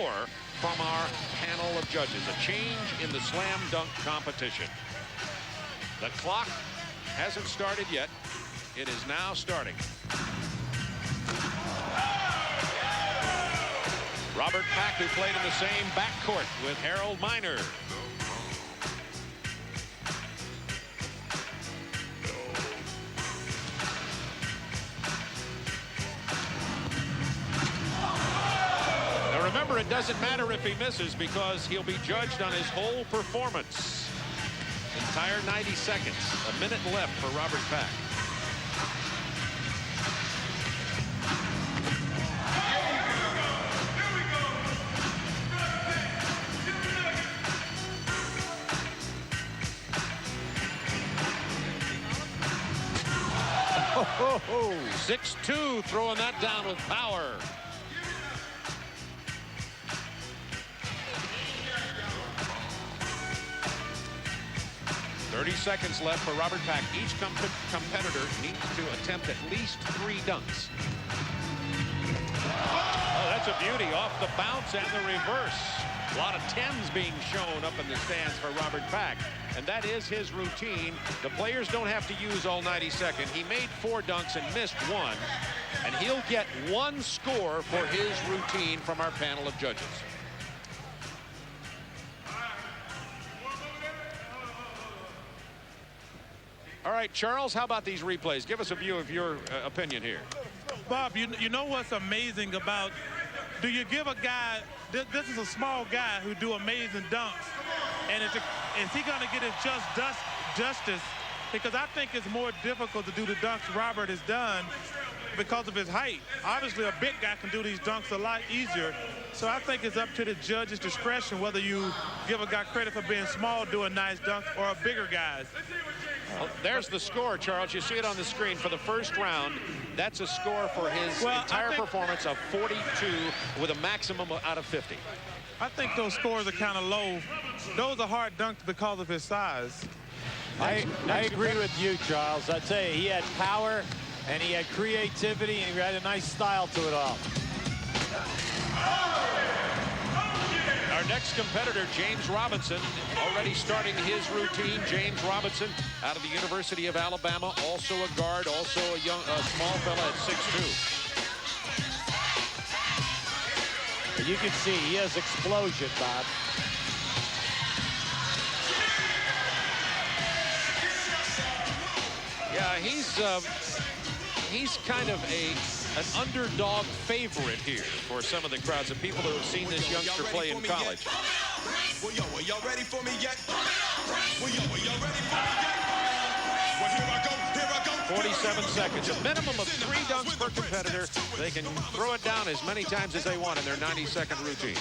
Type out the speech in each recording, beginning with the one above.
score from our panel of judges. A change in the slam dunk competition. The clock hasn't started yet. It is now starting. Robert Pack, who played in the same backcourt with Harold Miner. Now remember, it doesn't matter if he misses because he'll be judged on his whole performance. Entire 90 seconds. A minute left for Robert Pack. Oh, 6-2, throwing that down with power. .30 seconds left for Robert Pack. Each competitor needs to attempt at least 3 dunks. Oh, that's a beauty off the bounce and the reverse. A lot of 10s being shown up in the stands for Robert Pack. And that is his routine. The players don't have to use all 90 seconds. He made 4 dunks and missed 1. And he'll get 1 score for his routine from our panel of judges. All right, Charles, how about these replays? Give us a view of your opinion here. Bob, you know what's amazing about, do you give a guy, this is a small guy who do amazing dunks, and is he going to get his justice? Because I think it's more difficult to do the dunks Robert has done because of his height. Obviously, a big guy can do these dunks a lot easier. So I think it's up to the judge's discretion whether you give a guy credit for being small, doing nice dunks, or a bigger guys. Well, there's the score, Charles. You see it on the screen for the first round. That's a score for his entire performance of 42 with a maximum out of 50. I think those scores are kind of low. Those are hard dunks because of his size. I agree with you, Charles. I tell you, he had power and he had creativity and he had a nice style to it all. Our next competitor, James Robinson, already starting his routine. James Robinson out of the University of Alabama, also a guard, also a small fella at 6'2". You can see he has explosion, Bob. Yeah, he's kind of an underdog favorite here for some of the crowds of people who have seen this youngster play in college. 47 seconds, a minimum of 3 dunks per competitor. They can throw it down as many times as they want in their 90-second routine.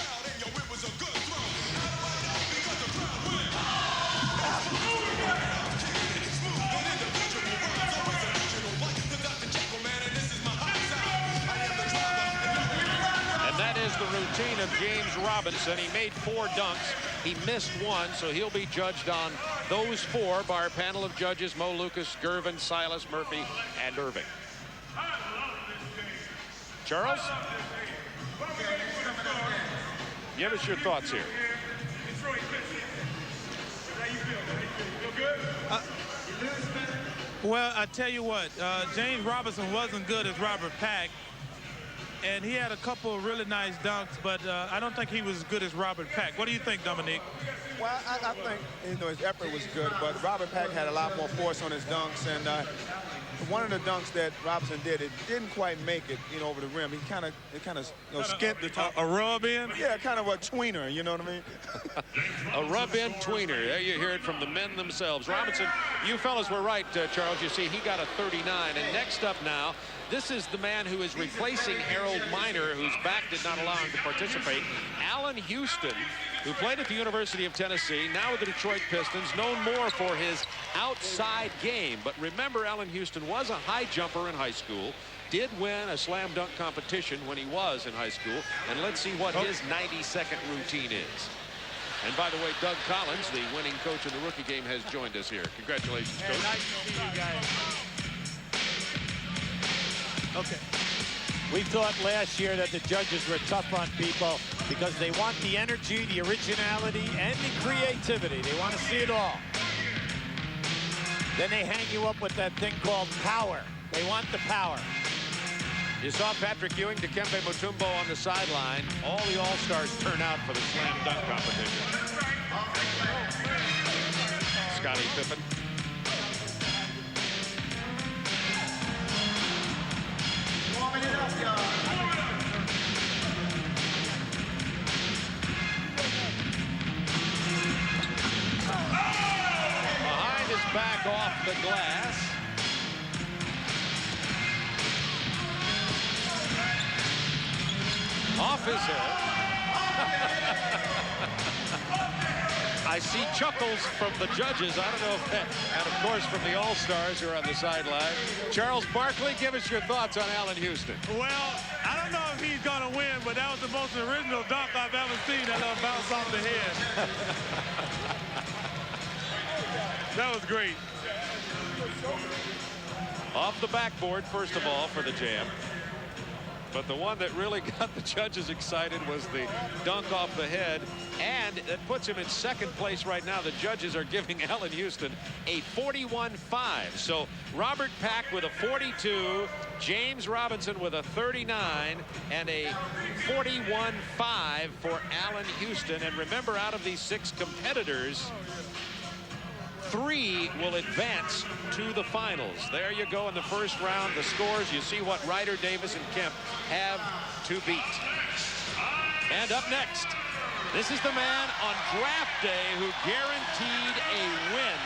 The routine of James Robinson. He made 4 dunks. He missed 1, so he'll be judged on those 4 by our panel of judges: Mo Lucas, Gervin, Silas, Murphy, and Irving. Charles, give us your thoughts here. Well, I tell you what, James Robinson wasn't good as Robert Pack. And he had a couple of really nice dunks, but I don't think he was as good as Robert Pack. What do you think, Dominique? Well, I think his effort was good, but Robert Pack had a lot more force on his dunks, and one of the dunks that Robinson did, it didn't quite make it, over the rim. He kind of skint the top. A rub-in? Yeah, kind of a tweener, you know what I mean? A rub-in tweener. There you hear it from the men themselves. Robinson, you fellas were right, Charles. You see, he got a 39. And next up now, this is the man who is replacing Harold Miner, whose back did not allow him to participate. Allen Houston, who played at the University of Tennessee, now with the Detroit Pistons, known more for his outside game. But remember, Allen Houston was a high jumper in high school, did win a slam dunk competition when he was in high school. And let's see what his 90-second routine is. And by the way, Doug Collins, the winning coach in the rookie game, has joined us here. Congratulations, Coach. Nice to see you guys. Okay. We thought last year that the judges were tough on people because they want the energy, the originality, and the creativity. They want to see it all. Then they hang you up with that thing called power. They want the power. You saw Patrick Ewing, Dikembe Mutombo on the sideline. All the All-Stars turn out for the slam dunk competition. Scottie Pippen. Behind his back off the glass. Off his head. I see chuckles from the judges. I don't know if that, and of course from the All-Stars who are on the sideline. Charles Barkley, give us your thoughts on Allen Houston. Well, I don't know if he's going to win, but that was the most original dunk I've ever seen. That little bounce off the head. That was great. Off the backboard, first of all, for the jam. But the one that really got the judges excited was the dunk off the head, and it puts him in second place right now. The judges are giving Allen Houston a 41-5. So Robert Pack with a 42, James Robinson with a 39, and a 41-5 for Allen Houston. And remember, out of these 6 competitors, 3 will advance to the finals. There you go in the first round. The scores, you see what Ryder, Davis, and Kemp have to beat. And up next, this is the man on draft day who guaranteed a win.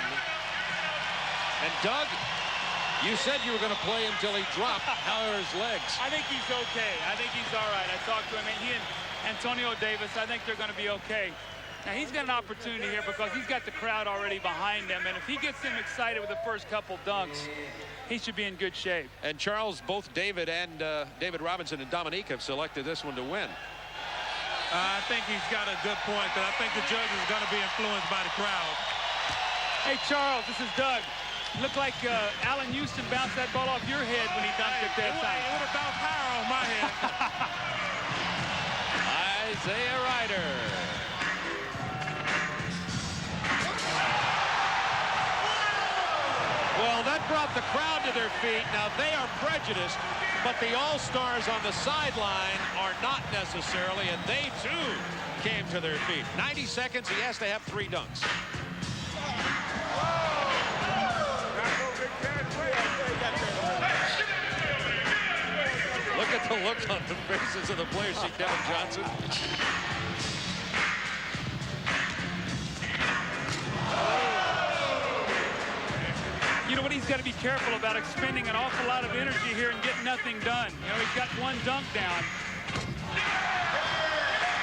And Doug, you said you were going to play him till he dropped. How are his legs? I think he's okay. I think he's all right. I talked to him, and he and Antonio Davis, I think they're going to be okay. Now, he's got an opportunity here because he's got the crowd already behind him, and if he gets them excited with the first couple dunks, he should be in good shape. And Charles, both David and David Robinson and Dominique have selected this one to win. I think he's got a good point, but I think the judges are going to be influenced by the crowd. Hey, Charles, this is Doug. Looked like Allen Houston bounced that ball off your head when he dunked it that time. It would have bounced higher on my head. Isaiah Ryder. Well, that brought the crowd to their feet. Now, they are prejudiced, but the All-Stars on the sideline are not necessarily, and they, too, came to their feet. 90 seconds, he has to have 3 dunks. Look at the look on the faces of the players. See Kevin Johnson. You know what he's got to be careful about, expending an awful lot of energy here and getting nothing done. You know, he's got 1 dunk down.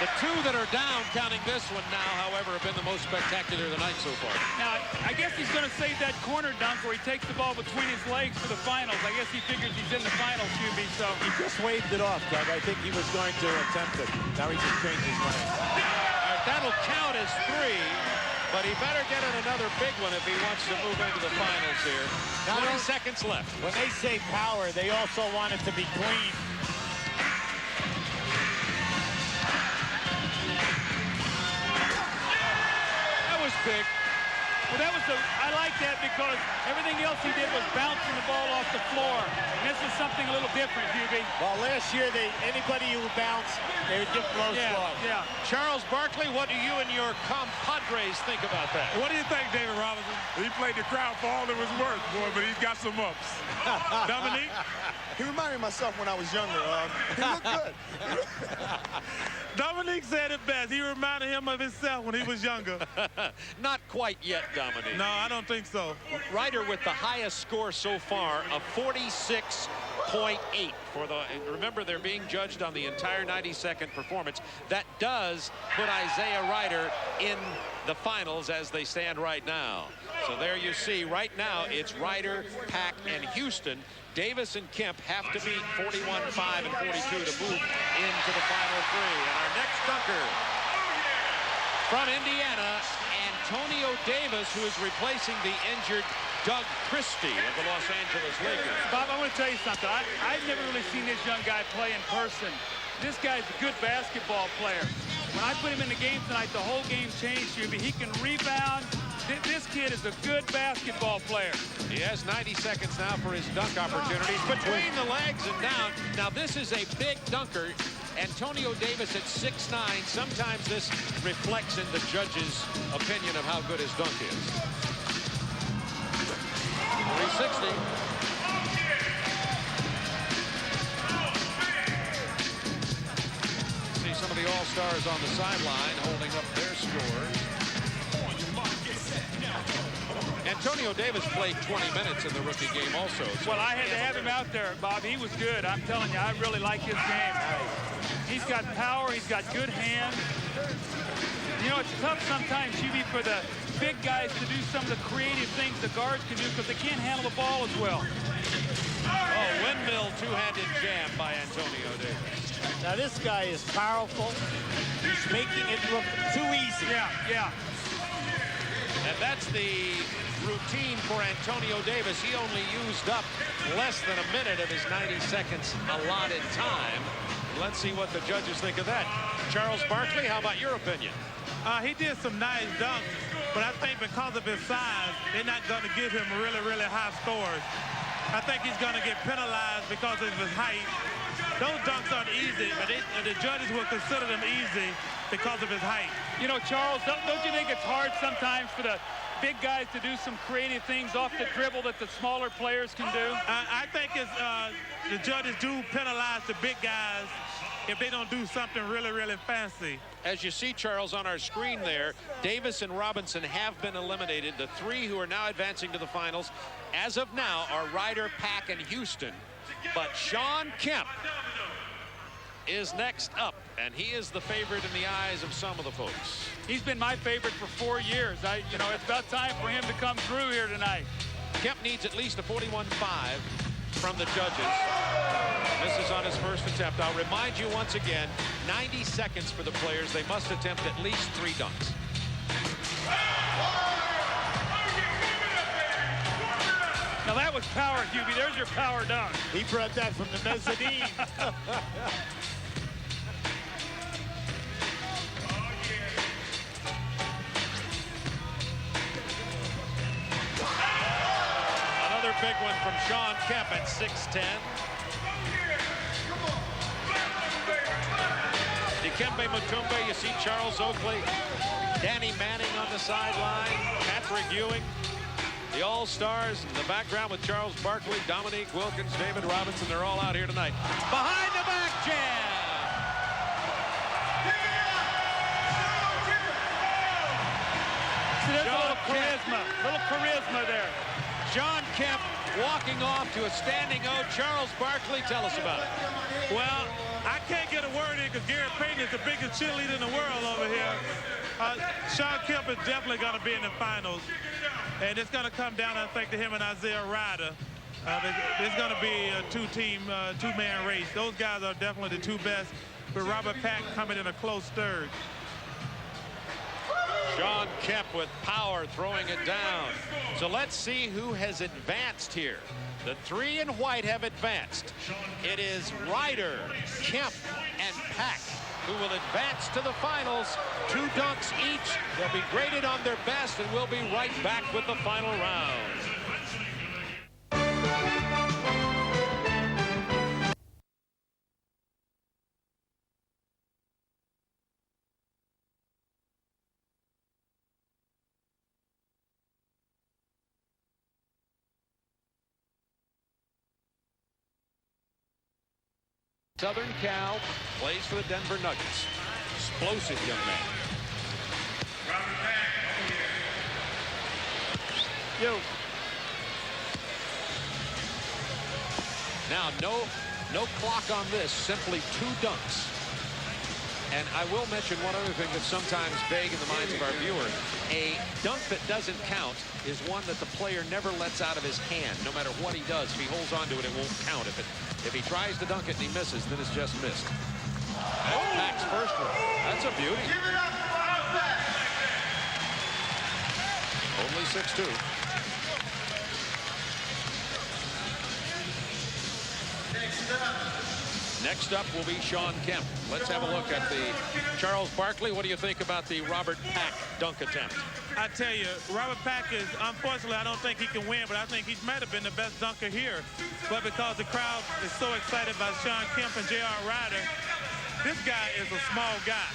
The 2 that are down, counting this one now, however, have been the most spectacular of the night so far. Now, I guess he's going to save that corner dunk where he takes the ball between his legs for the finals. I guess he figures he's in the finals, QB, so. He just waved it off, Doug. I think he was going to attempt it. Now he just changed his mind. That'll count as 3. But he better get in another big one if he wants to move into the finals here. 20 seconds left. When they say power, they also want it to be clean. That was big. Well, that was I like that because everything else he did was bouncing the ball off the floor. And this was something a little different, QB. Well, last year, anybody who bounced, they would give blows slow. Yeah. Charles Barkley, what do you and your compadres think about that? What do you think, David Robinson? He played the crowd for all it was worth, boy, but he's got some ups. Dominique? He reminded me of myself when I was younger. He looked good. Dominique said it best. He reminded him of himself when he was younger. Not quite yet, Dominique. No, I don't think so. Ryder with the highest score so far of 46.8 for the. Remember, they're being judged on the entire 90-second performance. That does put Isaiah Ryder in the finals as they stand right now. So there you see, right now it's Ryder, Pack, and Houston. Davis and Kemp have to beat 41, 5, and 42 to move into the final 3. And our next dunker from Indiana, Antonio Davis, who is replacing the injured Doug Christie of the Los Angeles Lakers. Bob, I want to tell you something. I've never really seen this young guy play in person. This guy's a good basketball player. When I put him in the game tonight, the whole game changed. He can rebound. This kid is a good basketball player. He has 90 seconds now for his dunk opportunities between the legs and down. Now, this is a big dunker. Antonio Davis at 6'9". Sometimes this reflects in the judge's opinion of how good his dunk is. 360. See some of the all-stars on the sideline holding up their scores. Antonio Davis played 20 minutes in the rookie game also. So well, I had to have him out there, Bob. He was good. I'm telling you, I really like his game. He's got power. He's got good hands. You know, it's tough sometimes, Hubie, for the big guys to do some of the creative things the guards can do because they can't handle the ball as well. Oh, windmill two-handed jam by Antonio Davis. Now, this guy is powerful. He's making it look too easy. Yeah. And that's the routine for Antonio Davis. He only used up less than a minute of his 90 seconds allotted time. Let's see what the judges think of that. Charles Barkley, how about your opinion? He did some nice dunks, but I think because of his size, they're not going to give him really, really high scores. I think he's going to get penalized because of his height. Those dunks aren't easy, but the judges will consider them easy because of his height. You know, Charles, don't you think it's hard sometimes for the big guys to do some creative things off the dribble that the smaller players can do? I think the judges do penalize the big guys if they don't do something really, really fancy. As you see, Charles, on our screen there, Davis and Robinson have been eliminated. The three who are now advancing to the finals, as of now, are Ryder, Pack, and Houston. But Shawn Kemp is next up, and he is the favorite in the eyes of some of the folks. He's been my favorite for 4 years. You know, it's about time for him to come through here tonight. Kemp needs at least a 41.5 from the judges. This is on his first attempt. I'll remind you once again, 90 seconds for the players. They must attempt at least 3 dunks. Now that was power, Hubie. There's your power dunk. He brought that from the mezzanine. Another big one from Shawn Kemp at 6'10". Dikembe Mutombe, you see Charles Oakley, Danny Manning on the sideline, Patrick Ewing, the All-Stars in the background with Charles Barkley, Dominique Wilkins, David Robinson. They're all out here tonight. Behind the back jam. See, there's a little charisma there. Shawn Kemp walking off to a standing O. Charles Barkley, tell us about it. Well, I can't get a word in because Gary Payton is the biggest cheerleader in the world over here. Shawn Kemp is definitely going to be in the finals. And it's going to come down, I think, to him and Isaiah Ryder. It's going to be a two-man race. Those guys are definitely the 2 best, with Robert Pack coming in a close third. Shawn Kemp with power throwing it down. So let's see who has advanced here. The 3 in white have advanced. It is Ryder, Kemp, and Pack who will advance to the finals. 2 dunks each. They'll be graded on their best, and we'll be right back with the final round. Southern Cal plays for the Denver Nuggets. Explosive young man. Now, no clock on this, simply 2 dunks. And I will mention one other thing that's sometimes vague in the minds of our viewers. A dunk that doesn't count is one that the player never lets out of his hand. No matter what he does, if he holds onto it, it won't count. If he tries to dunk it and he misses, then it's just missed. That's Pack's first one. That's a beauty. Only 6'2". Next up will be Sean Kemp. Let's have a look at the Charles Barkley. What do you think about the Robert Pack dunk attempt? I tell you, Robert Pack is, unfortunately, I don't think he can win, but I think he might have been the best dunker here. But because the crowd is so excited by Sean Kemp and J.R. Ryder, this guy is a small guy.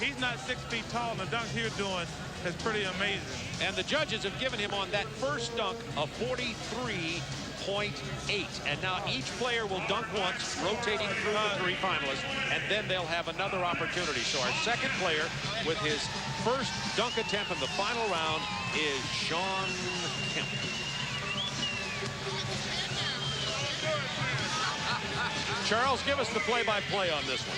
He's not 6 feet tall, and the dunk here doing is pretty amazing. And the judges have given him on that first dunk a 43.8. And now each player will dunk once, rotating through the 3 finalists, and then they'll have another opportunity. So our second player with his first dunk attempt in the final round is Sean Kemp. Charles, give us the play-by-play on this one.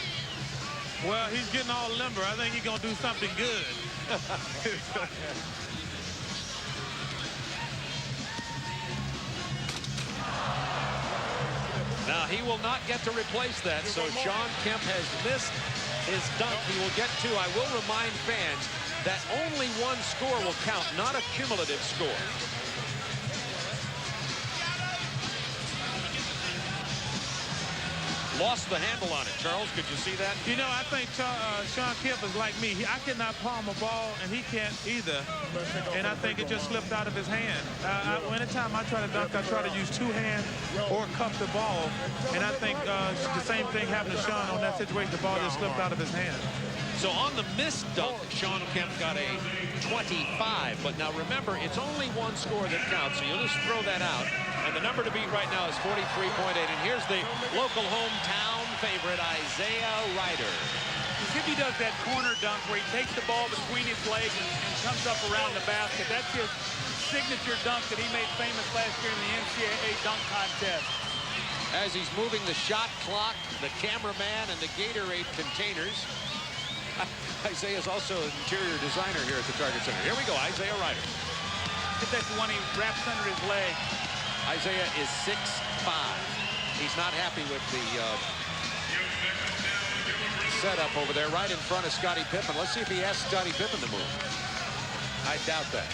Well, he's getting all limber. I think he's going to do something good. Now, he will not get to replace that, so Sean Kemp has missed his dunk. He will get 2. I will remind fans that only one score will count, not a cumulative score. Lost the handle on it. Charles, could you see that? You know, I think Sean Kemp is like me. I cannot palm a ball, and he can't either. And I think it just slipped out of his hand. Anytime I try to dunk, I try to use 2 hands or cup the ball. And I think the same thing happened to Sean on that situation. The ball just slipped out of his hand. So on the missed dunk, Sean Kemp got a 25. But now remember, it's only one score that counts, so you'll just throw that out. And the number to beat right now is 43.8. And here's the local hometown favorite, Isaiah Ryder. If he does that corner dunk where he takes the ball between his legs and comes up around the basket, that's his signature dunk that he made famous last year in the NCAA dunk contest. As he's moving the shot clock, the cameraman, and the Gatorade containers, Isaiah's also an interior designer here at the Target Center. Here we go, Isaiah Ryder. That's the one he wraps under his leg. Isaiah is 6'5". He's not happy with the setup over there right in front of Scottie Pippen. Let's see if he asks Scottie Pippen to move. I doubt that.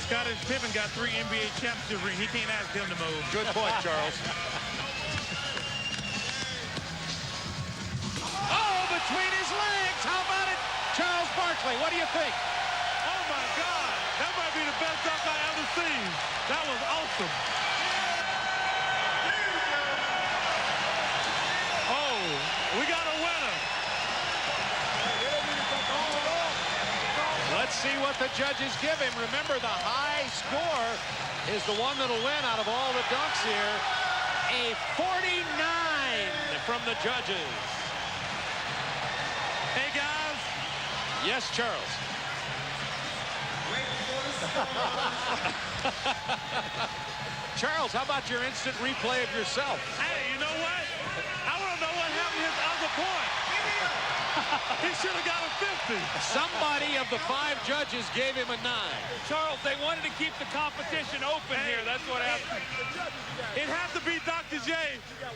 Scottie Pippen got 3 NBA championship rings. He can't ask him to move. Good point, Charles. Oh, between his legs. How about it? Charles Barkley, what do you think? Oh, my God. That might be the best dunk I ever seen. That was awesome. Oh, we got a winner. Let's see what the judges give him. Remember, the high score is the one that'll win out of all the dunks here. A 49 from the judges. Hey, guys. Yes, Charles. Charles, how about your instant replay of yourself? Hey, you know what? I want to know what happened to his other point. He should have got a 50. Somebody of the 5 judges gave him a 9. Charles, they wanted to keep the competition open here. That's what happened. It has to be Dr. J,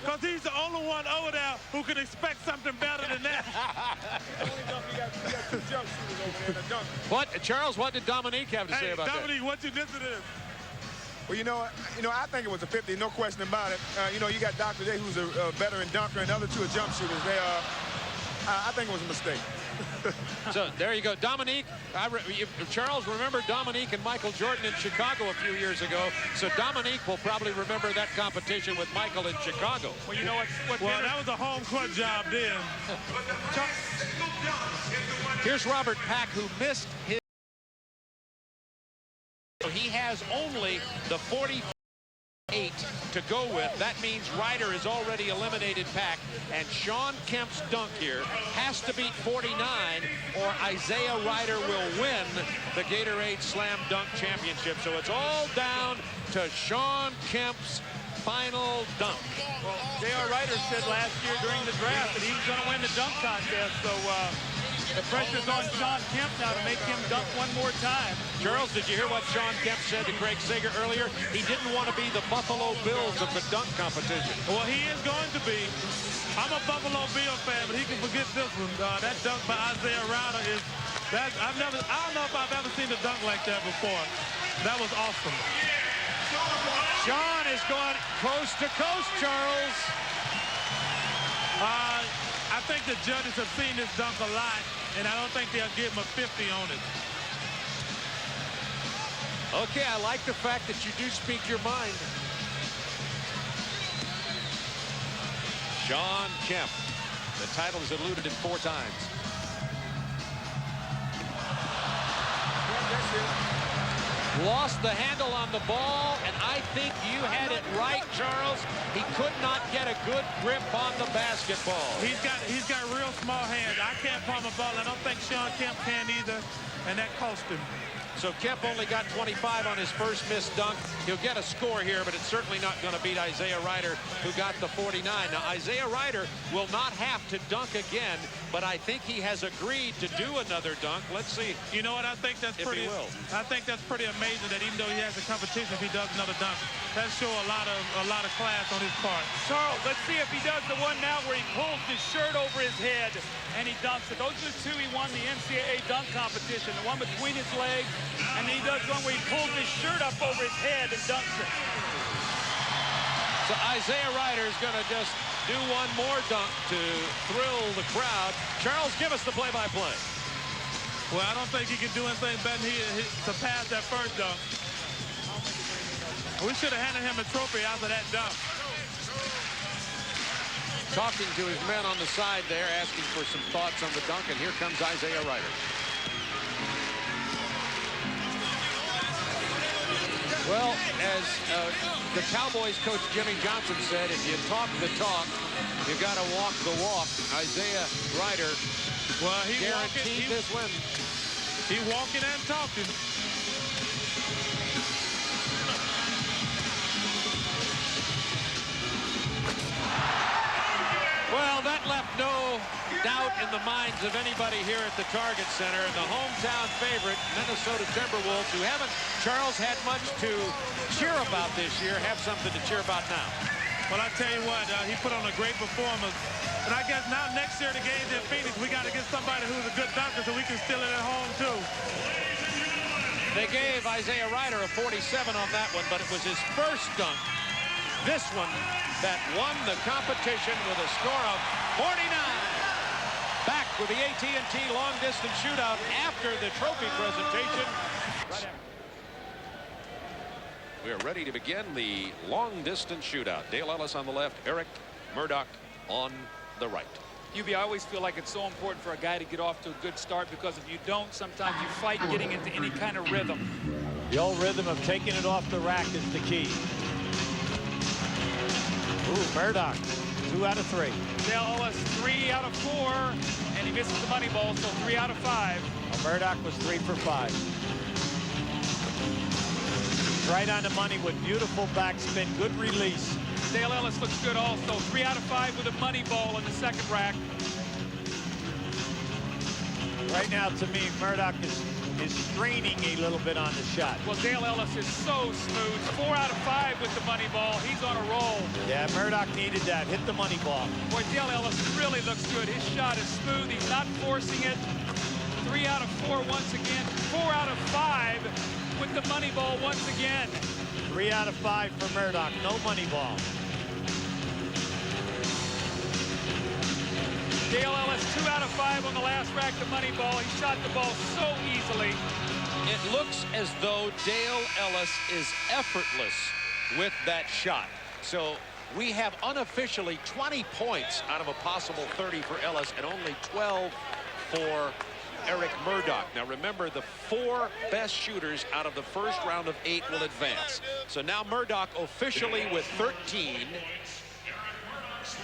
because he's the only one over there who can expect something better than that. What, Charles, what did Dominique have to say about Dominique, what you did to this? Well, you know, I think it was a 50, no question about it. You got Dr. J, who's a veteran dunker, and the other 2 are jump shooters. I think it was a mistake. So there you go, Dominique. Charles, remember Dominique and Michael Jordan in Chicago a few years ago. So Dominique will probably remember that competition with Michael in Chicago. Well, you know what? Well, that was a home court job then. Here's Robert Pack, who missed his. He has only the 48 to go with. That means Ryder has already eliminated Pack, and Sean Kemp's dunk here has to beat 49, or Isaiah Ryder will win the Gatorade Slam Dunk Championship. So it's all down to Sean Kemp's final dunk. Well, J.R. Ryder said last year during the draft that he was going to win the dunk contest, so the pressure's on Sean Kemp now to make him dunk one more time. Charles, did you hear what Sean Kemp said to Craig Sager earlier? He didn't want to be the Buffalo Bills of the dunk competition. Well, he is going to be. I'm a Buffalo Bill fan, but he can forget this one. That dunk by Isaiah Ryder is that I don't know if I've ever seen a dunk like that before. That was awesome. Sean is going coast to coast, Charles. I think the judges have seen this dunk a lot, and I don't think they'll give him a 50 on it. Okay, I like the fact that you do speak your mind. Sean Kemp. The title is eluded him 4 times. Lost the handle on the ball, and I think you had it right, Charles. He could not get a good grip on the basketball. He's got real small hands. I can't palm a ball. I don't think Sean Kemp can either, and that cost him. So Kemp only got 25 on his first missed dunk. He'll get a score here, but it's certainly not going to beat Isaiah Ryder, who got the 49. Now, Isaiah Ryder will not have to dunk again, but I think he has agreed to do another dunk. Let's see. You know what? I think that's pretty. I think that's pretty amazing that even though he has a competition, if he does another dunk, that shows a lot of class on his part. Charles, let's see if he does the one now where he pulls his shirt over his head and he dunks it. Those are the 2 he won the NCAA dunk competition. The one between his legs, and then he does one where he pulls his shirt up over his head and dunks it. So Isaiah Ryder is going to just do one more dunk to thrill the crowd. Charles, give us the play-by-play. Well, I don't think he can do anything better than to pass that first dunk. We should have handed him a trophy after that dunk. Talking to his men on the side there, asking for some thoughts on the dunk, and here comes Isaiah Ryder. Well, as the Cowboys coach Jimmy Johnson said, if you talk the talk, you got to walk the walk. Isaiah Ryder, well, he guaranteed this win. He walking and talking. Well, that left no doubt in the minds of anybody here at the Target Center. The hometown favorite, Minnesota Timberwolves, who haven't, Charles, had much to cheer about this year, have something to cheer about now. Well, I tell you what, he put on a great performance. And I guess now next year the game's in Phoenix, we got to get somebody who's a good dunker so we can steal it at home, too. They gave Isaiah Ryder a 47 on that one, but it was his first dunk, this one, that won the competition with a score of 49. Back with the AT&T long-distance shootout after the trophy presentation. We are ready to begin the long-distance shootout. Dale Ellis on the left, Eric Murdoch on the right. I always feel like it's so important for a guy to get off to a good start, because if you don't, sometimes you fight getting into any kind of rhythm. The old rhythm of taking it off the rack is the key. Ooh, Murdoch, 2 out of 3. Dale Ellis, 3 out of 4, and he misses the money ball, so 3 out of 5. Well, Murdoch was 3 for 5. Right on the money with beautiful backspin, good release. Dale Ellis looks good also. 3 out of 5 with a money ball in the second rack. Right now, to me, Murdoch is straining a little bit on the shot. Well, Dale Ellis is so smooth. 4 out of 5 with the money ball. He's on a roll. Yeah, Murdoch needed that. Hit the money ball. Boy, Dale Ellis really looks good. His shot is smooth. He's not forcing it. 3 out of 4 once again. 4 out of 5 with the money ball once again. 3 out of 5 for Murdoch. No money ball. Dale Ellis, 2 out of 5 on the last rack, the money ball. He shot the ball so easily. It looks as though Dale Ellis is effortless with that shot. So we have unofficially 20 points out of a possible 30 for Ellis and only 12 for Eric Murdoch. Now remember, the 4 best shooters out of the first round of 8 will advance. So now Murdoch officially with 13.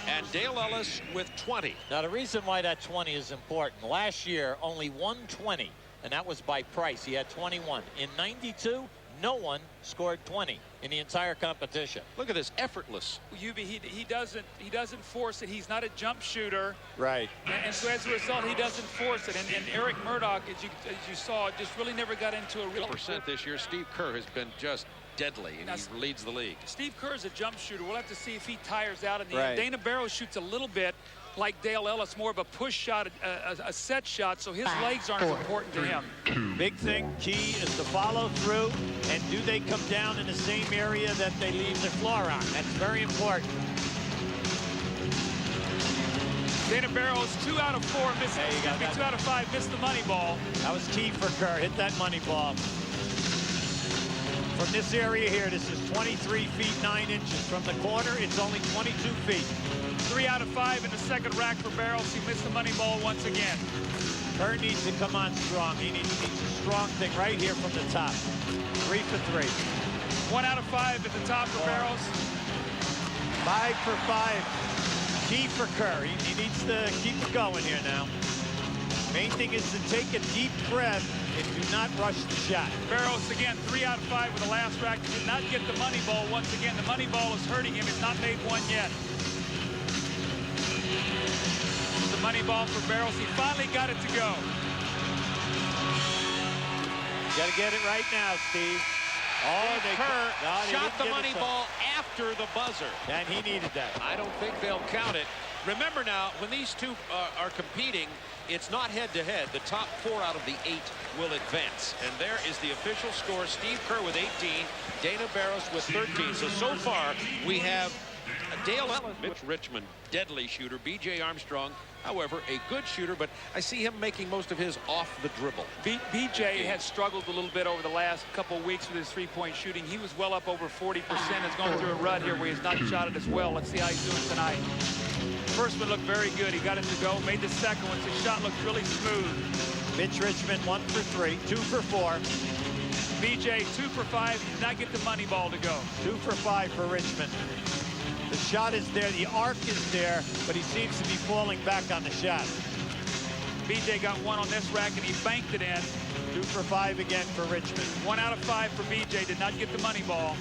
And Dale Ellis with 20. Now, the reason why that 20 is important, last year, only 120, and that was by Price. He had 21. In 92, no one scored 20 in the entire competition. Look at this, effortless. He doesn't force it. He's not a jump shooter. Right. And so as a result, he doesn't force it. And Eric Murdoch, as you saw, just really never got into a real percent this year. Steve Kerr has been just deadly, and he leads the league. Steve Kerr is a jump shooter. We'll have to see if he tires out in the right. end. Dana Barrow shoots a little bit like Dale Ellis, more of a push shot, a set shot, so his legs aren't as important to him. Big thing, key, is to follow through, and do they come down in the same area that they leave the floor on? That's very important. Dana Barros, 2 out of 4 missed. There you go. 2 out of 5 missed the money ball. That was key for Kerr. Hit that money ball. From this area here, this is 23 feet 9 inches. From the corner, it's only 22 feet. 3 out of 5 in the second rack for Barros. He missed the money ball once again. Kerr needs to come on strong. He needs a strong thing right here from the top. 3 for 3. 1 out of 5 at the top for Barros. 5 for 5. Key for Kerr. He needs to keep it going here now. Main thing is to take a deep breath and do not rush the shot. Barros again, 3 out of 5 with the last rack. He did not get the money ball once again. The money ball is hurting him. He's not made one yet. The money ball for Barros. He finally got it to go. Got to get it right now, Steve. Oh, Kerr shot the money ball after the buzzer. And he needed that. I don't think they'll count it. Remember now, when these two are competing, it's not head-to-head. The top 4 out of the 8 will advance. And there is the official score. Steve Kerr with 18, Dana Barros with 13. So far, we have Dale Ellis, Mitch Richmond, deadly shooter. B.J. Armstrong, however, a good shooter, but I see him making most of his off the dribble. B.J. has struggled a little bit over the last couple of weeks with his three-point shooting. He was well up over 40%. Has gone through a rut here where he's not shot it as well. Let's see how he's doing tonight. First one looked very good. He got it to go. Made the second one. His shot looked really smooth. Mitch Richmond 1 for 3, 2 for 4. B.J. 2 for 5. He did not get the money ball to go. 2 for 5 for Richmond. The shot is there, the arc is there, but he seems to be falling back on the shot. B.J. got 1 on this rack, and he banked it in. 2 for 5 again for Richmond. 1 out of 5 for B.J. Did not get the money ball.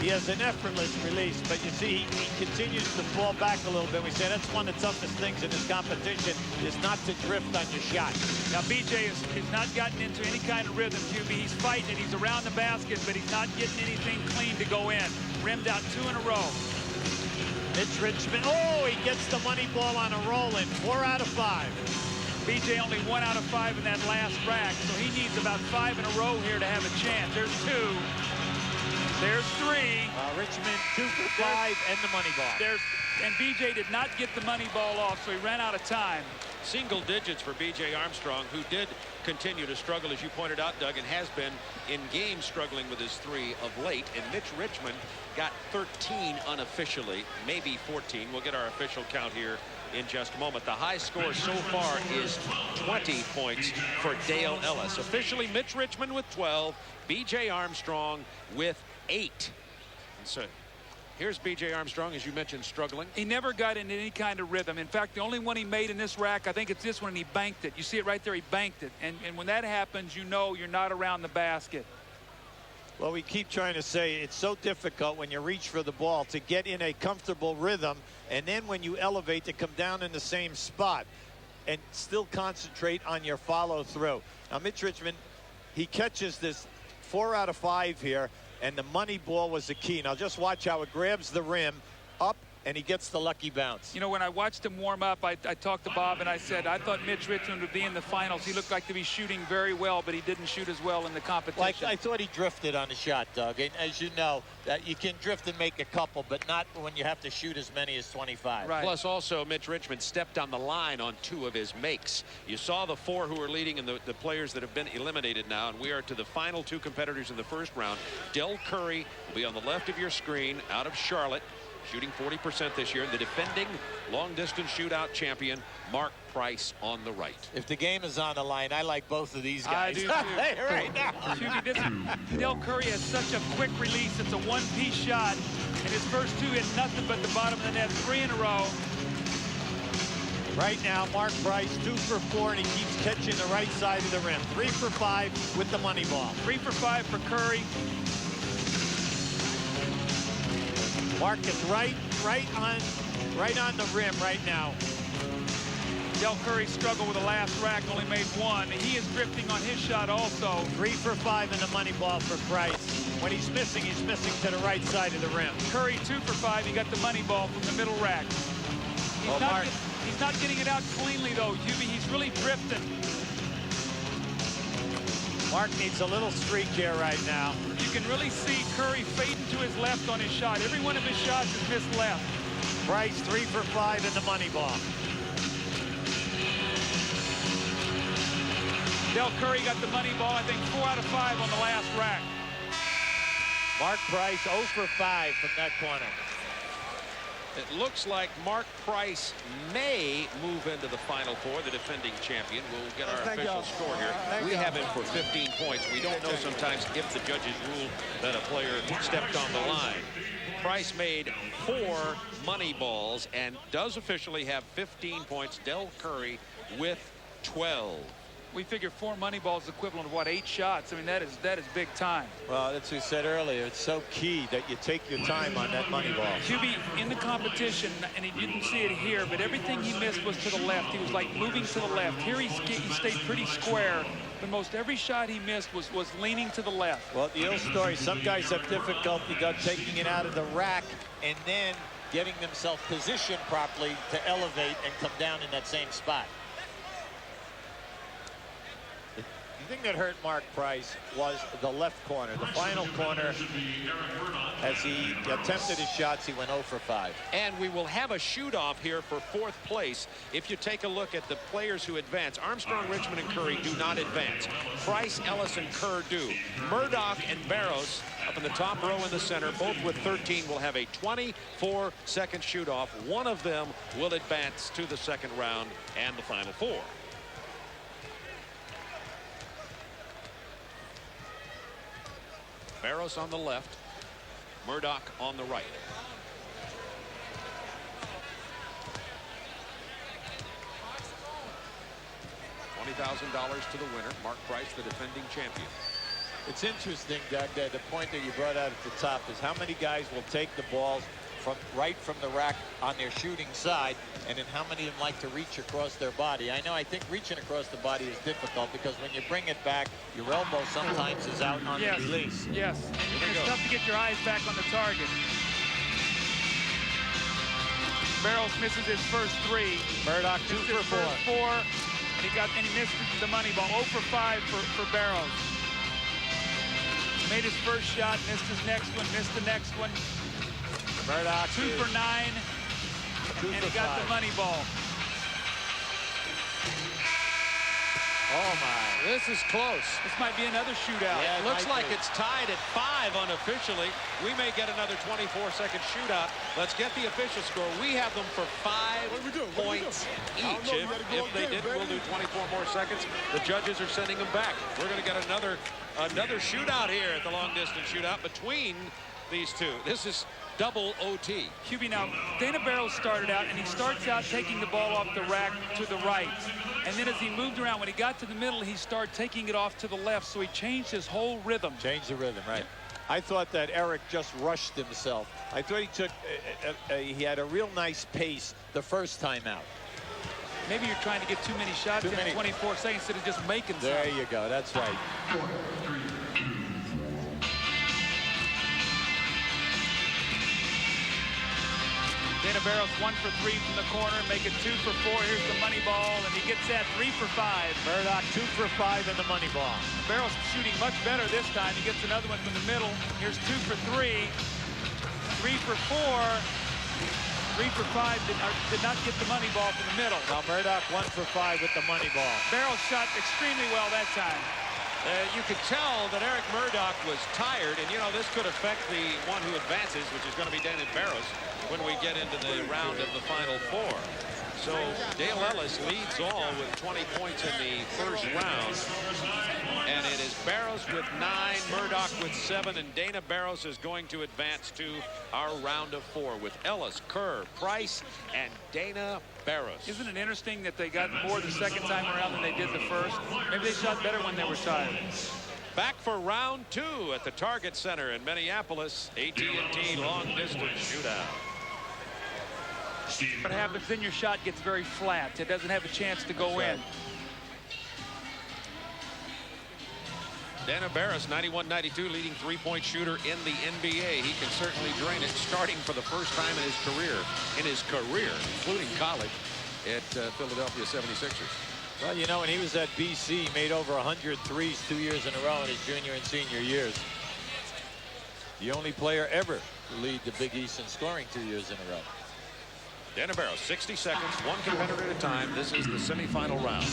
He has an effortless release, but you see, he continues to fall back a little bit. We say that's one of the toughest things in this competition is not to drift on your shot. Now, B.J. has not gotten into any kind of rhythm, QB. He's fighting it. He's around the basket, but he's not getting anything clean to go in. Rimmed out 2 in a row. Mitch Richmond, oh, he gets the money ball on a roll-in. 4 out of 5. B.J. only 1 out of 5 in that last rack, so he needs about 5 in a row here to have a chance. There's 2. There's 3. Richmond 2 for 5 and the money ball. And B.J. did not get the money ball off, so he ran out of time. Single digits for B.J. Armstrong, who did continue to struggle, as you pointed out, Doug, and has been in games struggling with his 3 of late. And Mitch Richmond got 13 unofficially, maybe 14. We'll get our official count here in just a moment. The high score so far is 20 points for Dale Ellis. Officially, Mitch Richmond with 12, B.J. Armstrong with 8. And so here's B.J. Armstrong, as you mentioned, struggling. He never got into any kind of rhythm. In fact, the only one he made in this rack, I think it's this one, and he banked it. You see it right there, he banked it. And when that happens, you know you're not around the basket. Well, we keep trying to say it's so difficult when you reach for the ball to get in a comfortable rhythm, and then when you elevate to come down in the same spot and still concentrate on your follow through. Now, Mitch Richmond, he catches this 4 out of 5 here, and the money ball was the key. Now just watch how it grabs the rim up, and he gets the lucky bounce. You know, when I watched him warm up, I talked to Bob and I said, I thought Mitch Richmond would be in the finals. He looked like to be shooting very well, but he didn't shoot as well in the competition. Like, I thought he drifted on the shot, Doug. And as you know, that you can drift and make a couple, but not when you have to shoot as many as 25. Right. Plus, also, Mitch Richmond stepped on the line on 2 of his makes. You saw the 4 who are leading and the players that have been eliminated now, and we are to the final 2 competitors in the first round. Del Curry will be on the left of your screen out of Charlotte, shooting 40% this year. The defending long-distance shootout champion, Mark Price, on the right. If the game is on the line, I like both of these guys. I do too. Right now. Del Curry has such a quick release. It's a one-piece shot, and his first 2 hit nothing but the bottom of the net. 3 in a row. Right now, Mark Price 2 for 4, and he keeps catching the right side of the rim. 3 for 5 with the money ball. 3 for 5 for Curry. Mark is right on the rim right now. Del Curry struggled with the last rack, only made 1. He is drifting on his shot also. 3 for 5 in the money ball for Price. When he's missing to the right side of the rim. Curry 2 for 5. He got the money ball from the middle rack. He's not getting it out cleanly though, Hubie. He's really drifting. Mark needs a little streak here right now. You can really see Curry fading to his left on his shot. Every one of his shots is missed left. Price 3 for 5 in the money ball. Del Curry got the money ball, I think 4 out of 5 on the last rack. Mark Price 0 for 5 from that corner. It looks like Mark Price may move into the Final Four, the defending champion. We'll get our official score here. We have him for 15 points. We don't know sometimes if the judges rule that a player stepped on the line. Price made 4 money balls and does officially have 15 points. Del Curry with 12. We figure 4 money balls equivalent of what, 8 shots. I mean, that is big time. Well, that's what we said earlier. It's so key that you take your time on that money ball. QB in the competition, and he didn't see it here, but everything he missed was to the left. He was like moving to the left. Here he stayed pretty square, but most every shot he missed was leaning to the left. Well, the old story, some guys have difficulty taking it out of the rack and then getting themselves positioned properly to elevate and come down in that same spot. The thing that hurt Mark Price was the left corner, the final corner. As he attempted his shots, he went 0 for 5. And we will have a shoot-off here for 4th place. If you take a look at the players who advance, Armstrong, Richmond, and Curry do not advance. Price, Ellis, and Kerr do. Murdoch and Barros up in the top row in the center, both with 13, will have a 24-second shoot-off. One of them will advance to the second round and the Final Four. Barros on the left, Murdoch on the right. $20,000 to the winner, Mark Price, the defending champion. It's interesting, Doug, that the point that you brought out at the top is how many guys will take the balls right from the rack on their shooting side, and then how many of them like to reach across their body. I think reaching across the body is difficult because when you bring it back, your elbow sometimes is out on the release. Yes, it's tough to get your eyes back on the target. Barros misses his first 3. Murdoch 2 for 4. First 4, and he missed the money ball. 0 for 5 for Barros. Made his first shot, missed his next one, missed the next one. Murdoch 2 for 9, and he got the money ball. Oh my, this is close. This might be another shootout. Yeah, it looks like it's tied at 5 unofficially. We may get another 24-second shootout. Let's get the official score. We have them for 5 points each. If they did, we'll do 24 more seconds. The judges are sending them back. We're going to get another shootout here at the long distance shootout between these two. This is double OT. QB, now, Dana Barros started out, and he starts out taking the ball off the rack to the right. And then as he moved around, when he got to the middle, he started taking it off to the left. So he changed his whole rhythm. Changed the rhythm, right. I thought that Eric just rushed himself. I thought he took, he had a real nice pace the first time out. Maybe you're trying to get too many shots in 24 seconds instead of just making some. There you go, that's right. Dana Barros 1 for 3 from the corner, make it 2 for 4. Here's the money ball, and he gets that 3 for 5. Murdoch 2 for 5 in the money ball. Barros shooting much better this time. He gets another one from the middle. Here's 2 for 3. 3 for 4. 3 for 5 did not get the money ball from the middle. Now Murdoch 1 for 5 with the money ball. Barros shot extremely well that time. You could tell that Eric Murdoch was tired, and you know this could affect the one who advances, which is going to be Dana Barros when we get into the round of the Final Four. So Dale Ellis leads all with 20 points in the first round. And it is Barros with 9, Murdoch with 7, and Dana Barros is going to advance to our round of 4 with Ellis, Kerr, Price, and Dana Barros. Isn't it interesting that they got more the second time around than they did the first? Maybe they shot better when they were tired. Back for round 2 at the Target Center in Minneapolis, AT&T long distance shootout. What happens then, your shot gets very flat. It doesn't have a chance to go in. Dana Barros, 91-92, leading three-point shooter in the NBA. He can certainly drain it, starting for the first time in his career, including college at Philadelphia 76ers. Well, you know, when he was at BC, he made over 100 threes 2 years in a row in his junior and senior years. The only player ever to lead the Big East in scoring 2 years in a row. Dana Barros, 60 seconds, one competitor at a time. This is the semifinal round.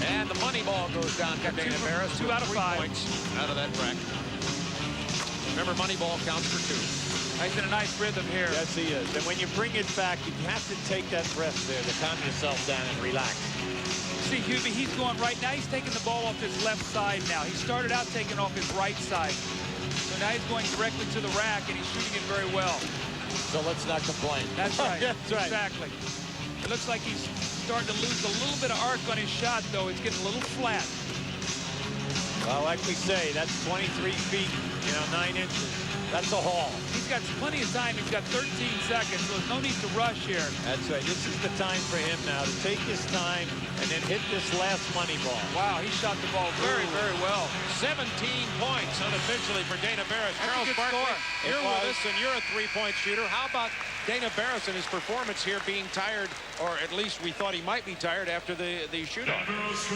And the money ball goes down to Dana Barros. 2 out of 5 points out of that bracket. Remember, money ball counts for 2. He's in a nice rhythm here. Yes, he is. And when you bring it back, you have to take that breath there to calm yourself down and relax. See, Hubie, he's going right now. He's taking the ball off his left side now. He started out taking off his right side. So now he's going directly to the rack, and he's shooting it very well. So let's not complain. That's right. That's right. Exactly. It looks like he's starting to lose a little bit of arc on his shot, though. It's getting a little flat. Well, like we say, that's 23 feet, 9 inches. That's a haul. He's got plenty of time. He's got 13 seconds, so there's no need to rush here. That's right. This is the time for him now to take his time and then hit this last money ball. Wow, he shot the ball very, very well. 17 points unofficially for Dana Barros. Charles Barkley, you're with us, and you're a three-point shooter. How about Dana Barros and his performance here being tired, or at least we thought he might be tired after the shootout?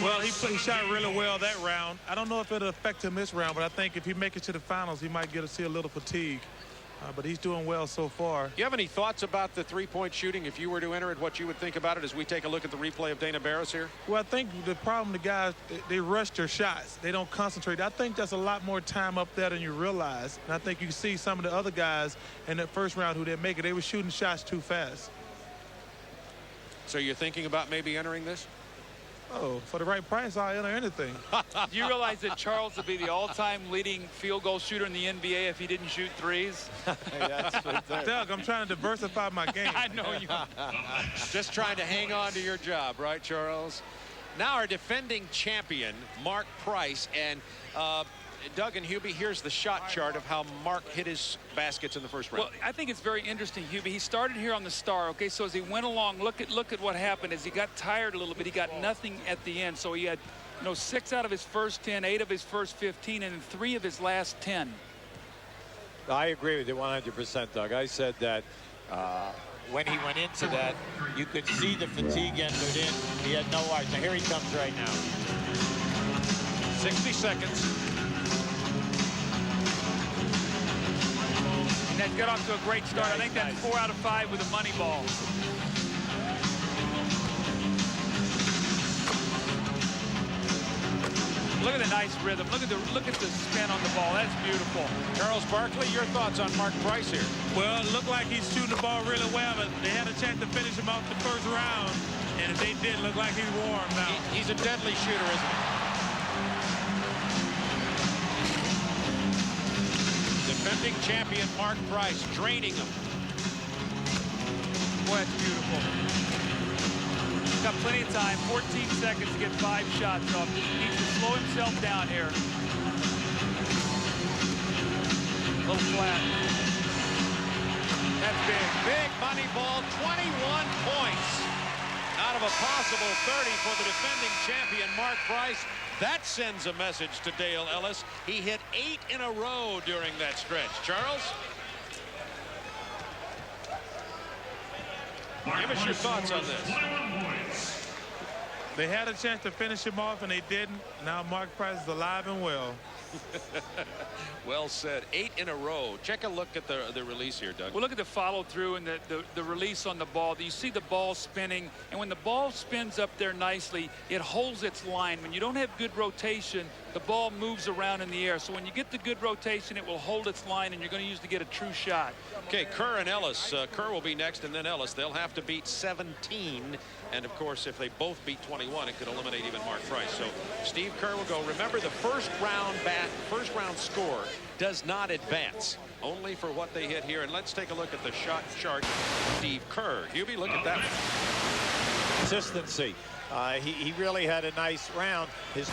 Well, he shot really well that round. I don't know if it'll affect him this round, but I think if he makes it to the finals, he might see a little fatigue. But he's doing well so far. Do you have any thoughts about the three-point shooting? If you were to enter it, what you would think about it as we take a look at the replay of Dana Barros here? Well, I think the problem, the guys, they rush their shots. They don't concentrate. I think that's a lot more time up there than you realize. And I think you can see some of the other guys in that first round who didn't make it. They were shooting shots too fast. So you're thinking about maybe entering this? Oh, for the right price, I'll enter anything. Do you realize that Charles would be the all-time leading field goal shooter in the NBA if he didn't shoot threes? Doug, I'm trying to diversify my game. I know you. Just trying to hang on to your job, right, Charles? Now our defending champion, Mark Price, and Doug and Hubie, here's the shot chart of how Mark hit his baskets in the first round. Well, I think it's very interesting, Hubie. He started here on the star, okay? So as he went along, look at what happened. As he got tired a little bit, he got nothing at the end. So he had, 6 out of his first 10, 8 of his first 15, and 3 of his last 10. I agree with you 100%, Doug. I said that when he went into that, you could see the fatigue entered in. He had no arc. So here he comes right now. 60 seconds. And got off to a great start. I think that's 4 out of 5 with a money ball. Look at the nice rhythm. Look at the spin on the ball. That's beautiful. Charles Barkley, your thoughts on Mark Price here? Well, it looked like he's shooting the ball really well, but they had a chance to finish him off the first round. And if they didn't, look like he's warm now. He's a deadly shooter, isn't he? Defending champion Mark Price, draining him. Boy, that's beautiful. He's got plenty of time, 14 seconds to get 5 shots off. He needs to slow himself down here. A little flat. That's big. Big money ball, 21 points out of a possible 30 for the defending champion Mark Price. That sends a message to Dale Ellis. He hit 8 in a row during that stretch. Charles? Give us your thoughts on this. They had a chance to finish him off, and they didn't. Now Mark Price is alive and well. Well said. 8 in a row. Check a look at the release here, Doug. Well, look at the follow through and the release on the ball. You see the ball spinning, and when the ball spins up there nicely, it holds its line. When you don't have good rotation, the ball moves around in the air. So when you get the good rotation, it will hold its line, and you're going to use to get a true shot. Okay, Kerr and Ellis. Kerr will be next, and then Ellis. They'll have to beat 17. And, of course, if they both beat 21, it could eliminate even Mark Price. So Steve Kerr will go. Remember, the first round score does not advance, only for what they hit here. And let's take a look at the shot chart. Steve Kerr. Hubie, look at that. Consistency. He really had a nice round. His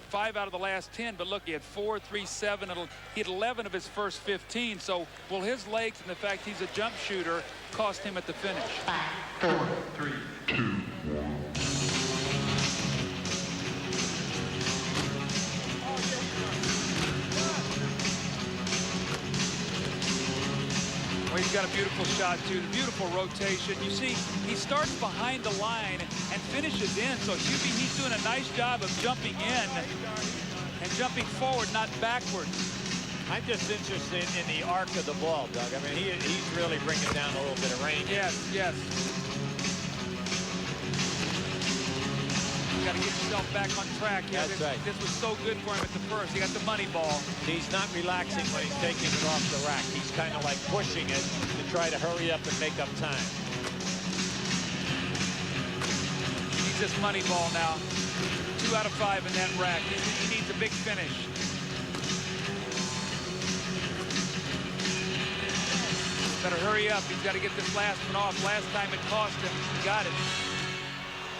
5 out of the last 10, but look, he had 4, 3, 7. He had 11 of his first 15. So will his legs and the fact he's a jump shooter cost him at the finish? 5, 4, 3, 2, 1. Well, he's got a beautiful shot, too. The beautiful rotation. You see, he starts behind the line and finishes in. So Hubie, he's doing a nice job of jumping in and jumping forward, not backwards. I'm just interested in the arc of the ball, Doug. I mean, he's really bringing down a little bit of range. Yes, yes. You got to get yourself back on track. Yeah, That's right. This was so good for him at the first. He got the money ball. He's not relaxing when he's taking it off the rack. He's kind of like pushing it to try to hurry up and make up time. He's just money ball now. 2 out of 5 in that rack. He needs a big finish. Better hurry up. He's got to get this last one off. Last time it cost him. He got it.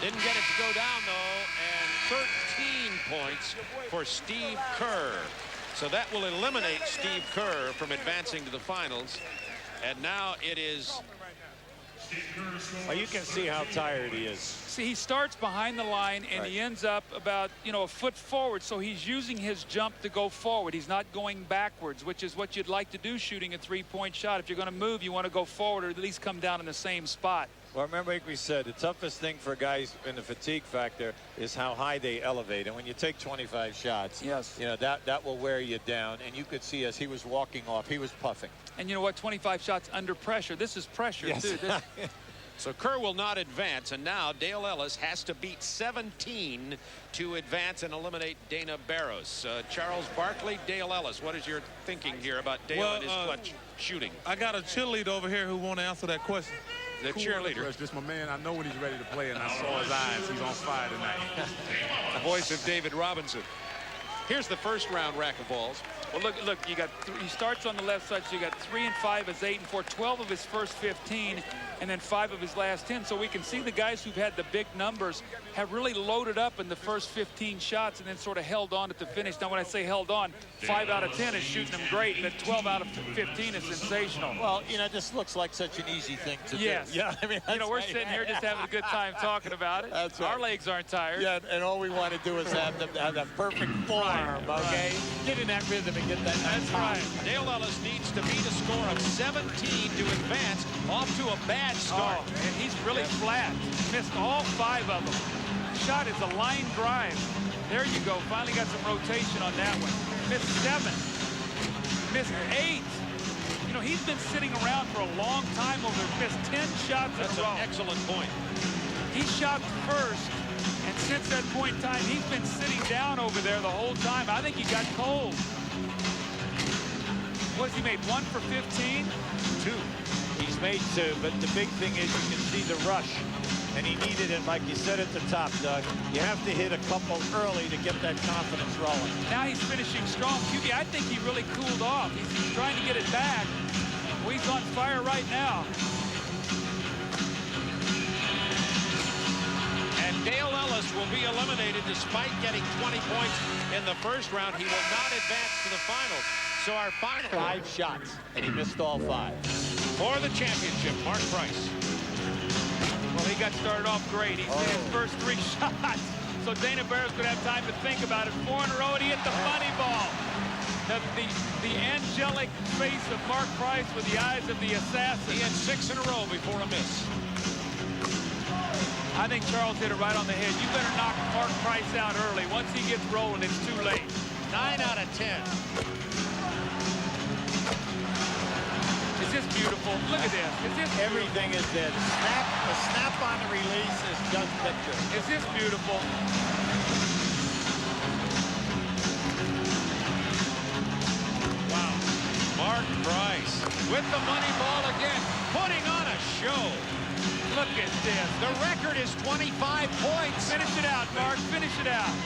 Didn't get it to go down, though, and 13 points for Steve Kerr. So that will eliminate Steve Kerr from advancing to the finals. And now it is... Well, you can see how tired he is. See, he starts behind the line, and he ends up about, a foot forward. So he's using his jump to go forward. He's not going backwards, which is what you'd like to do shooting a three-point shot. If you're going to move, you want to go forward or at least come down in the same spot. Well, remember, like we said, the toughest thing for guys in the fatigue factor is how high they elevate. And when you take 25 shots, yes, that will wear you down. And you could see as he was walking off, he was puffing. And you know what? 25 shots under pressure. This is pressure, yes. too. So Kerr will not advance, and now Dale Ellis has to beat 17 to advance and eliminate Dana Barros. Charles Barkley, Dale Ellis, what is your thinking here about Dale and his clutch shooting? I got a cheerleader over here who won't answer that question. The cheerleader. Just my man. I know when he's ready to play, and I saw his eyes. He's on fire tonight. The voice of David Robinson. Here's the first round rack of balls. Well, look, you got he starts on the left side, so you got 3 and 5 as 8 and 4, 12 of his first 15, and then 5 of his last 10. So we can see the guys who've had the big numbers have really loaded up in the first 15 shots and then sort of held on at the finish. Now, when I say held on, 5 out of 10 is shooting them great, and then 12 out of 15 is sensational. Well, this looks like such an easy thing to do. Yeah, I mean, we're sitting here just having a good time talking about it. That's right. Our legs aren't tired. Yeah, and all we want to do is have the perfect form, okay? Get in that rhythm and get that nice time. Dale Ellis needs to beat a score of 17 to advance, off to a bad start. Oh, and he's really flat. Missed all 5 of them. Shot is a line drive. There you go. Finally got some rotation on that one. Missed 7. Missed 8. He's been sitting around for a long time over there. Missed 10 shots in a row. That's an excellent point. He shot first, and since that point in time, he's been sitting down over there the whole time. I think he got cold. What's he made? 1 for 15? 2. He's made 2, but the big thing is you can see the rush. And he needed it, like you said at the top, Doug. You have to hit a couple early to get that confidence rolling. Now he's finishing strong. QB, I think he really cooled off. He's trying to get it back. Well, he's on fire right now. And Dale Ellis will be eliminated despite getting 20 points in the first round. He will not advance to the finals. So our final 5 shots, and he missed all 5. For the championship, Mark Price. Well, he got started off great. He's hit his first 3 shots. So Dana Barros could have time to think about it. 4 in a row, and he hit the money ball. The angelic face of Mark Price with the eyes of the assassin. He had 6 in a row before a miss. I think Charles hit it right on the head. You better knock Mark Price out early. Once he gets rolling, it's too late. 9 out of 10. Is this beautiful? Look at this. Is this Everything is there. The snap on the release is just picture. Is this beautiful? Wow. Mark Price with the money ball again, putting on a show. Look at this. The record is 25 points. Finish it out, Mark. Finish it out.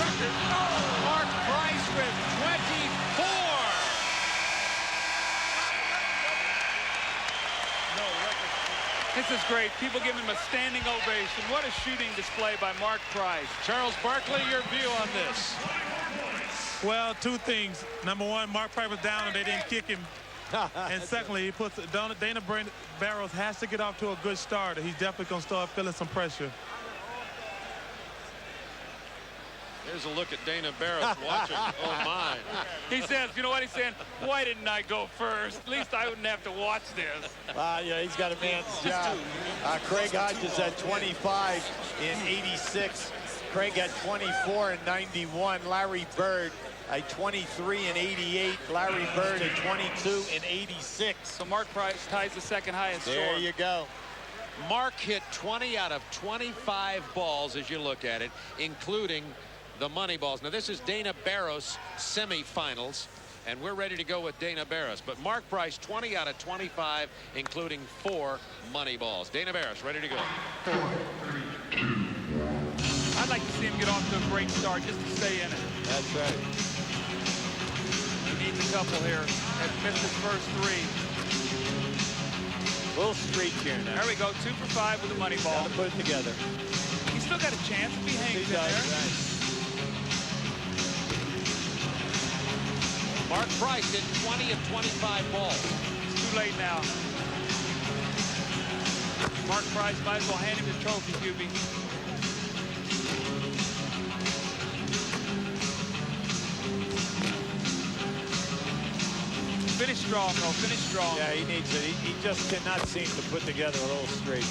Record. Oh, Mark Price with 24. This is great. People give him a standing ovation. What a shooting display by Mark Price. Charles Barkley, your view on this? Well, 2 things. Number 1, Mark Price was down and they didn't kick him. And secondly, he puts Dana Barros has to get off to a good start. He's definitely going to start feeling some pressure. There's a look at Dana Barros watching. Oh, my. He says, you know what he's saying? Why didn't I go first? At least I wouldn't have to watch this. Yeah, he's got a man's job. Craig Hodges had 25 in 86. Craig had 24 in 91. Larry Bird at 23 in 88. Larry Bird at 22 in 86. So Mark Price ties the second highest score. There you go. Mark hit 20 out of 25 balls as you look at it, including the money balls. Now, this is Dana Barros semifinals, and we're ready to go with Dana Barros. But Mark Price, 20 out of 25, including 4 money balls. Dana Barros, ready to go. 4, 3, 2, 1. I'd like to see him get off to a great start just to stay in it. That's right. He needs a couple here. Has missed his first 3. Little streak here now. There we go, 2 for 5 with the money ball. Gotta put it together. He's still got a chance if he hangs in there. Right. Mark Price hit 20 of 25 balls. It's too late now. Mark Price might as well hand him the trophy, QB. Finish strong, though. Finish strong. Yeah, he needs it. He just cannot seem to put together a little streak.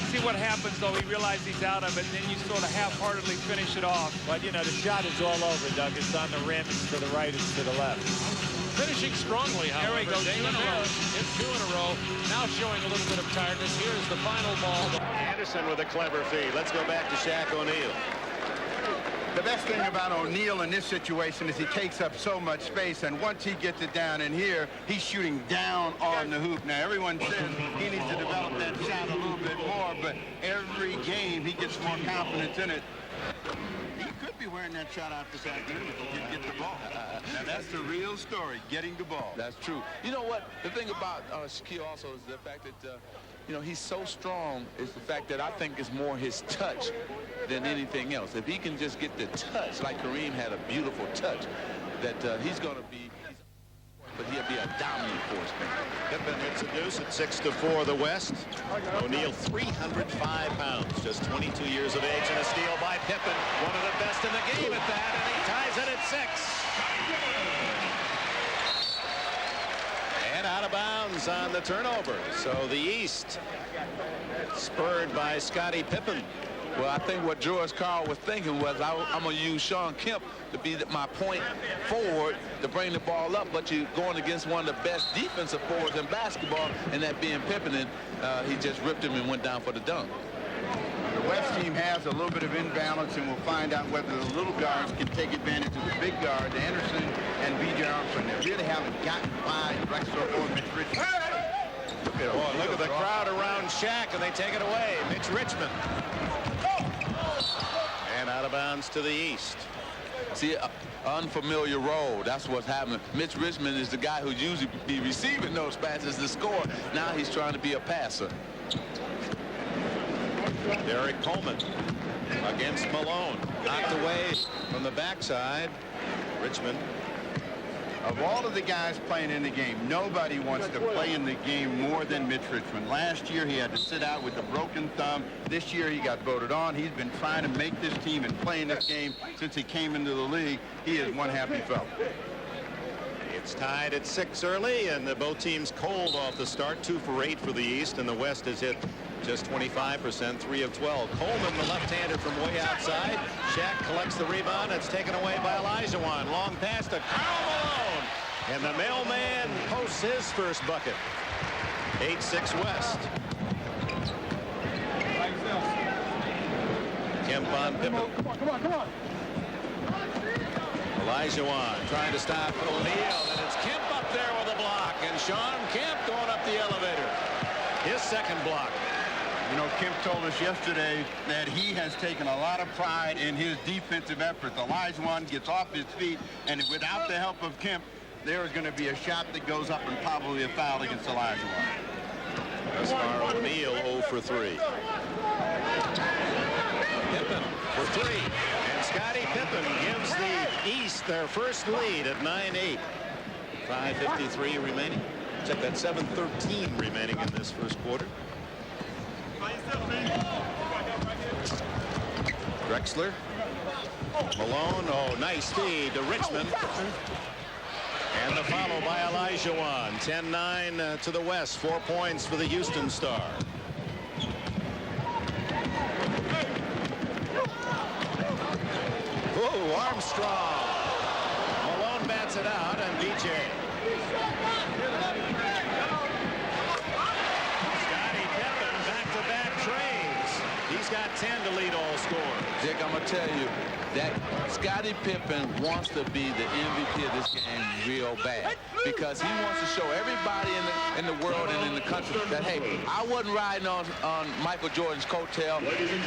See what happens, though. He realizes he's out of it, and then you sort of half-heartedly finish it off. But, you know, the shot is all over, Doug. It's on the rim. It's to the right. It's to the left. Finishing strongly, however. There we go. Dana Barros hit 2 in a row. Now showing a little bit of tiredness. Here's the final ball. Anderson with a clever feed. Let's go back to Shaq O'Neal. The best thing about O'Neal in this situation is he takes up so much space, and once he gets it down in here, he's shooting down on the hoop. Now, everyone says he needs to develop that shot a little bit more, but every game he gets more confidence in it. He could be wearing that shot out this afternoon if he didn't get the ball. Now, that's the real story, getting the ball. That's true. You know what? The thing about Shaquille also is the fact that, you know, he's so strong is the fact that I think it's more his touch than anything else. If he can just get the touch, like Kareem had a beautiful touch, that he's going to be, but he'll be a dominant force, man. Pippen hits a deuce at 6-4 the West. O'Neal 305 pounds, just 22 years of age, and a steal by Pippen. One of the best in the game at that, and he ties it at 6. And out of bounds on the turnover. So the East spurred by Scottie Pippen. Well, I think what George Karl was thinking was, I'm going to use Sean Kemp to be my point forward to bring the ball up, but you're going against one of the best defensive forwards in basketball, and that being Pippen, and he just ripped him and went down for the dunk. The West team has a little bit of imbalance, and we'll find out whether the little guards can take advantage of the big guards, Anderson and B.J. Armstrong. They really haven't gotten by Drexler or Mitch Richmond. Look at the crowd around Shaq, and they take it away. Mitch Richmond. And out of bounds to the East. See, unfamiliar role. That's what's happening. Mitch Richmond is the guy who usually be receiving those passes to score. Now he's trying to be a passer. Derek Coleman against Malone. Knocked away from the backside. Richmond. Of all of the guys playing in the game, nobody wants to play in the game more than Mitch Richmond. Last year, he had to sit out with a broken thumb. This year, he got voted on. He's been trying to make this team and playing this game since he came into the league. He is one happy fellow. It's tied at 6 early, and both teams cold off the start. 2 for 8 for the East, and the West has hit just 25%, 3 of 12. Coleman, the left-hander from way outside. Shaq collects the rebound. It's taken away by Olajuwon. Long pass to Karl Malone. And the mailman posts his first bucket. 8-6 West. Kemp on Pippen. Come on. Olajuwon trying to stop O'Neal, and it's Kemp up there with a block, and Sean Kemp going up the elevator. His second block. You know, Kemp told us yesterday that he has taken a lot of pride in his defensive efforts. Olajuwon gets off his feet, and without the help of Kemp, there is going to be a shot that goes up and probably a foul against Olajuwon. Thus far, O'Neal 0 for 3. Pippen for 3. And Scottie Pippen gives the East their first lead at 9-8. 5:53 remaining. Check that, 7:13 remaining in this first quarter. Drexler Malone, oh, nice feed to Richmond. And the follow by Olajuwon. 10-9 to the West. 4 points for the Houston Star. Ooh, Armstrong. Malone bats it out, and BJ. Scottie Pippen back-to-back trades. He's got 10 to lead all scorers. Dick, I'm going to tell you that Scottie Pippen wants to be the MVP of this game real bad because he wants to show everybody in the world and in the country that, hey, I wasn't riding on Michael Jordan's coattail.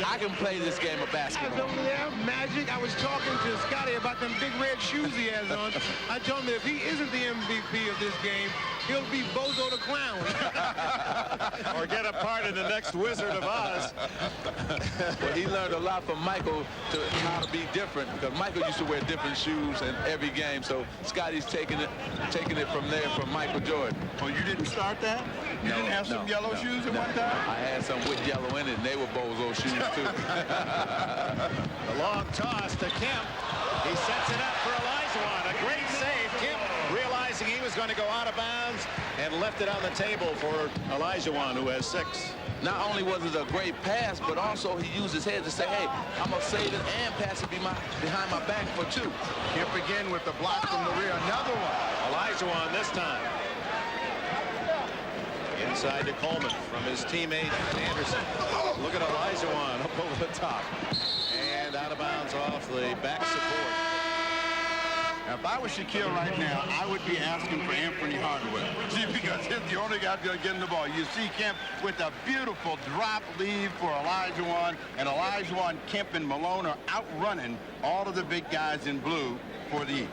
I can play this game of basketball. Over there, Magic, I was talking to Scottie about them big red shoes he has on. I told him that if he isn't the MVP of this game, he'll be Bozo the Clown. Or get a part in the next Wizard of Oz. Well, he learned a lot from Michael to how to be different because Michael used to wear different shoes in every game. So Scottie's taking it from there from Michael Jordan. Oh, you didn't start that? You didn't have some yellow shoes at one time? I had some with yellow in it, and they were Bozo shoes, too. The long toss to Kemp. He sets it up for Olajuwon. A great save. Kemp realizing he was going to go out of bounds and left it on the table for Olajuwon, who has 6. Not only was it a great pass, but also he used his head to say, hey, I'm going to save it and pass it behind my back for 2. Kemp again with the block from the rear. Another one. Olajuwon this time. Inside to Coleman from his teammate Anderson. Look at Olajuwon up over the top. And out of bounds off the back support. Now, if I was Shaquille right now, I would be asking for Anthony Hardaway. See, because he's the only guy going to get in the ball. You see Kemp with a beautiful drop lead for Olajuwon, and Olajuwon, Kemp, and Malone are outrunning all of the big guys in blue for the East.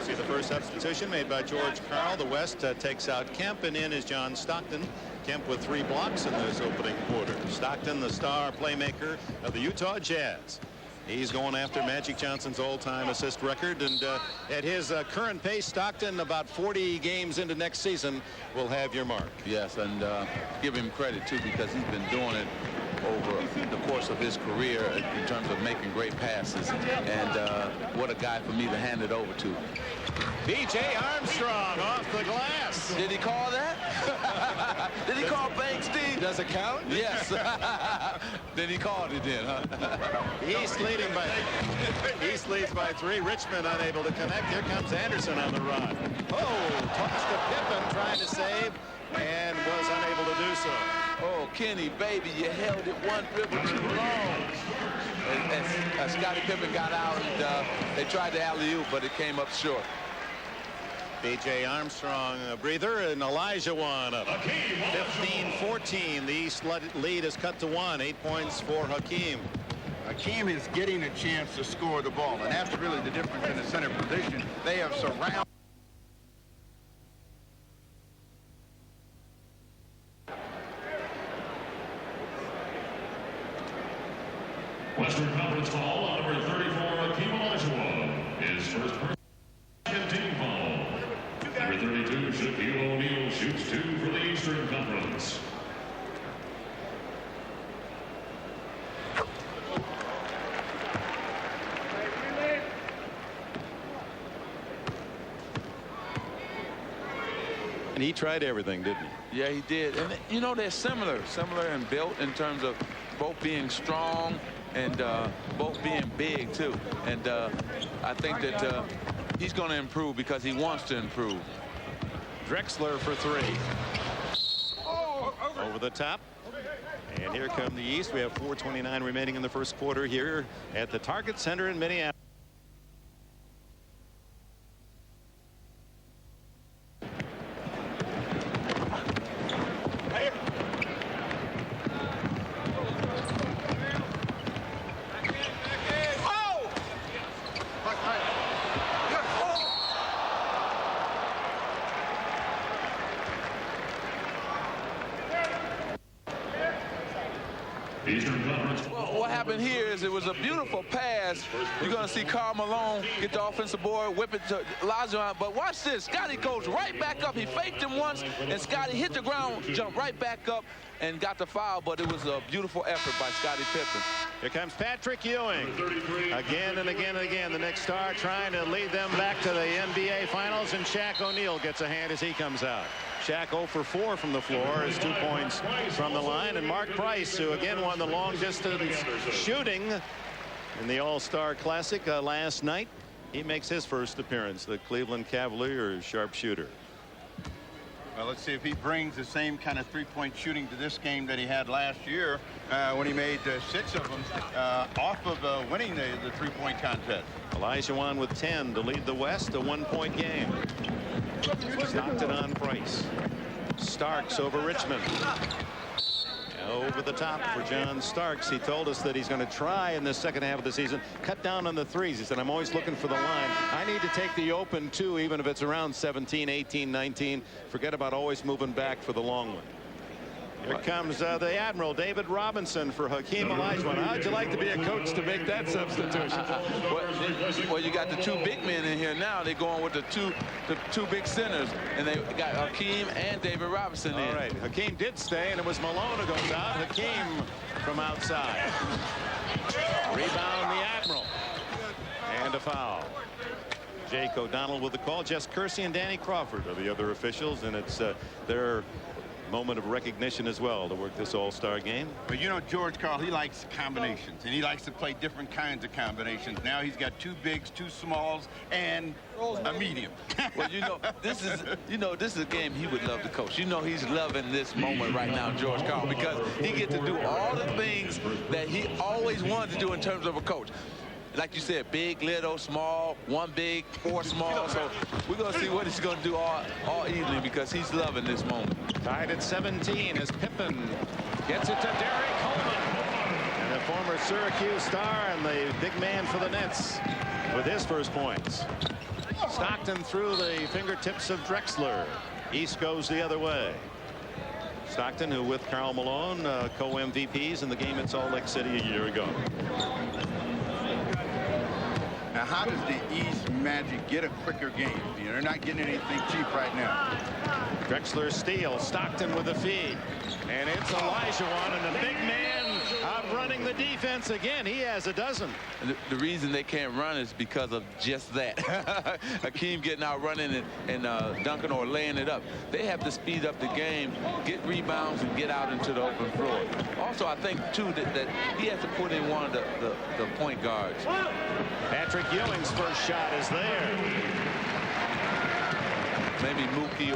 See the first substitution made by George Karl. The West takes out Kemp, and in is John Stockton. Kemp with 3 blocks in this opening quarter. Stockton, the star playmaker of the Utah Jazz. He's going after Magic Johnson's all-time assist record, and at his current pace, Stockton, about 40 games into next season, will have your mark. Yes, and give him credit, too, because he's been doing it over the course of his career in terms of making great passes, and what a guy for me to hand it over to. B.J. Armstrong off the glass. Did he call that? Did he call Banks, Steve? Does it count? Yes. Then he called it then, huh? East leads by 3. Richmond unable to connect. Here comes Anderson on the run. Oh, toss to Pippen trying to save and was unable to do so. Oh, Kenny, baby, you held it one dribble too long. And Scottie Pippen got out, and they tried to alley-oop, but it came up short. B.J. Armstrong a breather, and Olajuwon up. 15-14. The East lead is cut to 1. 8 points for Hakeem. Hakeem is getting a chance to score the ball, and that's really the difference in the center position. They have surrounded. Western Conference foul on number 34, Hakeem Olajuwon. His first team foul. Number 32, Shaquille O'Neal shoots 2 for the Eastern Conference. And he tried everything, didn't he? Yeah, he did. And, you know, they're similar in built in terms of both being strong and both being big, too. And I think that he's going to improve because he wants to improve. Drexler for 3. Over the top. And here come the East. We have 4:29 remaining in the first quarter here at the Target Center in Minneapolis. Eastern Conference. Well, what happened here is it was a beautiful pass. You're going to see Karl Malone get the offensive board, whip it to Olajuwon. But watch this. Scotty goes right back up. He faked him once, and Scotty hit the ground, jumped right back up, and got the foul. But it was a beautiful effort by Scottie Pippen. Here comes Patrick Ewing. Again and again and again, the next star trying to lead them back to the NBA Finals, and Shaq O'Neal gets a hand as he comes out. Shaq 0 for 4 from the floor, is 2 points from the line. And Mark Price, who again won the long distance shooting in the All-Star Classic last night. He makes his first appearance, the Cleveland Cavaliers sharpshooter. Well, let's see if he brings the same kind of three-point shooting to this game that he had last year when he made 6 of them off of winning the three-point contest. Olajuwon with 10 to lead the West, a 1-point game. Stockton on Price. Starks over Richmond. Over the top for John Starks. He told us that he's going to try in the second half of the season cut down on the threes. He said, I'm always looking for the line. I need to take the open two, even if it's around 17, 18, 19. Forget about always moving back for the long one. Here comes the Admiral, David Robinson, for Hakeem Olajuwon. How'd you like to be a coach to make that substitution? Well, you got the 2 big men in here now. They're going with the two big centers, and they got Hakeem and David Robinson in. All right, Hakeem did stay, and it was Malone who goes out. Hakeem from outside. Rebound the Admiral. And a foul. Jake O'Donnell with the call. Jess Kersey and Danny Crawford are the other officials, and it's their moment of recognition as well to work this all-star game. But you know, George Karl, he likes combinations, and he likes to play different kinds of combinations. Now he's got 2 bigs, 2 smalls, and a medium. Well, this is a game he would love to coach. He's loving this moment right now, George Karl, because he gets to do all the things that he always wanted to do in terms of a coach. Like you said, big, little, small, 1 big, 4 small. So we're going to see what he's going to do all evening, because he's loving this moment. Tied at 17 as Pippen gets it to Derek Coleman. And the former Syracuse star and the big man for the Nets with his first points. Stockton through the fingertips of Drexler. East goes the other way. Stockton, who with Karl Malone, co-MVPs in the game at Salt Lake City a year ago. Now, how does the East Magic get a quicker game? They're not getting anything cheap right now. Drexler steal. Stockton with the feed. And it's Olajuwon, and the big man outrunning the defense again. He has a dozen. The reason they can't run is because of just that. Hakeem getting out running and dunking or laying it up. They have to speed up the game, get rebounds, and get out into the open floor. Also, I think, too, that he has to put in one of the point guards. Patrick Ewing's first shot is there. Maybe Mookie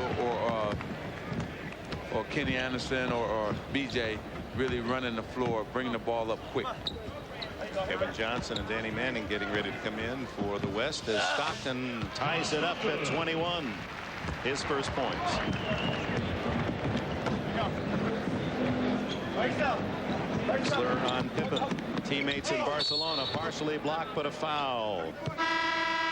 or Kenny Anderson or BJ really running the floor, bringing the ball up quick. Kevin Johnson and Danny Manning getting ready to come in for the West as Stockton ties it up at 21. His first points. Drexler on Pippen. Teammates in Barcelona, partially blocked, but a foul.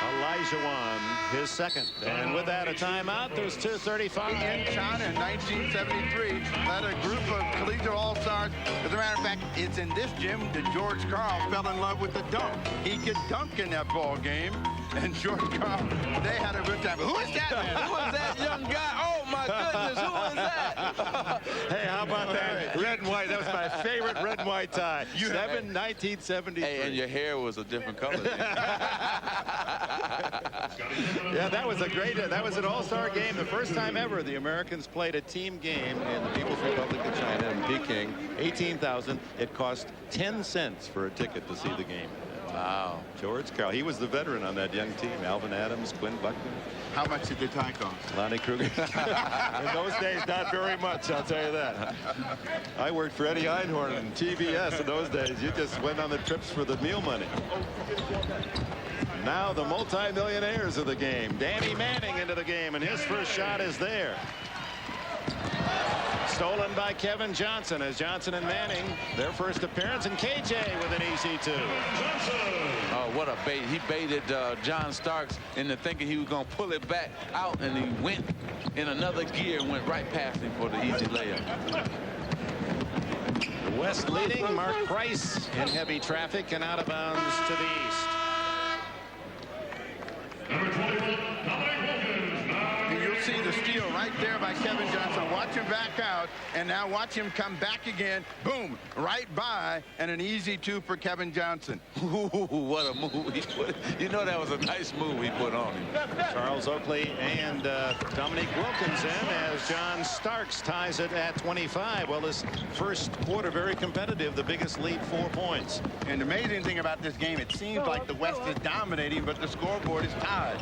Olajuwon, his second. And with that, a timeout. There's 2:35. In China in 1973, led a group of collegiate all-stars. As a matter of fact, it's in this gym that George Karl fell in love with the dunk. He could dunk in that ball game. And George Karl, they had a good time. Who is that man? Who is that young guy? Oh, my goodness, who is that? Hey, how about that? Red and white. That was my favorite red and white tie. 1973. Hey, and your hair was a different color. Yeah, that was that was an all-star game. The first time ever the Americans played a team game in the People's Republic of China in Peking. 18,000. It cost 10 cents for a ticket to see the game. Wow. George Karl, he was the veteran on that young team. Alvin Adams, Quinn Buckner. How much did the tie cost? Lonnie Kruger. In those days, not very much, I'll tell you that. I worked for Eddie Einhorn and TBS in those days. You just went on the trips for the meal money. Now the multi-millionaires of the game. Danny Manning into the game, and his first shot is there. Stolen by Kevin Johnson as Johnson and Manning, their first appearance, and KJ with an easy 2. Oh, what a bait. He baited John Starks into thinking he was going to pull it back out, and he went in another gear and went right past him for the easy layup. West leading. Mark Price in heavy traffic and out of bounds to the east. Number 21, You'll see the steal right there by Kevin Johnson. Watch him back out, and now watch him come back again. Boom, right by, and an easy 2 for Kevin Johnson. Ooh, what a move he put. You know that was a nice move he put on him. Charles Oakley and Dominique Wilkins in as John Starks ties it at 25. Well, this first quarter very competitive. The biggest lead 4 points. And the amazing thing about this game, it seems like the West is dominating, but the scoreboard is tied.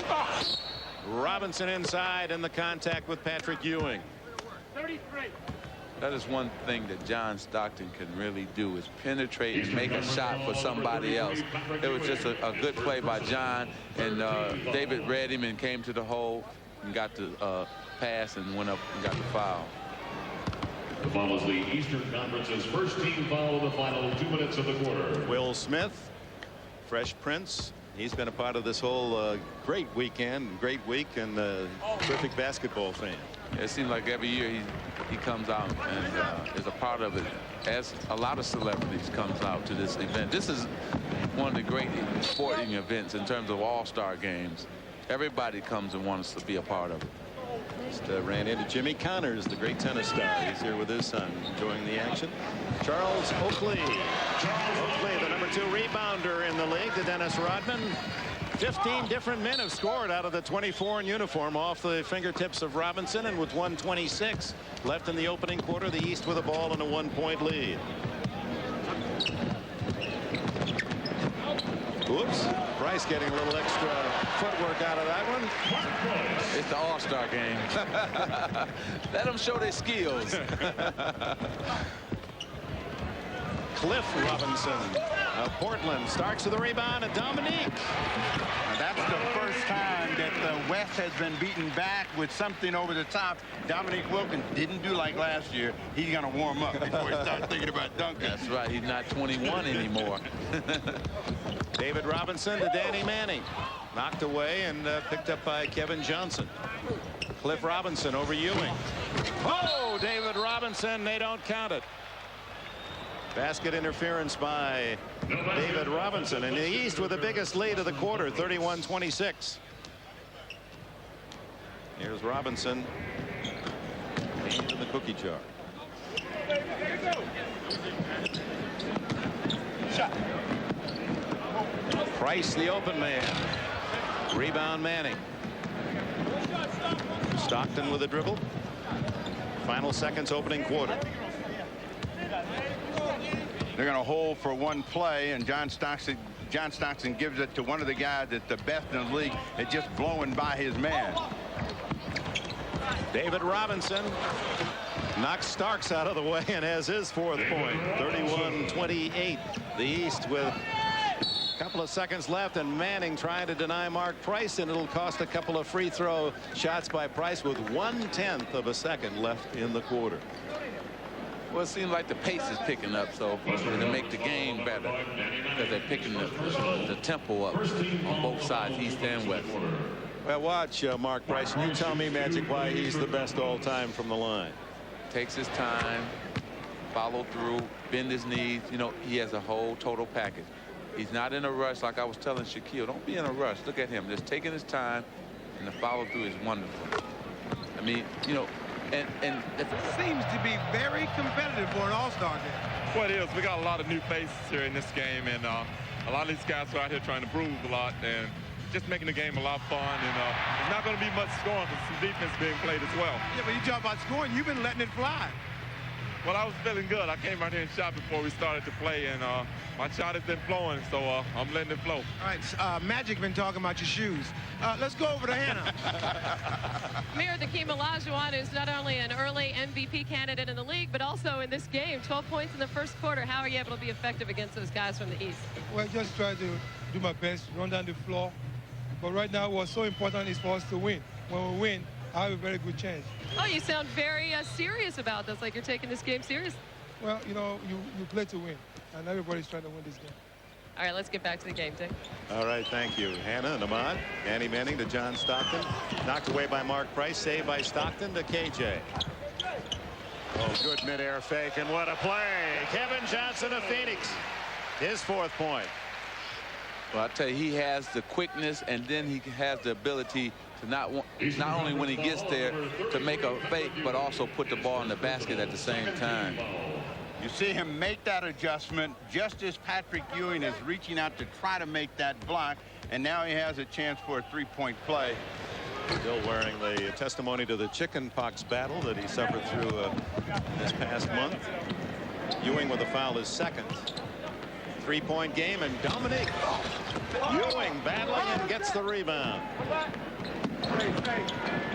Robinson inside and the contact with Patrick Ewing. 33. That is one thing that John Stockton can really do is penetrate and make a shot for somebody else. It was just a good play by John, and David read him and came to the hole and got the pass and went up and got the foul. follows the Eastern Conference's first team foul in the final 2 minutes of the quarter. Will Smith, Fresh Prince. He's been a part of this whole great weekend, great week, and terrific basketball fan. It seems like every year he comes out and is a part of it, as a lot of celebrities comes out to this event. This is one of the great sporting events in terms of all-star games. Everybody comes and wants to be a part of it. Just ran into Jimmy Connors, the great tennis star. He's here with his son, enjoying the action. Charles Oakley. Oakley, the #2 rebounder in the league to Dennis Rodman. 15 different men have scored out of the 24 in uniform off the fingertips of Robinson, and with 1:26 left in the opening quarter, the East with a ball and a 1-point lead. Oops. Price getting a little extra footwork out of that one. It's the all-star game. Let them show their skills. Cliff Robinson of Portland. Starks with the rebound, and Dominique. And that's the first time that the West has been beaten back with something over the top. Dominique Wilkins didn't do like last year. He's going to warm up before he starts thinking about dunking. That's right. He's not 21 anymore. David Robinson to Danny Manning. Knocked away and picked up by Kevin Johnson. Cliff Robinson over Ewing. Oh, David Robinson. They don't count it. Basket interference by David Robinson, and the East with the biggest lead of the quarter, 31-26. Here's Robinson in the cookie jar. Shot. Price, the open man. Rebound Manning. Stockton with a dribble. Final seconds opening quarter. They're going to hold for one play, and John Stockton gives it to one of the guys that's the best in the league at just blowing by his man. David Robinson knocks Starks out of the way and has his 4th point. 31-28. The East with a couple of seconds left, and Manning trying to deny Mark Price, and it'll cost a couple of free throw shots by Price with 1/10 of a second left in the quarter. Well, it seems like the pace is picking up, so to make the game better, because they're picking the tempo up on both sides, East and West. Well, watch Mark Price, and you tell me, Magic, why he's the best all time from the line. Takes his time, follow through, bend his knees. You know, he has a whole total package. He's not in a rush, like I was telling Shaquille. Don't be in a rush. Look at him, just taking his time, and the follow through is wonderful. I mean, you know, and it seems to be very competitive for an all-star game. Well, it is. We got a lot of new faces here in this game, and a lot of these guys are out here trying to prove a lot and just making the game a lot of fun. And there's not going to be much scoring, but some defense being played as well. Yeah, but you talk about scoring, you've been letting it fly. Well, I was feeling good. I came out here and shot before we started to play, and my shot has been flowing, so I'm letting it flow. All right, Magic been talking about your shoes. Let's go over to Hannah. Mir Hakeem Olajuwon is not only an early MVP candidate in the league, but also in this game. 12 points in the first quarter. How are you able to be effective against those guys from the East? Well, just try to do my best, run down the floor. But right now, what's so important is for us to win. When we win, I have a very good chance. Oh, you sound very serious about this, like you're taking this game seriously. Well, you know, you play to win, and everybody's trying to win this game. All right, let's get back to the game, Dick. All right, thank you. Hannah and Ahmad. Danny Manning to John Stockton. Knocked away by Mark Price. Saved by Stockton to KJ. Oh, good midair fake, and what a play. Kevin Johnson of Phoenix, his 4th point. Well, I tell you, he has the quickness, and then he has the ability to not only when he gets there to make a fake, but also put the ball in the basket at the same time. You see him make that adjustment just as Patrick Ewing is reaching out to try to make that block, and now he has a chance for a 3-point play. Still wearing the testimony to the chicken pox battle that he suffered through this past month. Ewing with a foul is 2nd. 3-point game, and Dominique Ewing battling and gets the rebound.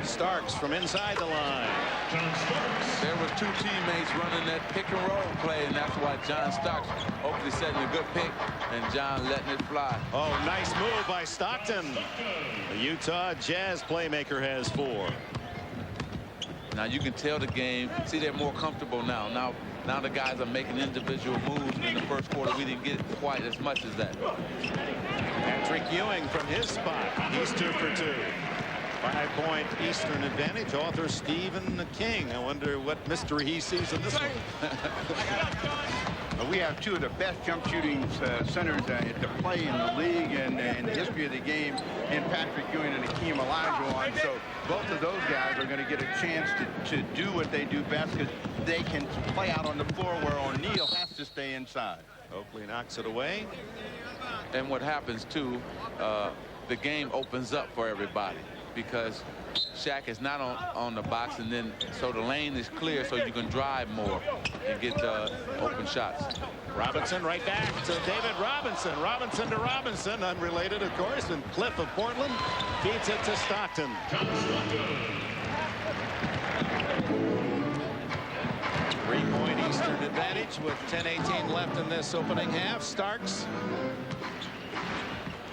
Starks from inside the line. There were 2 teammates running that pick and roll play, and that's why John Starks hopefully setting a good pick and John letting it fly. Oh, nice move by Stockton. The Utah Jazz playmaker has 4. Now you can tell the game. See, they're more comfortable now. Now the guys are making individual moves. In the first quarter, we didn't get quite as much as that. Patrick Ewing from his spot. He's 2 for 2. 5-point Eastern advantage. Author Stephen King. I wonder what mystery he sees in this one. We have 2 of the best jump shooting centers to play in the league and in the history of the game, in Patrick Ewing and Hakeem Olajuwon. So both of those guys are going to get a chance to do what they do best, because they can play out on the floor where O'Neal has to stay inside. Oakley knocks it away. And what happens too, the game opens up for everybody, because Shaq is not on the box, and then so the lane is clear, so you can drive more and get open shots. Robinson right back to David Robinson. Robinson to Robinson, unrelated of course, and Cliff of Portland feeds it to Stockton. 3-point Eastern advantage with 10:18 left in this opening half. Starks.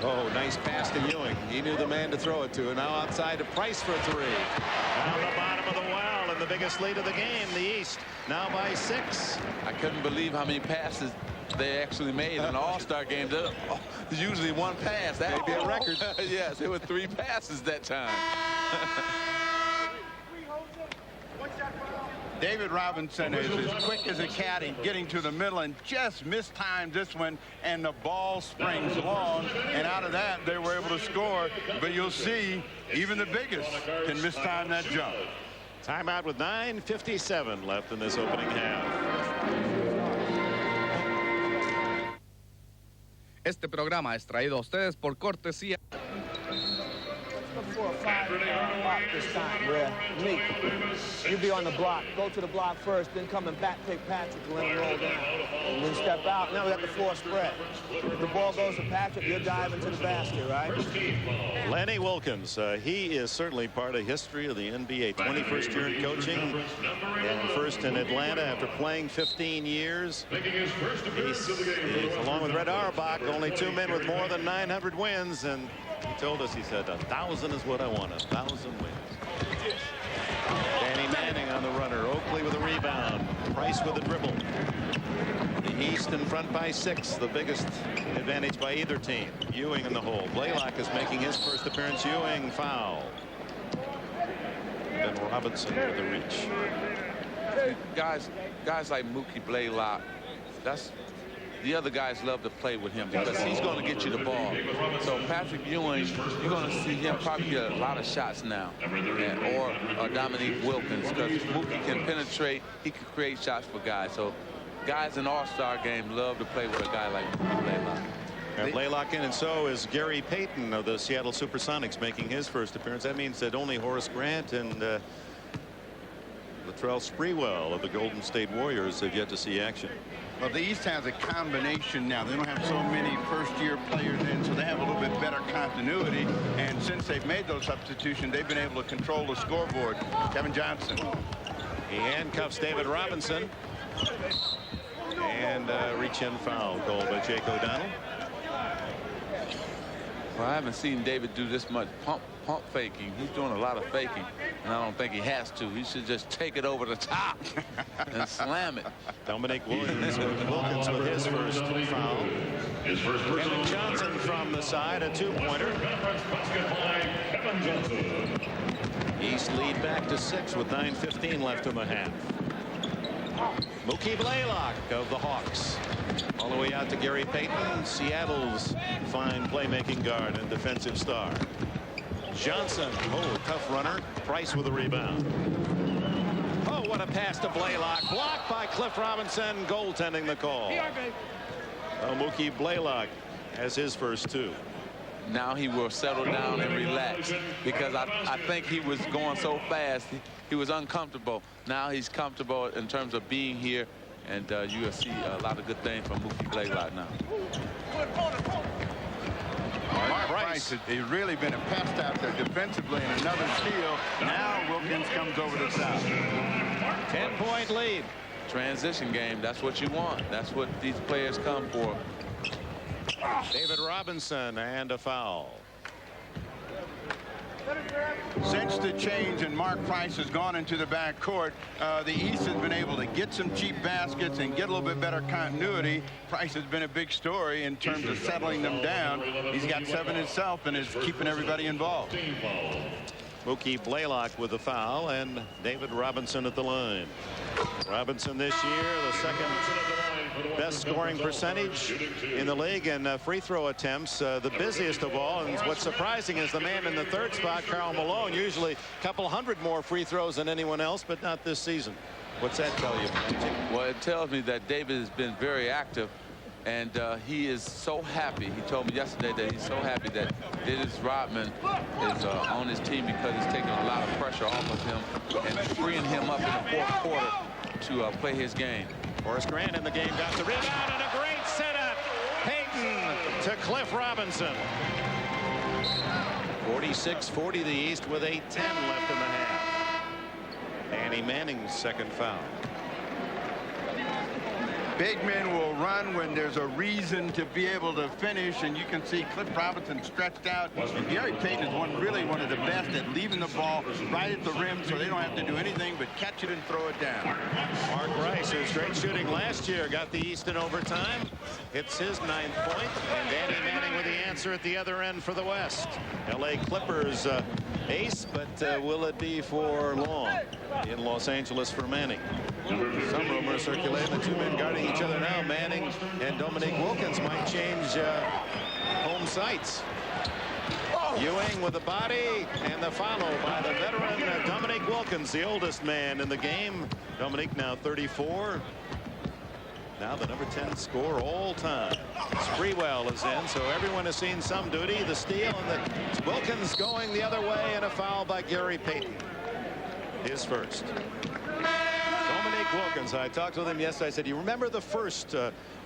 Oh, nice pass to Ewing. He knew the man to throw it to. And now outside to Price for 3. Down the bottom of the well, and the biggest lead of the game, the East, now by 6. I couldn't believe how many passes they actually made in an all-star game. There's usually 1 pass. That may be a record. Yes, it was 3 passes that time. David Robinson is as quick as a cat in getting to the middle, and just mistimed this one, and the ball springs long, and out of that they were able to score. But you'll see, even the biggest can mistime that jump. Timeout with 9:57 left in this opening half. Este programa es traído a ustedes por cortesía. 4 or 5 block this time, where me, you be on the block, go to the block first, then come and back pick Patrick and let him roll down, and then step out. Now we got the 4 spread. If the ball goes to Patrick, you'll dive into the basket, right? Lenny Wilkins, he is certainly part of history of the NBA. 21st year in coaching, and first in Atlanta after playing 15 years. He's along with Red Auerbach, only 2 men with more than 900 wins, and he told us, he said, 1,000 is what I want, 1,000 wins. Danny Manning on the runner. Oakley with a rebound. Price with a dribble. The East in front by 6, the biggest advantage by either team. Ewing in the hole. Blaylock is making his first appearance. Ewing foul. Then Robinson with the reach. Guys like Mookie Blaylock, the other guys love to play with him because he's going to get you the ball. So Patrick Ewing, you're going to see him probably get a lot of shots now, or Dominique Wilkins, because Mookie can penetrate. He can create shots for guys. So guys in all-star game love to play with a guy like Mookie Blaylock. Blaylock in, and so is Gary Payton of the Seattle Supersonics making his first appearance. That means that only Horace Grant and Latrell Sprewell of the Golden State Warriors have yet to see action. Well, the East has a combination now. They don't have so many first-year players in, so they have a little bit better continuity. And since they've made those substitutions, they've been able to control the scoreboard. Kevin Johnson. He handcuffs David Robinson. And reach-in foul called by Jake O'Donnell. Well, I haven't seen David do this much pump faking. He's doing a lot of faking, and I don't think he has to. He should just take it over the top and slam it. Dominique Wilkins with his first foul. Kevin Johnson from the side, a 2-pointer. East lead back to 6 with 9:15 left in the half. Mookie Blaylock of the Hawks. All the way out to Gary Payton, Seattle's fine playmaking guard and defensive star. Johnson, oh, tough runner. Price with a rebound. Oh, what a pass to Blaylock. Blocked by Cliff Robinson. Goaltending the call. Mookie Blaylock has his first two. Now he will settle down and relax, because I think he was going so fast. He was uncomfortable. Now he's comfortable in terms of being here, and you will see a lot of good things from Mookie Blaylock now. Mark Price has really been a pest out there defensively, and another steal. Now Wilkins comes over the top. 10-point lead. Transition game, that's what you want. That's what these players come for. David Robinson and a foul. Since the change and Mark Price has gone into the back court, the East has been able to get some cheap baskets and get a little bit better continuity. Price has been a big story in terms of settling them down. He's got 7 himself and is keeping everybody involved. Mookie Blaylock with the foul, and David Robinson at the line. Robinson this year, the second best scoring percentage in the league, and free throw attempts the busiest of all. And what's surprising is the man in the third spot, Karl Malone, usually a couple hundred more free throws than anyone else, but not this season. What's that tell you? Well, it tells me that David has been very active, and he is so happy. He told me yesterday that he's so happy that Dennis Rodman is on his team, because it's taking a lot of pressure off of him and freeing him up in the fourth quarter to play his game. Horace Grant in the game got the rebound, and a great setup. Payton to Cliff Robinson. 46-40 the East with 8:10 left in the half. Danny Manning's second foul. Big men will run when there's a reason to be able to finish, and you can see Cliff Robinson stretched out. And Gary Payton is really one of the best at leaving the ball right at the rim, so they don't have to do anything but catch it and throw it down. Mark Rice, who's great shooting last year, got the East in overtime. Hits his 9th point, and Danny Manning with the answer at the other end for the West. L.A. Clippers ace, but will it be for long in Los Angeles for Manning? Some rumors circulating the two men guarding each other now. Manning and Dominique Wilkins might change home sites. Ewing with the body, and the follow by the veteran Dominique Wilkins, the oldest man in the game. Dominique now 34. Now the number 10 scorer all time. Sprewell is in, so everyone has seen some duty. The steal, and the Wilkins going the other way, and a foul by Gary Payton. His first. Dominique Wilkins, I talked with him yesterday. I said, you remember the first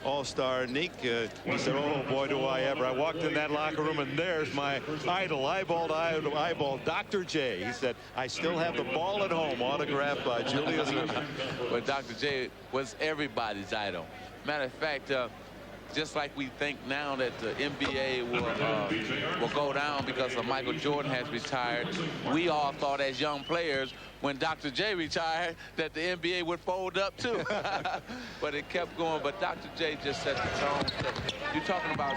All-Star, Neek? He said, oh, boy, do I ever. I walked in that locker room, and there's my idol, eyeball, Dr. J. He said, I still have the ball at home, autographed by Julius. But Dr. J was everybody's idol. Matter of fact, just like we think now that the NBA will go down because Michael Jordan has retired, we all thought as young players when Dr. J retired that the NBA would fold up too. But it kept going. But Dr. J just set the tone. You're talking about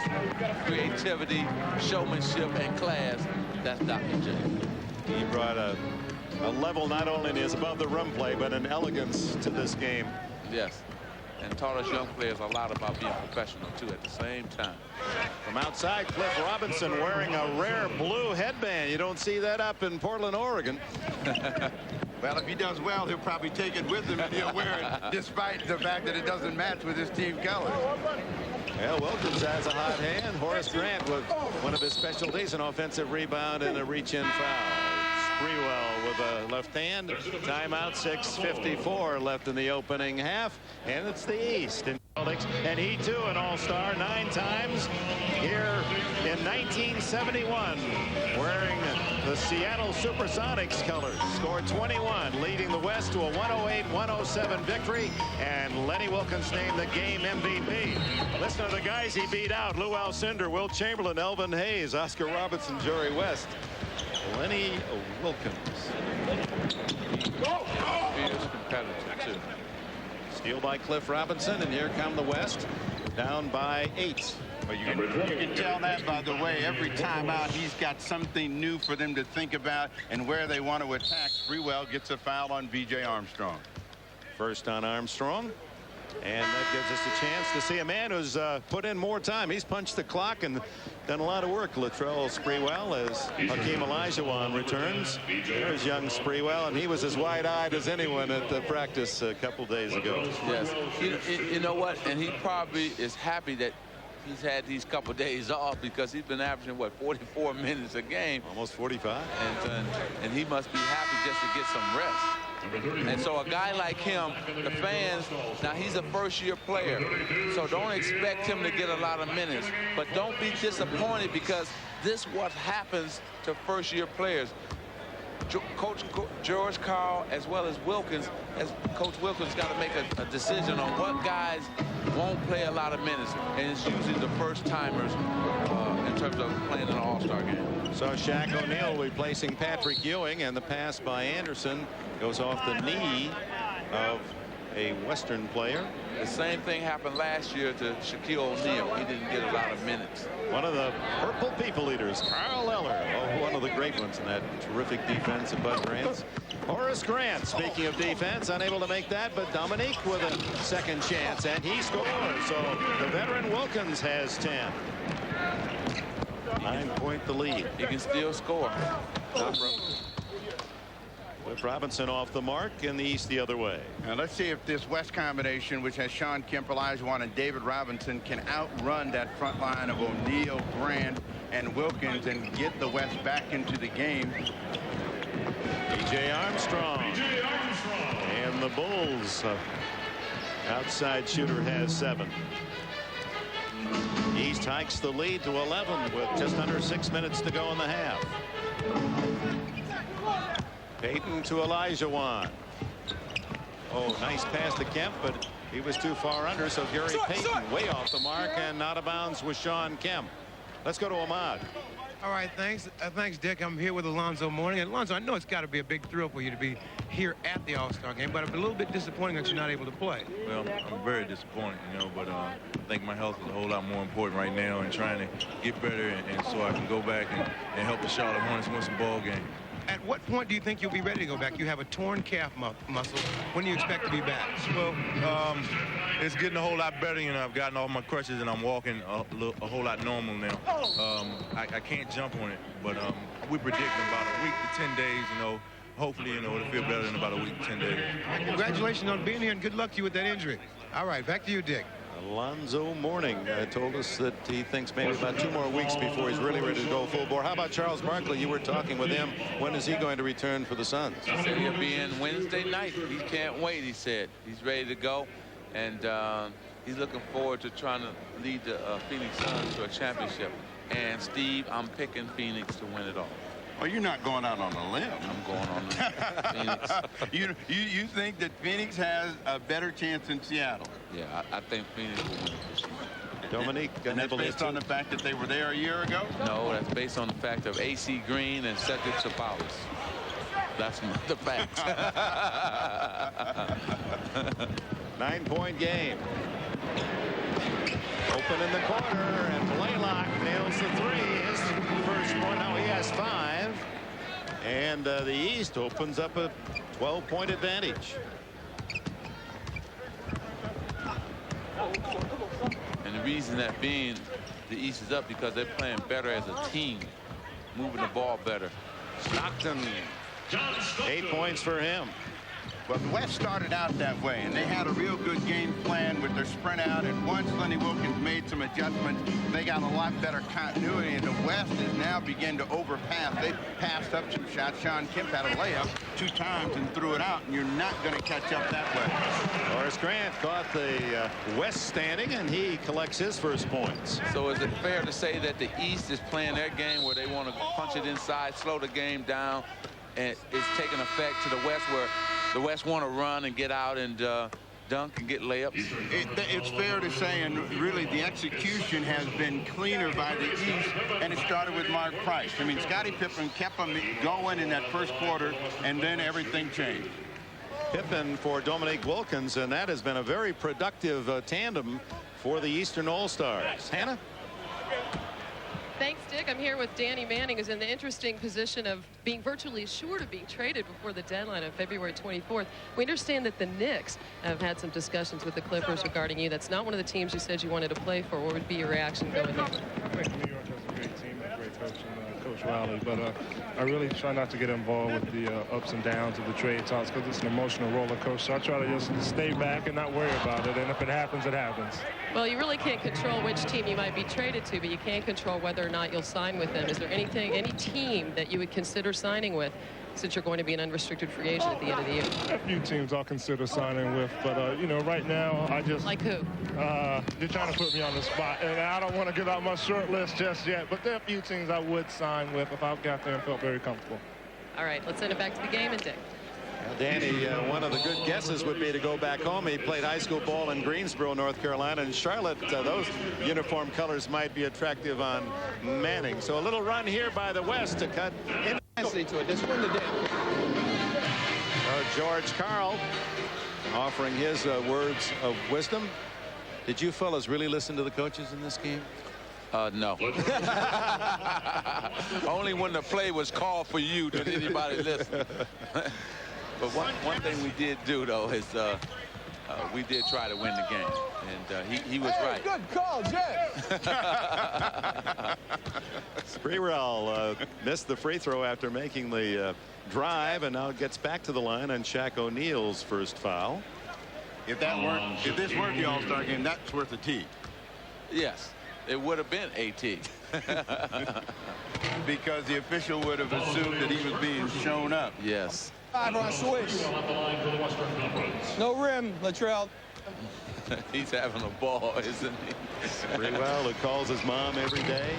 creativity, showmanship, and class. That's Dr. J. He brought a level not only in his above the rim play, but an elegance to this game. Yes. And taught us young players a lot about being professional, too, at the same time. From outside, Cliff Robinson wearing a rare blue headband. You don't see that up in Portland, Oregon. Well, if he does well, he'll probably take it with him, and he'll wear it despite the fact that it doesn't match with his team colors. Well, Wilkins has a hot hand. Horace Grant with one of his specialties, an offensive rebound and a reach-in foul. Sprewell with a left hand. Timeout, 6:54 left in the opening half, and it's the East. And he too an all-star 9 times here in 1971, wearing the Seattle Supersonics colors. Scored 21, leading the West to a 108-107 victory, and Lenny Wilkins named the game MVP. Listen to the guys he beat out: Lou Alcindor, Will Chamberlain, Elvin Hayes, Oscar Robertson, Jerry West. Lenny Wilkins. Fierce competitor, too. Steal by Cliff Robinson, and here come the West, down by 8. Well, you can tell that by the way every time out he's got something new for them to think about and where they want to attack. Sprewell gets a foul on V.J. Armstrong. First on Armstrong. And that gives us a chance to see a man who's put in more time. He's punched the clock and done a lot of work. Latrell Sprewell as Hakeem Olajuwon returns. There's young Sprewell, and he was as wide-eyed as anyone at the practice a couple days ago. Yes. You know what? And he probably is happy that he's had these couple days off, because he's been averaging, what, 44 minutes a game? Almost 45. And he must be happy just to get some rest. And so a guy like him, the fans, now he's a first-year player, so don't expect him to get a lot of minutes. But don't be disappointed, because this is what happens to first-year players. Coach George Karl, as well as Wilkins, Coach Wilkins got to make a decision on what guys won't play a lot of minutes, and it's usually the first-timers in terms of playing in an all-star game. So Shaq O'Neal replacing Patrick Ewing, and the pass by Anderson goes off the knee of a Western player. The same thing happened last year to Shaquille O'Neal. He didn't get a lot of minutes. One of the purple people eaters, Carl Eller, one of the great ones in that terrific defense of Bud Grant's. Horace Grant, speaking of defense, unable to make that, but Dominique with a second chance, and he scores. So the veteran Wilkins has 10. 9-point the lead. He can still score. With Robinson off the mark, and the East the other way. Now let's see if this West combination, which has Sean Kemp, Olajuwon, and David Robinson, can outrun that front line of O'Neal, Grant, and Wilkins and get the West back into the game. B.J. Armstrong. And the Bulls. Outside shooter has 7. East hikes the lead to 11 with just under 6 minutes to go in the half. Payton to Olajuwon. Oh, nice pass to Kemp, but he was too far under, so Gary Payton way off the mark and out of bounds with Sean Kemp. Let's go to Ahmad. All right, thanks, Dick. I'm here with Alonzo Mourning. And Alonzo, I know it's got to be a big thrill for you to be here at the All-Star game, but I'm a little bit disappointing that you're not able to play. Well, I'm very disappointed, but I think my health is a whole lot more important right now, and trying to get better, and so I can go back and help the Charlotte Hornets win some ball games. At what point do you think you'll be ready to go back? You have a torn calf muscle. When do you expect to be back? Well, it's getting a whole lot better. I've gotten off my crutches and I'm walking a whole lot normal now. I can't jump on it, but we're predicting about a week to 10 days. Hopefully, it'll feel better in about a week to 10 days. Congratulations on being here, and good luck to you with that injury. All right, back to you, Dick. Alonzo Mourning told us that he thinks maybe about 2 more weeks before he's really ready to go full bore. How about Charles Barkley? You were talking with him. When is he going to return for the Suns? He said he'll be in Wednesday night. He can't wait, he said. He's ready to go, and he's looking forward to trying to lead the Phoenix Suns to a championship. And, Steve, I'm picking Phoenix to win it all. Well, you're not going out on a limb. I'm going on Phoenix. You think that Phoenix has a better chance than Seattle? Yeah, I think Phoenix will win this year. Dominique, and that's based on the fact that they were there a year ago? No, that's based on the fact of A.C. Green and Cedric Ceballos. That's the facts. 9-point game. Open in the corner, and Blaylock nails the 3. His first point. Now he has 5. And the East opens up a 12-point advantage. And the reason that being the East is up because they're playing better as a team, moving the ball better. Stockton, 8 points for him. Well, the West started out that way, and they had a real good game plan with their sprint out, and once Lenny Wilkins made some adjustments, they got a lot better continuity, and the West is now beginning to overpass. They passed up some shots. Sean Kemp had a layup 2 times and threw it out, and you're not going to catch up that way. Horace Grant caught the West standing, and he collects his first points. So is it fair to say that the East is playing their game where they want to punch it inside, slow the game down, and it's taking effect to the West where the West want to run and get out and dunk and get layups? It's fair to say, and really the execution has been cleaner by the East, and it started with Mark Price. I mean, Scottie Pippen kept them going in that first quarter, and then everything changed. Pippen for Dominique Wilkins, and that has been a very productive tandem for the Eastern All-Stars. Hannah? Thanks, Dick. I'm here with Danny Manning, who's in the interesting position of being virtually sure to be traded before the deadline of February 24th. We understand that the Knicks have had some discussions with the Clippers regarding you. That's not one of the teams you said you wanted to play for. What would be your reaction going in? I think New York has a great team and a great coach, Coach Riley, but I really try not to get involved with the ups and downs of the trade talks because it's an emotional roller coaster. So I try to just stay back and not worry about it, and if it happens, it happens. Well, you really can't control which team you might be traded to, but you can control whether or not you'll sign with them. Is there any team that you would consider signing with, since you're going to be an unrestricted free agent at the end of the year? A few teams I'll consider signing with, but you know, right now I just like who? You're trying to put me on the spot, and I don't want to give out my short list just yet. But there are a few teams I would sign with if I got there and felt very comfortable. All right, let's send it back to the game and Dick. Danny, one of the good guesses would be to go back home. He played high school ball in Greensboro, North Carolina, and Charlotte. Those uniform colors might be attractive on Manning. So a little run here by the West to cut in. George Karl offering his words of wisdom. Did you fellas really listen to the coaches in this game? No. Only when the play was called for you did anybody listen. But one thing we did do, though, is we did try to win the game. And he was right. Good call, Jay. Sprewell missed the free throw after making the drive, and now gets back to the line on Shaq O'Neal's first foul. If this weren't the All-Star game, that's worth a T. Yes, it would have been a T. Because the official would have assumed that he was being shown up. Yes. Five on switch. No rim, Latrell. He's having a ball, isn't he? Sprewell, who calls his mom every day.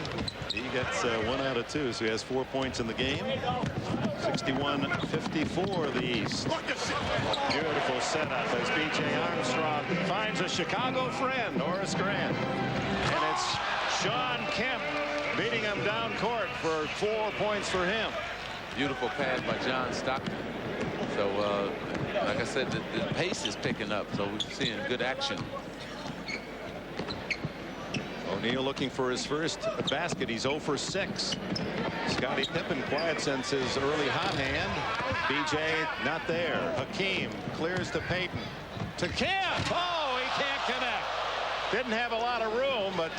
He gets 1 out of 2, so he has 4 points in the game. 61-54 the East. Beautiful setup as B.J. Armstrong finds a Chicago friend, Horace Grant. And it's Sean Kemp beating him down court for 4 points for him. Beautiful pass by John Stockton. So, like I said, the pace is picking up, so we're seeing good action. O'Neal looking for his first basket. He's 0 for 6. Scottie Pippen quiet since his early hot hand. B.J. not there. Hakeem clears to Payton. To Kemp. Oh, he can't connect. Didn't have a lot of room, but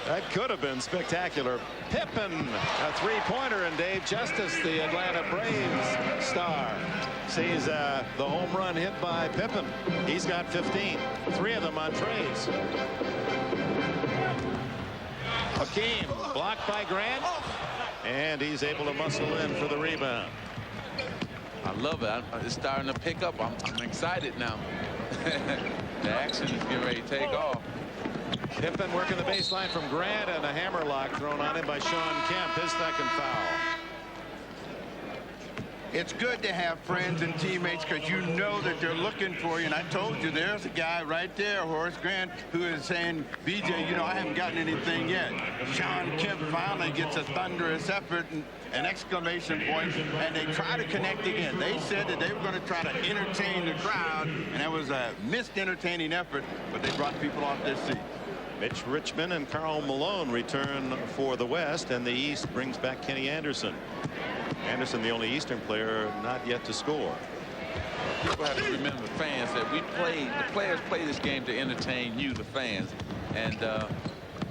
that could have been spectacular. Pippen, a three-pointer, and Dave Justice, the Atlanta Braves star, sees the home run hit by Pippen. He's got 15, 3 of them on trays. Hakeem blocked by Grant, and he's able to muscle in for the rebound. I love it. It's starting to pick up. I'm excited now. The action is getting ready to take off. Pippen working the baseline from Grant, and a hammerlock thrown on him by Sean Kemp, his second foul. It's good to have friends and teammates because you know that they're looking for you. And I told you, there's a guy right there, Horace Grant, who is saying, BJ, you know, I haven't gotten anything yet. Sean Kemp finally gets a thunderous effort and an exclamation point, and they try to connect again. They said that they were going to try to entertain the crowd, and that was a missed entertaining effort, but they brought people off their seats. Mitch Richmond and Karl Malone return for the West, and the East brings back Kenny Anderson. Anderson, the only Eastern player not yet to score. People have to remember, fans, that the players play this game to entertain you, the fans, and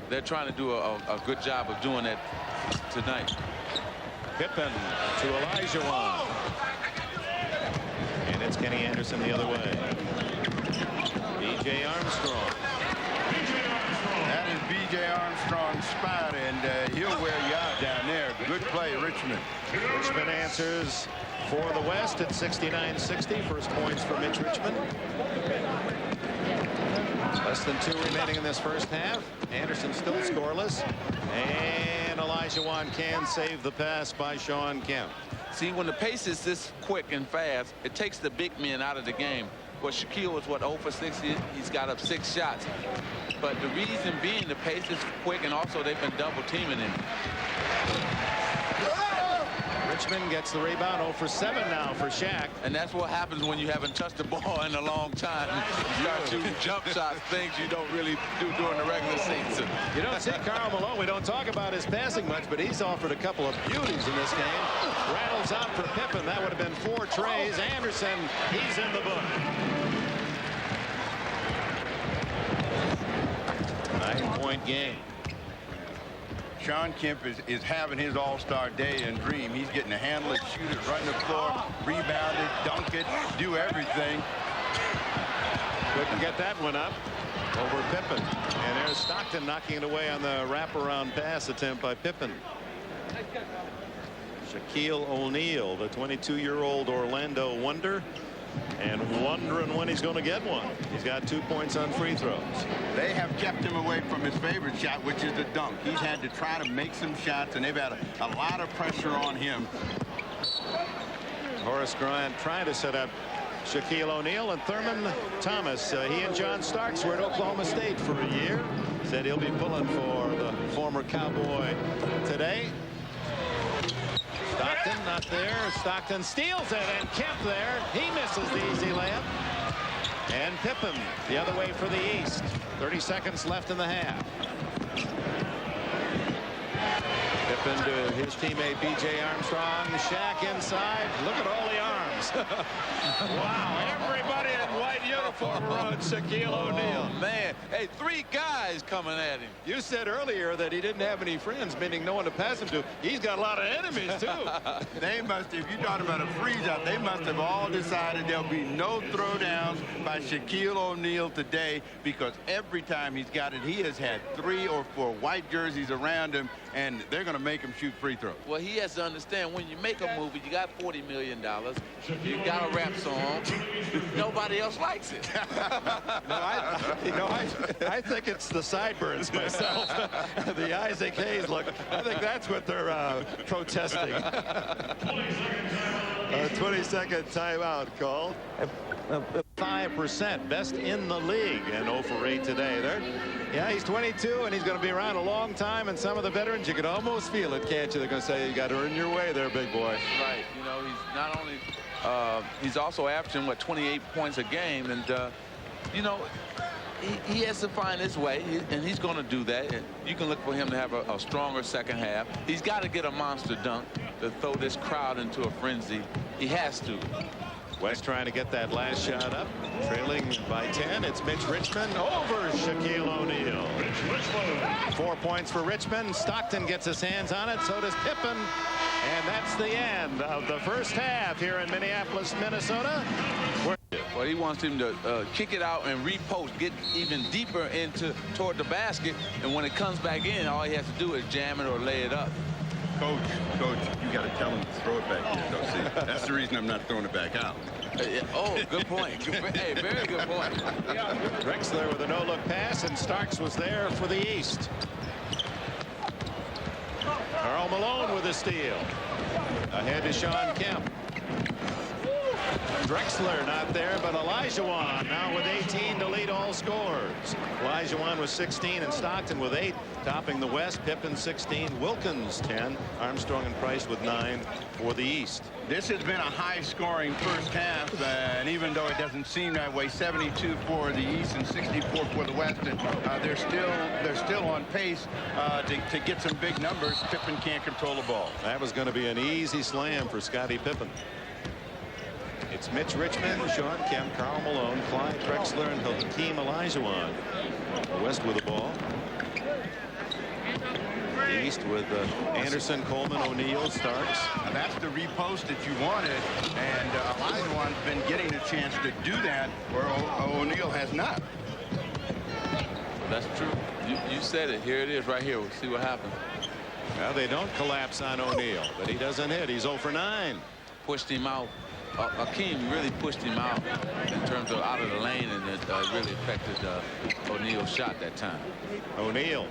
they're trying to do a good job of doing that tonight. Pippen to Olajuwon. And it's Kenny Anderson the other way. B.J. Armstrong. That is B.J. Armstrong's spot, and he'll wear you out down there. Good play, Richmond. Richmond answers for the West at 69-60. First points for Mitch Richmond. Less than 2 remaining in this first half. Anderson still scoreless. And Olajuwon can save the pass by Sean Kemp. See, when the pace is this quick and fast, it takes the big men out of the game. Well, Shaquille was, 0 for 6? He's got up 6 shots. But the reason being the pace is quick, and also they've been double teaming him. Richmond gets the rebound. 0 for 7 now for Shaq. And that's what happens when you haven't touched the ball in a long time. You start shooting jump shots, things you don't really do during the regular season. You don't see Karl Malone. We don't talk about his passing much, but he's offered a couple of beauties in this game. Rattles out for Pippen. That would have been 4 trays. Anderson, he's in the book. 9-point game. Sean Kemp is having his all-star day and dream. He's getting to handle it, shoot it, run the floor, rebound it, dunk it, do everything. Couldn't get that one up over Pippen. And there's Stockton knocking it away on the wraparound pass attempt by Pippen. Shaquille O'Neal, the 22-year-old Orlando Wonder, and wondering when he's going to get one. He's got 2 points on free throws. They have kept him away from his favorite shot, which is the dunk. He's had to try to make some shots, and they've had a lot of pressure on him. Horace Grant trying to set up Shaquille O'Neal, and Thurman Thomas. He and John Starks were at Oklahoma State for a year. Said he'll be pulling for the former Cowboy today. Stockton not there. Stockton steals it, and Kemp there. He misses the easy layup. And Pippen the other way for the East. 30 seconds left in the half. Pippen to his teammate B.J. Armstrong. Shaq inside. Look at all the arms. Wow, everybody in white uniform around Shaquille O'Neal. Oh, man. Hey, 3 guys coming at him. You said earlier that he didn't have any friends, meaning no one to pass him to. He's got a lot of enemies, too. They must, if you're talking about a freeze-out, they must have all decided there'll be no throwdowns by Shaquille O'Neal today, because every time he's got it, he has had 3 or 4 white jerseys around him, and they're going to make him shoot free throws. Well, he has to understand, when you make a movie, you got $40 million. You got a rap song. Nobody else likes it. I think it's the sideburns myself. The Isaac Hayes look. I think that's what they're protesting. 20-second timeout called. 5%, best in the league, and 0 for 8 today. Yeah, he's 22, and he's going to be around a long time, and some of the veterans, you can almost feel it, can't you? They're going to say, you got to earn your way there, big boy. Right. You know, he's not only, he's also averaging, 28 points a game, and, you know, he has to find his way, and he's going to do that. And you can look for him to have a stronger second half. He's got to get a monster dunk to throw this crowd into a frenzy. He has to. West trying to get that last shot up, trailing by 10. It's Mitch Richmond over Shaquille O'Neal. 4 points for Richmond. Stockton gets his hands on it, so does Pippen. And that's the end of the first half here in Minneapolis, Minnesota. Well, he wants him to kick it out and repost, get even deeper toward the basket, and when it comes back in, all he has to do is jam it or lay it up. Coach, you got to tell him to throw it back in. Don't see. That's the reason I'm not throwing it back out. Oh, good point. Hey, very good point. Drexler with a no-look pass, and Starks was there for the East. Karl Malone with a steal. Ahead to Sean Kemp. Drexler not there, but Olajuwon now with 18 to lead all scores. Olajuwon with 16 and Stockton with 8, topping the West. Pippen 16, Wilkins 10, Armstrong and Price with 9 for the East. This has been a high-scoring first half, and even though it doesn't seem that way, 72 for the East and 64 for the West, and they're still on pace to get some big numbers. Pippen can't control the ball. That was going to be an easy slam for Scottie Pippen. It's Mitch Richmond, Sean Kemp, Karl Malone, Clyde Drexler, and Hakeem Olajuwon. West with the ball. East with Anderson, Coleman, O'Neal, Starks. Now that's the repost that you wanted, and Olajuwon's been getting a chance to do that where O'Neal has not. That's true. You said it. Here it is right here. We'll see what happens. Well, they don't collapse on O'Neal, but he doesn't hit. He's 0 for 9. Pushed him out. Hakeem really pushed him out in terms of out of the lane, and it really affected O'Neal's shot that time. O'Neal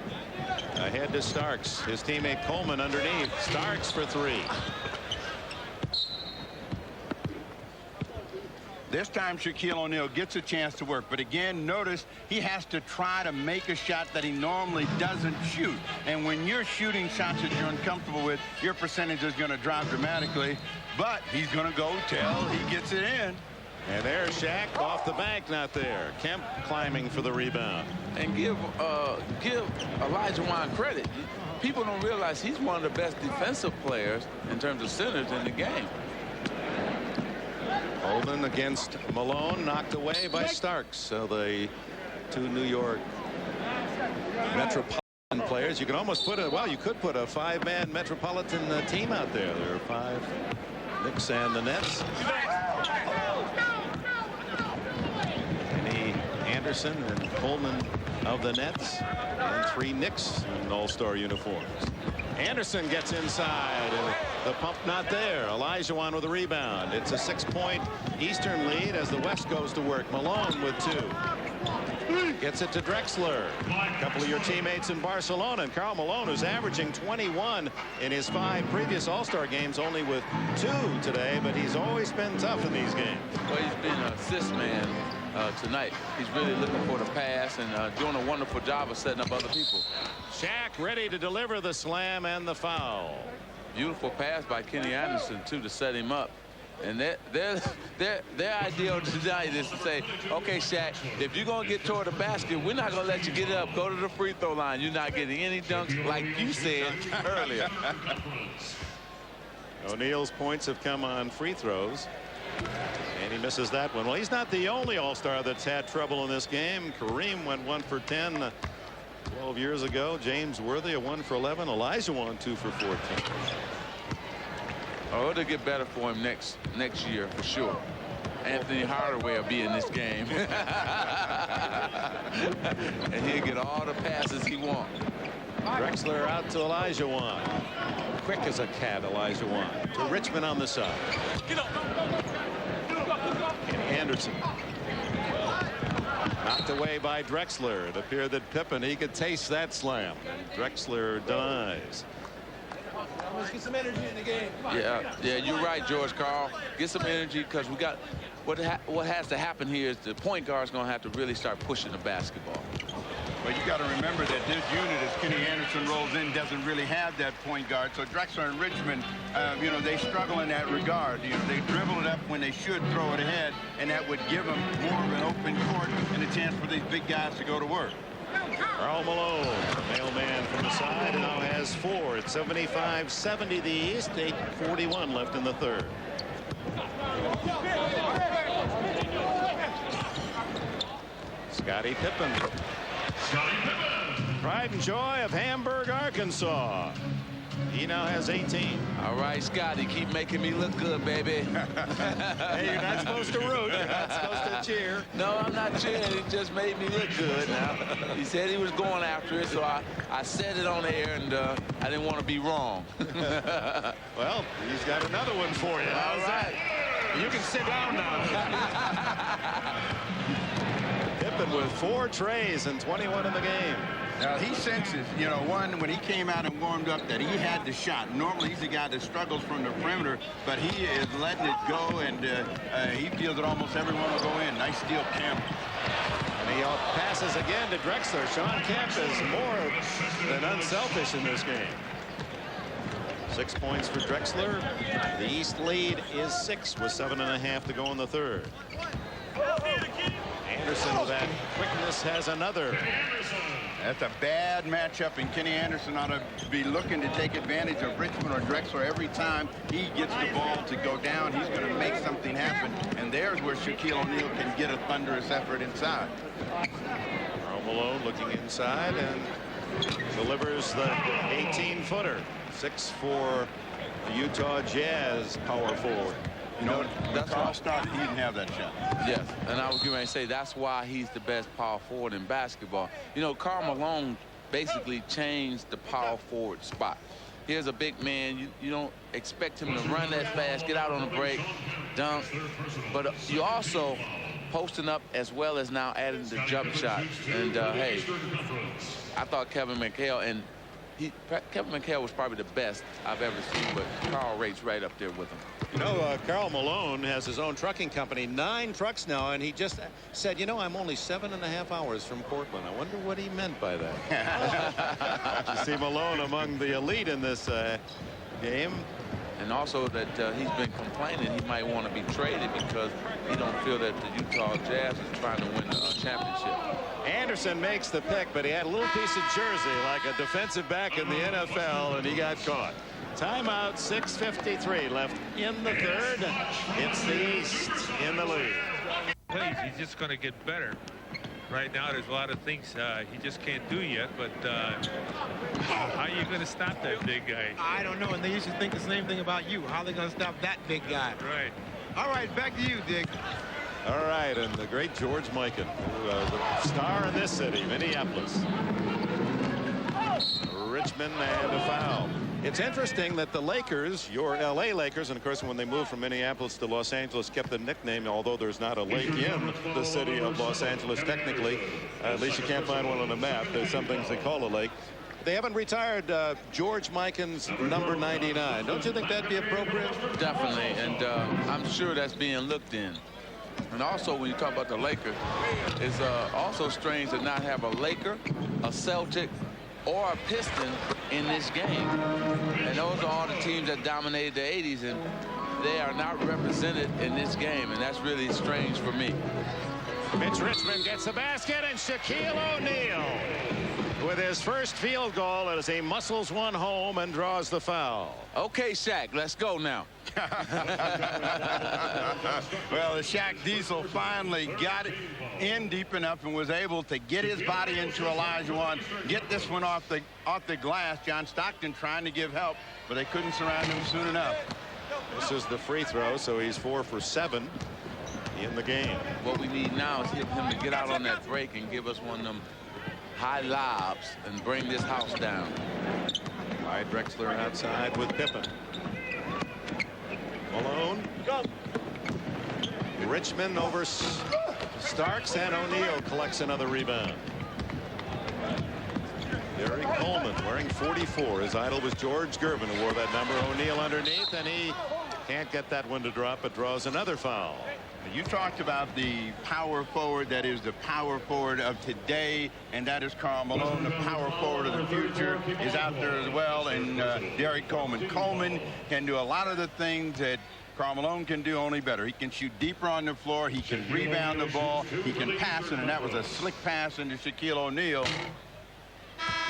ahead to Starks. His teammate Coleman underneath. Starks for 3. This time Shaquille O'Neal gets a chance to work, but again, notice he has to try to make a shot that he normally doesn't shoot. And when you're shooting shots that you're uncomfortable with, your percentage is going to drop dramatically, but he's going to go till he gets it in. And there's Shaq off the bank, not there. Kemp climbing for the rebound. And give Elijah Wan credit. People don't realize he's one of the best defensive players in terms of centers in the game. Holden against Malone, knocked away by Starks. So the two New York Metropolitan players. You can almost put a, well, you could put a 5-man Metropolitan team out there. There are 5 Knicks and the Nets. Anderson and Coleman of the Nets, and 3 Knicks in all-star uniforms. Anderson gets inside, and the pump not there. Olajuwon with a rebound. It's a 6-point Eastern lead as the West goes to work. Malone with 2. Gets it to Drexler. A couple of your teammates in Barcelona. And Karl Malone, who's averaging 21 in his 5 previous all-star games, only with 2 today, but he's always been tough in these games. Well, he's been an assist man tonight. He's really looking for the pass and doing a wonderful job of setting up other people. Shaq ready to deliver the slam and the foul. Beautiful pass by Kenny Anderson, too, to set him up. And their ideal tonight is to say, okay, Shaq, if you're going to get toward the basket, we're not going to let you get it up. Go to the free throw line. You're not getting any dunks like you said earlier. O'Neal's points have come on free throws. And he misses that one. Well, he's not the only all-star that's had trouble in this game. Kareem went 1 for 10 12 years ago. James Worthy a 1 for 11. Olajuwon 2 for 14. Oh, it'll get better for him next year for sure. Anthony Hardaway will be in this game. And he'll get all the passes he wants. Drexler out to Olajuwon. Quick as a cat, Olajuwon. To Richmond on the side. And Anderson. Knocked away by Drexler. It appeared that Pippen, he could taste that slam. And Drexler denies. Let's get some energy in the game. Yeah, you're right, George Karl. Get some energy, because we got what has to happen here is the point guard's going to have to really start pushing the basketball. But you got to remember that this unit, as Kenny Anderson rolls in, doesn't really have that point guard. So Drexler and Richmond, you know, they struggle in that regard. You know, they dribble it up when they should throw it ahead, and that would give them more of an open court and a chance for these big guys to go to work. Karl Malone, mailman from the side, and now has 4. It's 75-70 the East, 8:41 left in the third. Scottie Pippen. Pride and joy of Hamburg, Arkansas. He now has 18. All right, Scotty, keep making me look good, baby. Hey, you're not supposed to root. You're not supposed to cheer. No, I'm not cheering. It just made me look good. Now, he said he was going after it, so I said it on air, and I didn't want to be wrong. Well, he's got another one for you. All right. You can sit down now. Pippen with 4 trays and 21 in the game. Now, he senses, you know, when he came out and warmed up, that he had the shot. Normally, he's a guy that struggles from the perimeter, but he is letting it go, and he feels that almost everyone will go in. Nice steal, Kemp. And he passes again to Drexler. Sean Kemp is more than unselfish in this game. 6 points for Drexler. The East lead is 6 with 7.5 to go in the third. Anderson with that quickness has another. That's a bad matchup, and Kenny Anderson ought to be looking to take advantage of Richmond or Drexler every time he gets the ball to go down. He's going to make something happen, and there's where Shaquille O'Neal can get a thunderous effort inside. Karl Malone looking inside and delivers the 18-footer. 6 for the Utah Jazz power forward. You know, that's how I started. He didn't have that shot. Yes, and I was going to say that's why he's the best power forward in basketball. You know, Karl Malone basically changed the power forward spot. Here's a big man. You don't expect him to run that fast, get out on the break, dunk. But you also posting up as well as now adding the jump shot. And, hey, I thought Kevin McHale, and Kevin McHale was probably the best I've ever seen, but Karl rates right up there with him. You know, Karl Malone has his own trucking company, 9 trucks now, and he just said, you know, I'm only 7.5 hours from Portland. I wonder what he meant by that. You see Malone among the elite in this game. And also that he's been complaining he might want to be traded because he don't feel that the Utah Jazz is trying to win the championship. Anderson makes the pick, but he had a little piece of jersey like a defensive back in the NFL, and he got caught. Timeout, 6:53 left in the third. It's the East in the lead. He's just going to get better. Right now, there's a lot of things he just can't do yet, but how are you going to stop that big guy? I don't know, and they usually think the same thing about you. How are they going to stop that big guy? Right. All right, back to you, Dick. All right, and the great George Mikan, the star in this city, Minneapolis. Richmond and a foul. It's interesting that the Lakers, your L.A. Lakers, and of course when they moved from Minneapolis to Los Angeles, kept the nickname, although there's not a lake in the city of Los Angeles technically. At least you can't find one on a map. There's some things they call a lake. They haven't retired George Mikan's number 99. Don't you think that'd be appropriate? Definitely, and I'm sure that's being looked in. And also, when you talk about the Lakers, it's also strange to not have a Laker, a Celtic, or a Piston in this game. And those are all the teams that dominated the 80s, and they are not represented in this game, and that's really strange for me. Mitch Richmond gets the basket, and Shaquille O'Neal with his first field goal as he muscles one home and draws the foul. Okay, Shaq, let's go now. Well, the Shaq Diesel finally got it in deep enough and was able to get his body into Elijah one, get this one off the glass. John Stockton trying to give help, but they couldn't surround him soon enough. This is the free throw, so he's 4 for 7 in the game. What we need now is him to get out on that break and give us one of them high lobs and bring this house down. Clyde Drexler outside with Pippen. Malone. Go. Richmond over Starks, and O'Neal collects another rebound. Derek Coleman wearing 44. His idol was George Gervin, who wore that number. O'Neal underneath, and he can't get that one to drop, but draws another foul. You talked about the power forward that is the power forward of today, and that is Karl Malone. The power forward of the future is out there as well, and Derek Coleman. Coleman can do a lot of the things that Karl Malone can do, only better. He can shoot deeper on the floor. He can rebound the ball. He can pass it, and that was a slick pass into Shaquille O'Neal.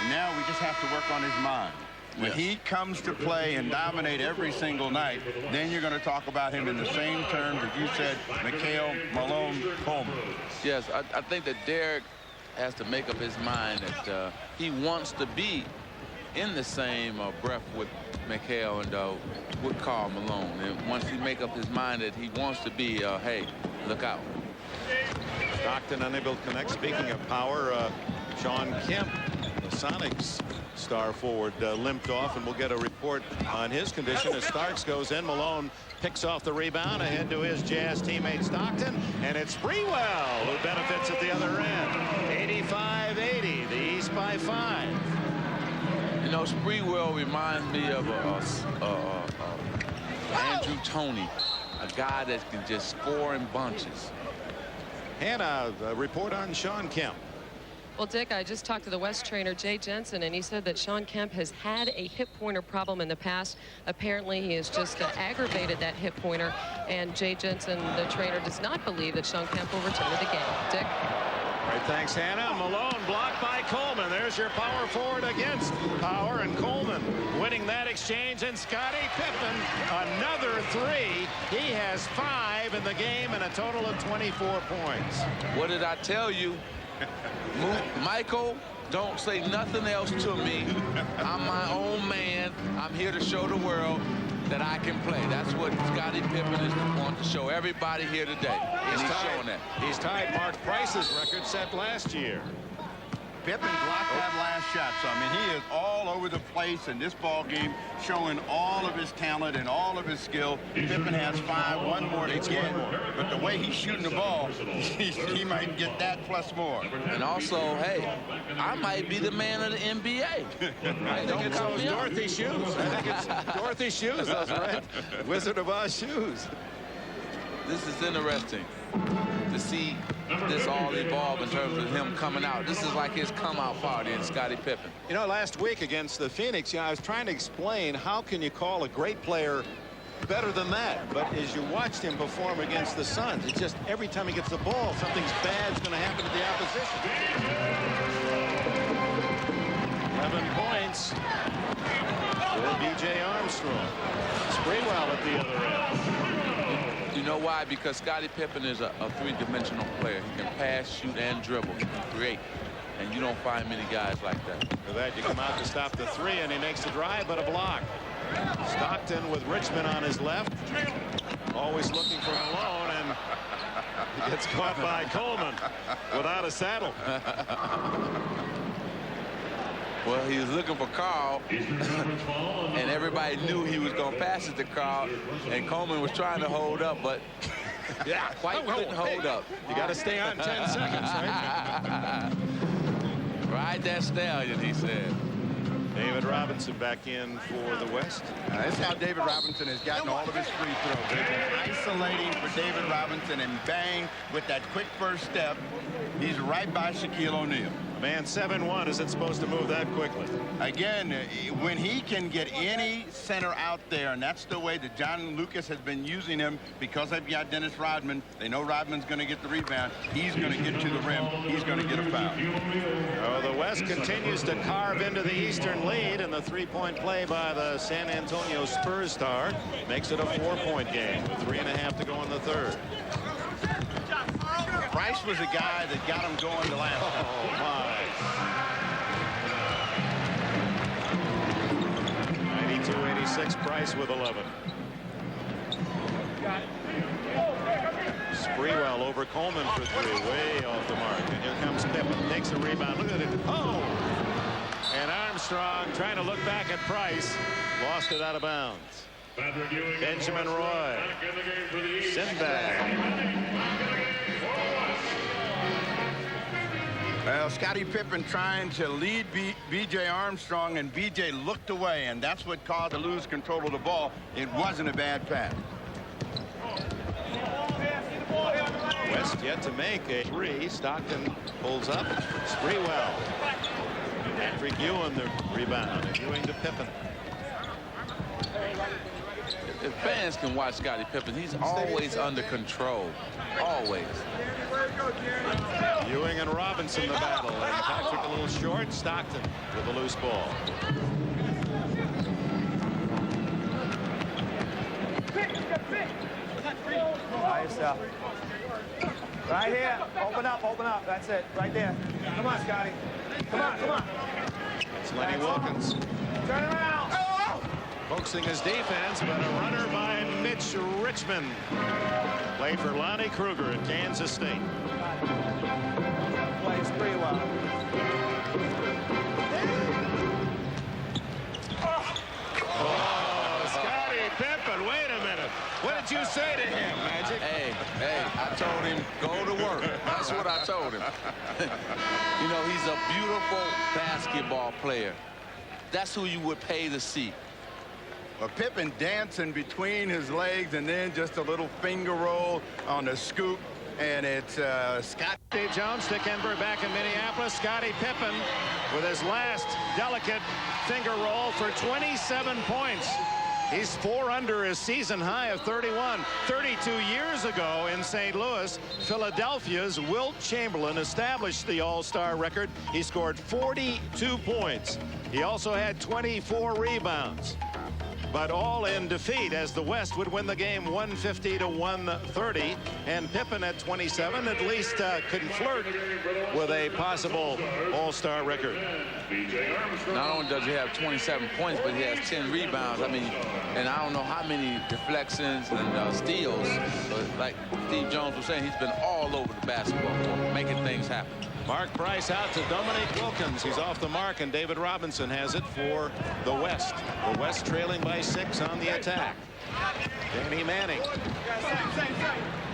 And now we just have to work on his mind. When he comes to play and dominate every single night, then you're going to talk about him in the same terms that you said, McHale, Malone, Coleman. Yes, I think that Derek has to make up his mind that he wants to be in the same breath with McHale and with Karl Malone. And once he make up his mind that he wants to be, hey, look out. Stockton unable to connect. Speaking of power, Sean Kemp, the Sonics star forward, limped off, and we'll get a report on his condition as Starks goes in. Malone picks off the rebound ahead to his Jazz teammate Stockton, and it's Sprewell who benefits at the other end. 85-80, the East by 5. You know, Sprewell reminds me of Andrew Toney, a guy that can just score in bunches. Hannah, a report on Sean Kemp. Well, Dick, I just talked to the West trainer, Jay Jensen, and he said that Sean Kemp has had a hip pointer problem in the past. Apparently, he has just aggravated that hip pointer, and Jay Jensen, the trainer, does not believe that Sean Kemp will return to the game. Dick? All right, thanks, Hannah. Malone blocked by Coleman. There's your power forward against power, and Coleman winning that exchange, and Scottie Pippen, another 3. He has 5 in the game and a total of 24 points. What did I tell you? Michael, don't say nothing else to me. I'm my own man. I'm here to show the world that I can play. That's what Scottie Pippen is want to show everybody here today. And he's showing that. He's tied Mark Price's record set last year. Pippen blocked that last shot. So, I mean, he is all over the place in this ball game, showing all of his talent and all of his skill. Pippen has 5, one more to get. But the way he's shooting the ball, he might get that plus more. And also, hey, I might be the man of the NBA. I think it's those Dorothy shoes. I think it's Dorothy shoes, those red Wizard of Oz shoes. This is interesting to see this all evolve in terms of him coming out. This is like his come-out party in Scottie Pippen. You know, last week against the Phoenix, I was trying to explain how can you call a great player better than that. But as you watched him perform against the Suns, it's just every time he gets the ball, something's bad's going to happen to the opposition. 11 points for B.J. Armstrong. Sprewell at the other end. You know why? Because Scottie Pippen is a three-dimensional player. He can pass, shoot, and dribble. He can create. And you don't find many guys like that. For that, you come out to stop the three, and he makes the drive, but a block. Stockton with Richmond on his left. Always looking for Malone, and he gets caught by Coleman without a saddle. Well, he was looking for Carl, and everybody knew he was going to pass it to Carl, and Coleman was trying to hold up, but yeah, quite couldn't hold up. You got to stay on 10 seconds, right? Ride that stallion, he said. David Robinson back in for the West. That's how David Robinson has gotten all of his free throws. They've been isolating for David Robinson, and bang, with that quick first step, he's right by Shaquille O'Neal. Man, 7-1 isn't supposed to move that quickly. Again, when he can get any center out there, and that's the way that John Lucas has been using him, because they've got Dennis Rodman. They know Rodman's going to get the rebound. He's going to get to the rim. He's going to get a foul. Oh, the West continues to carve into the Eastern lead, and the three-point play by the San Antonio Spurs star makes it a 4-point game with 3.5 to go in the third. Price was the guy that got him going the last time. Oh, my. 92-86, Price with 11. Sprewell over Coleman for three, way off the mark. And here comes Pippen, takes a rebound. Look at it. Oh! And Armstrong trying to look back at Price. Lost it out of bounds. Benjamin Roy. Sinbad. Well, Scottie Pippen trying to lead B.J. Armstrong, and B.J. looked away, and that's what caused to lose control of the ball. It wasn't a bad pass. West yet to make a three. Stockton pulls up. Sprewell. Patrick Ewing the rebound. And Ewing to Pippen. If fans can watch Scottie Pippen, he's always under control. Always. Ewing and Robinson the battle. And Patrick a little short. Stockton with a loose ball. By yourself. Right here. Open up, open up. That's it. Right there. Come on, Scotty. Come on, come on. It's Lenny Wilkins. Turn around. Oh! Focusing his defense, but a runner by Mitch Richmond. Played for Lonnie Kruger at Kansas State. Plays pretty well. Oh, Scottie Pippen, wait a minute. What did you say to him, Magic? Hey, I told him, go to work. That's what I told him. You know, he's a beautiful basketball player. That's who you would pay to see. Well, Pippen dancing between his legs, and then just a little finger roll on the scoop. And it's Scott. Dave Jones, Dick Enberg back in Minneapolis. Scottie Pippen with his last delicate finger roll for 27 points. He's 4 under his season high of 31. 32 years ago in St. Louis, Philadelphia's Wilt Chamberlain established the All-Star record. He scored 42 points. He also had 24 rebounds. But all in defeat, as the West would win the game 150-130. And Pippen at 27 at least could flirt with a possible All-Star record. Not only does he have 27 points, but he has 10 rebounds. I mean, and I don't know how many deflections and steals. But like Steve Jones was saying, he's been all over the basketball court, making things happen. Mark Price out to Dominique Wilkins. He's off the mark, and David Robinson has it for the West. The West trailing by 6 on the attack. Danny Manning.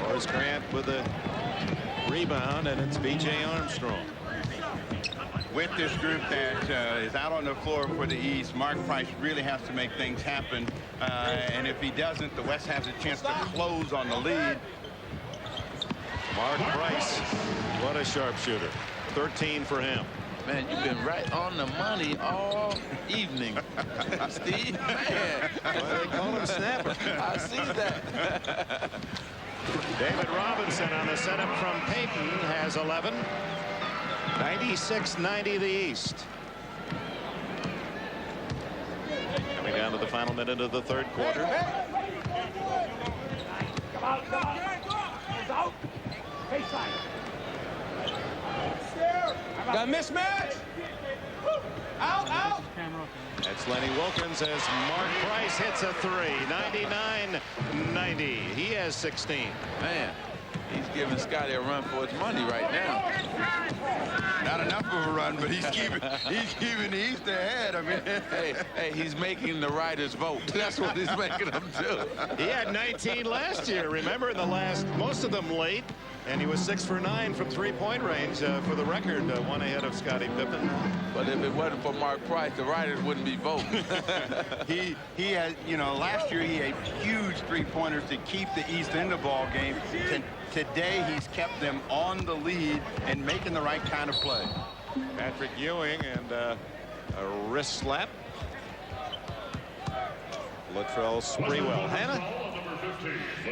Horace Grant with a rebound, and it's B.J. Armstrong. With this group that is out on the floor for the East, Mark Price really has to make things happen. And if he doesn't, the West has a chance to close on the lead. Mark Price, what a sharpshooter. 13 for him. Man, you've been right on the money all evening, Steve. Man. Well, they call him Snapper. I see that. David Robinson on the setup from Payton has 11. 96-90 the East. Coming down to the final minute of the third quarter. Got a mismatch. Out. That's Lenny Wilkins as Mark Price hits a 3. 99-90. He has 16. Man, he's giving Scotty a run for his money right now. Not enough of a run, but he's keeping the East ahead. I mean, hey, he's making the writers vote. That's what he's making them do. He had 19 last year. Remember, in the last, most of them late. And he was 6 for 9 from three-point range for the record, one ahead of Scottie Pippen. But if it wasn't for Mark Price, the writers wouldn't be voting. he had, you know, last year he had huge three-pointers to keep the East in the ball game. Today he's kept them on the lead and making the right kind of play. Patrick Ewing and a wrist slap. Latrell Sprewell. Hannah?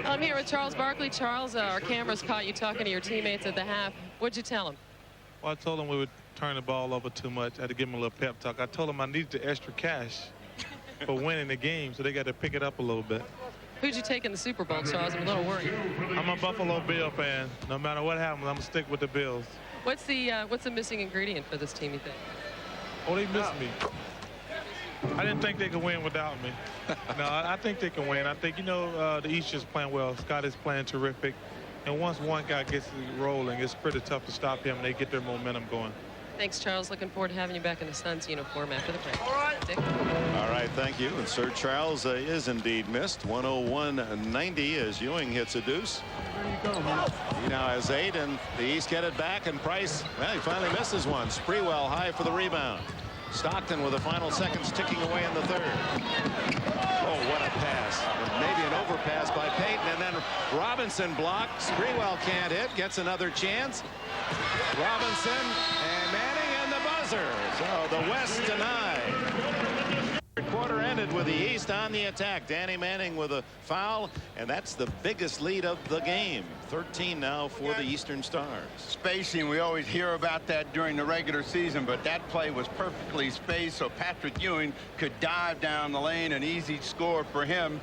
I'm here with Charles Barkley. Charles, our cameras caught you talking to your teammates at the half. What'd you tell them? Well, I told them we would turn the ball over too much. I had to give them a little pep talk. I told them I needed the extra cash for winning the game, so they got to pick it up a little bit. Who'd you take in the Super Bowl, Charles? I'm a little worried. I'm a Buffalo Bill fan. No matter what happens, I'm going to stick with the Bills. What's the missing ingredient for this team, you think? Oh, they missed me. I didn't think they could win without me. No, I think they can win. I think, you know, the East is playing well. Scott is playing terrific. And once one guy gets rolling, it's pretty tough to stop him. They get their momentum going. Thanks, Charles. Looking forward to having you back in the Suns uniform after the break. All right. Dick? All right, thank you. And Sir Charles is indeed missed. 101-90 as Ewing hits a deuce. He now has 8, and the East get it back. And Price, well, he finally misses one. Sprewell high for the rebound. Stockton with the final seconds ticking away in the third. Oh, what a pass. Maybe an overpass by Payton, and then Robinson blocked. Sprewell can't hit, gets another chance. Robinson and Manning and the buzzer. So the West denied. Third quarter ended with the East on the attack. Danny Manning with a foul, and that's the biggest lead of the game. 13 now for the Eastern Stars. Spacing, we always hear about that during the regular season, but that play was perfectly spaced, so Patrick Ewing could dive down the lane, an easy score for him.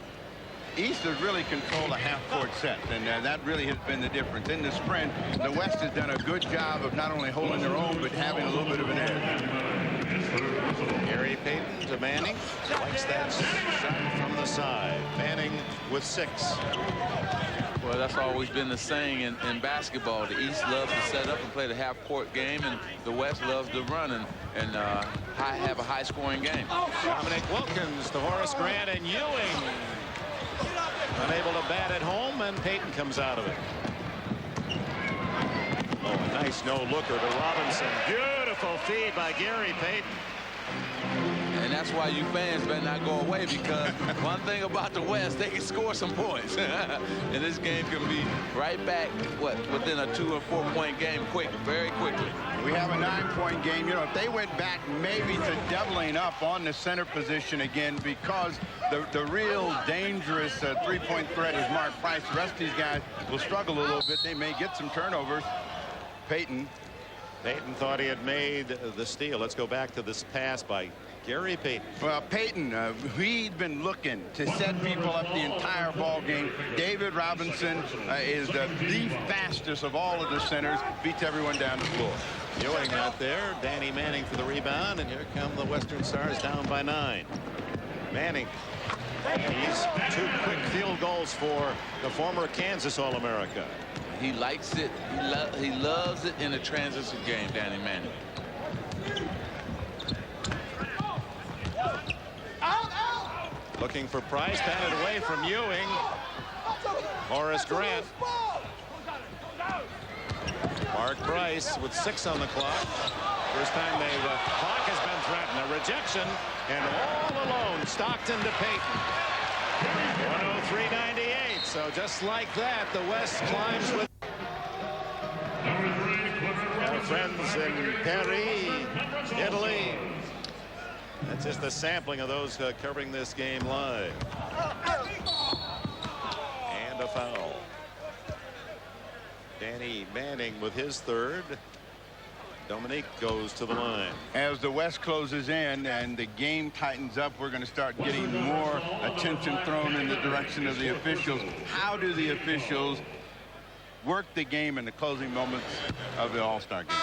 East has really controlled a half-court set, and that really has been the difference. In the sprint, the West has done a good job of not only holding their own, but having a little bit of an edge. Gary Payton to Manning. Likes that shot from the side. Manning with 6. Well, that's always been the saying in basketball. The East loves to set up and play the half-court game, and the West loves to run and have a high-scoring game. Dominic Wilkins to Horace Grant, and Ewing unable to bat at home, and Payton comes out of it. Oh, a nice no-looker to Robinson. Beautiful feed by Gary Payton. And that's why you fans better not go away, because one thing about the West, they can score some points. And this game can be right back, within a 2 or 4 point game very quickly. We have a 9-point game. You know, if they went back maybe to doubling up on the center position again, because the real dangerous 3-point threat is Mark Price. The rest of these guys will struggle a little bit. They may get some turnovers. Payton thought he had made the steal. Let's go back to this pass by Gary Payton. Well, Payton, he'd been looking to set people up the entire ball game. David Robinson is the fastest of all of the centers, beats everyone down the floor. Ewing not there. Danny Manning for the rebound, and here come the Western Stars down by 9. Manning. He's 2 quick field goals for the former Kansas All-America. He likes it. He loves it in a transition game, Danny Manning. Looking for Price, batted away from Ewing. Horace Grant. Mark Price with 6 on the clock. First time the clock has been threatened. A rejection, and all alone, Stockton to Payton. 103.98. So just like that, the West climbs with our friends in Paris, Italy. That's just a sampling of those covering this game live. And a foul. Danny Manning with his 3rd. Dominique goes to the line. As the West closes in and the game tightens up, we're going to start getting more attention thrown in the direction of the officials. How do the officials work the game in the closing moments of the All-Star game?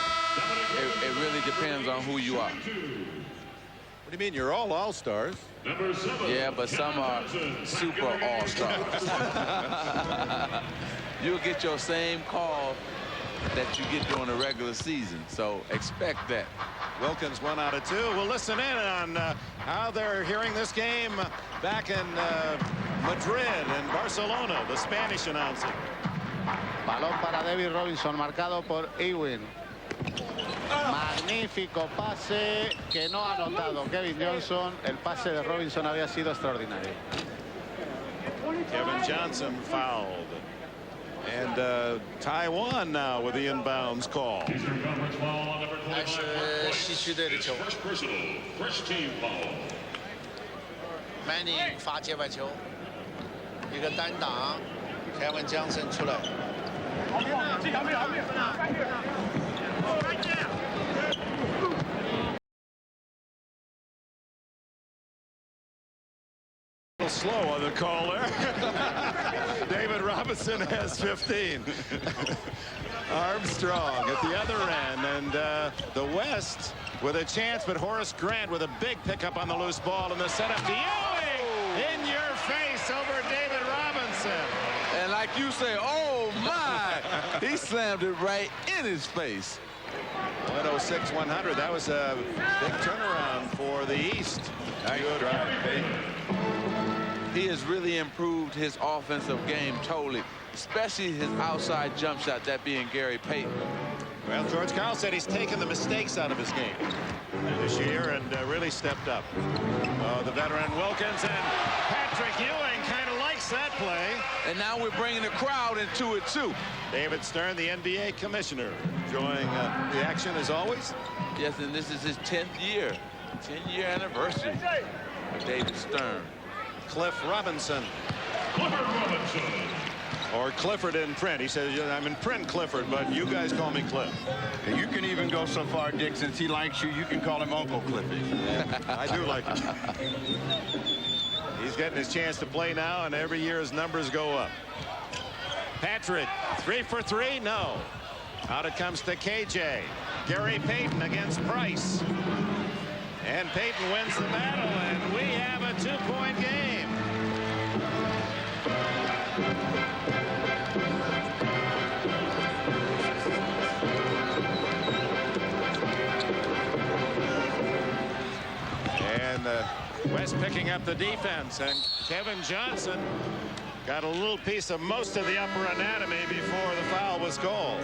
It really depends on who you are. What do you mean? You're all All-Stars. Yeah, but some are super All-Stars. You'll get your same call that you get during the regular season, so expect that. Wilkins 1 out of 2. We'll listen in on how they're hearing this game back in Madrid and Barcelona. The Spanish announcing. Balón para David Robinson, marcado por Ewing. Magnífico pase que no ha anotado Kevin Johnson. El pase de Robinson había sido extraordinario. Kevin Johnson fouled. And Taiwan now with the inbounds call. 还是西区队的球。Manning 罚界外球，一个单挡 ，Kevin Johnson 出来。Slow on the call there. David Robinson has 15. Armstrong at the other end, and the West with a chance, but Horace Grant with a big pickup on the loose ball, and the setup to Ewing in your face over David Robinson. And like you say, oh my, he slammed it right in his face. 106-100. That was a big turnaround for the East. Good drive, Payton. He has really improved his offensive game totally, especially his outside jump shot, that being Gary Payton. Well, George Karl said he's taken the mistakes out of his game this year and really stepped up. The veteran Wilkins, and Patrick Ewing kind of likes that play. And now we're bringing the crowd into it, too. David Stern, the NBA commissioner, enjoying the action as always. Yes, and this is his 10th year, 10-year anniversary of David Stern. Cliff Robinson. Clifford Robinson. Or Clifford in print. He says, I'm in print Clifford, but you guys call me Cliff. You can even go so far, Dick, since he likes you, you can call him Uncle Cliffy. I do like him. He's getting his chance to play now, and every year his numbers go up. Patrick, 3 for 3? No. Out it comes to KJ. Gary Payton against Price. And Payton wins the battle, and we have a 2-point game. And West picking up the defense, and Kevin Johnson got a little piece of most of the upper anatomy before the foul was called.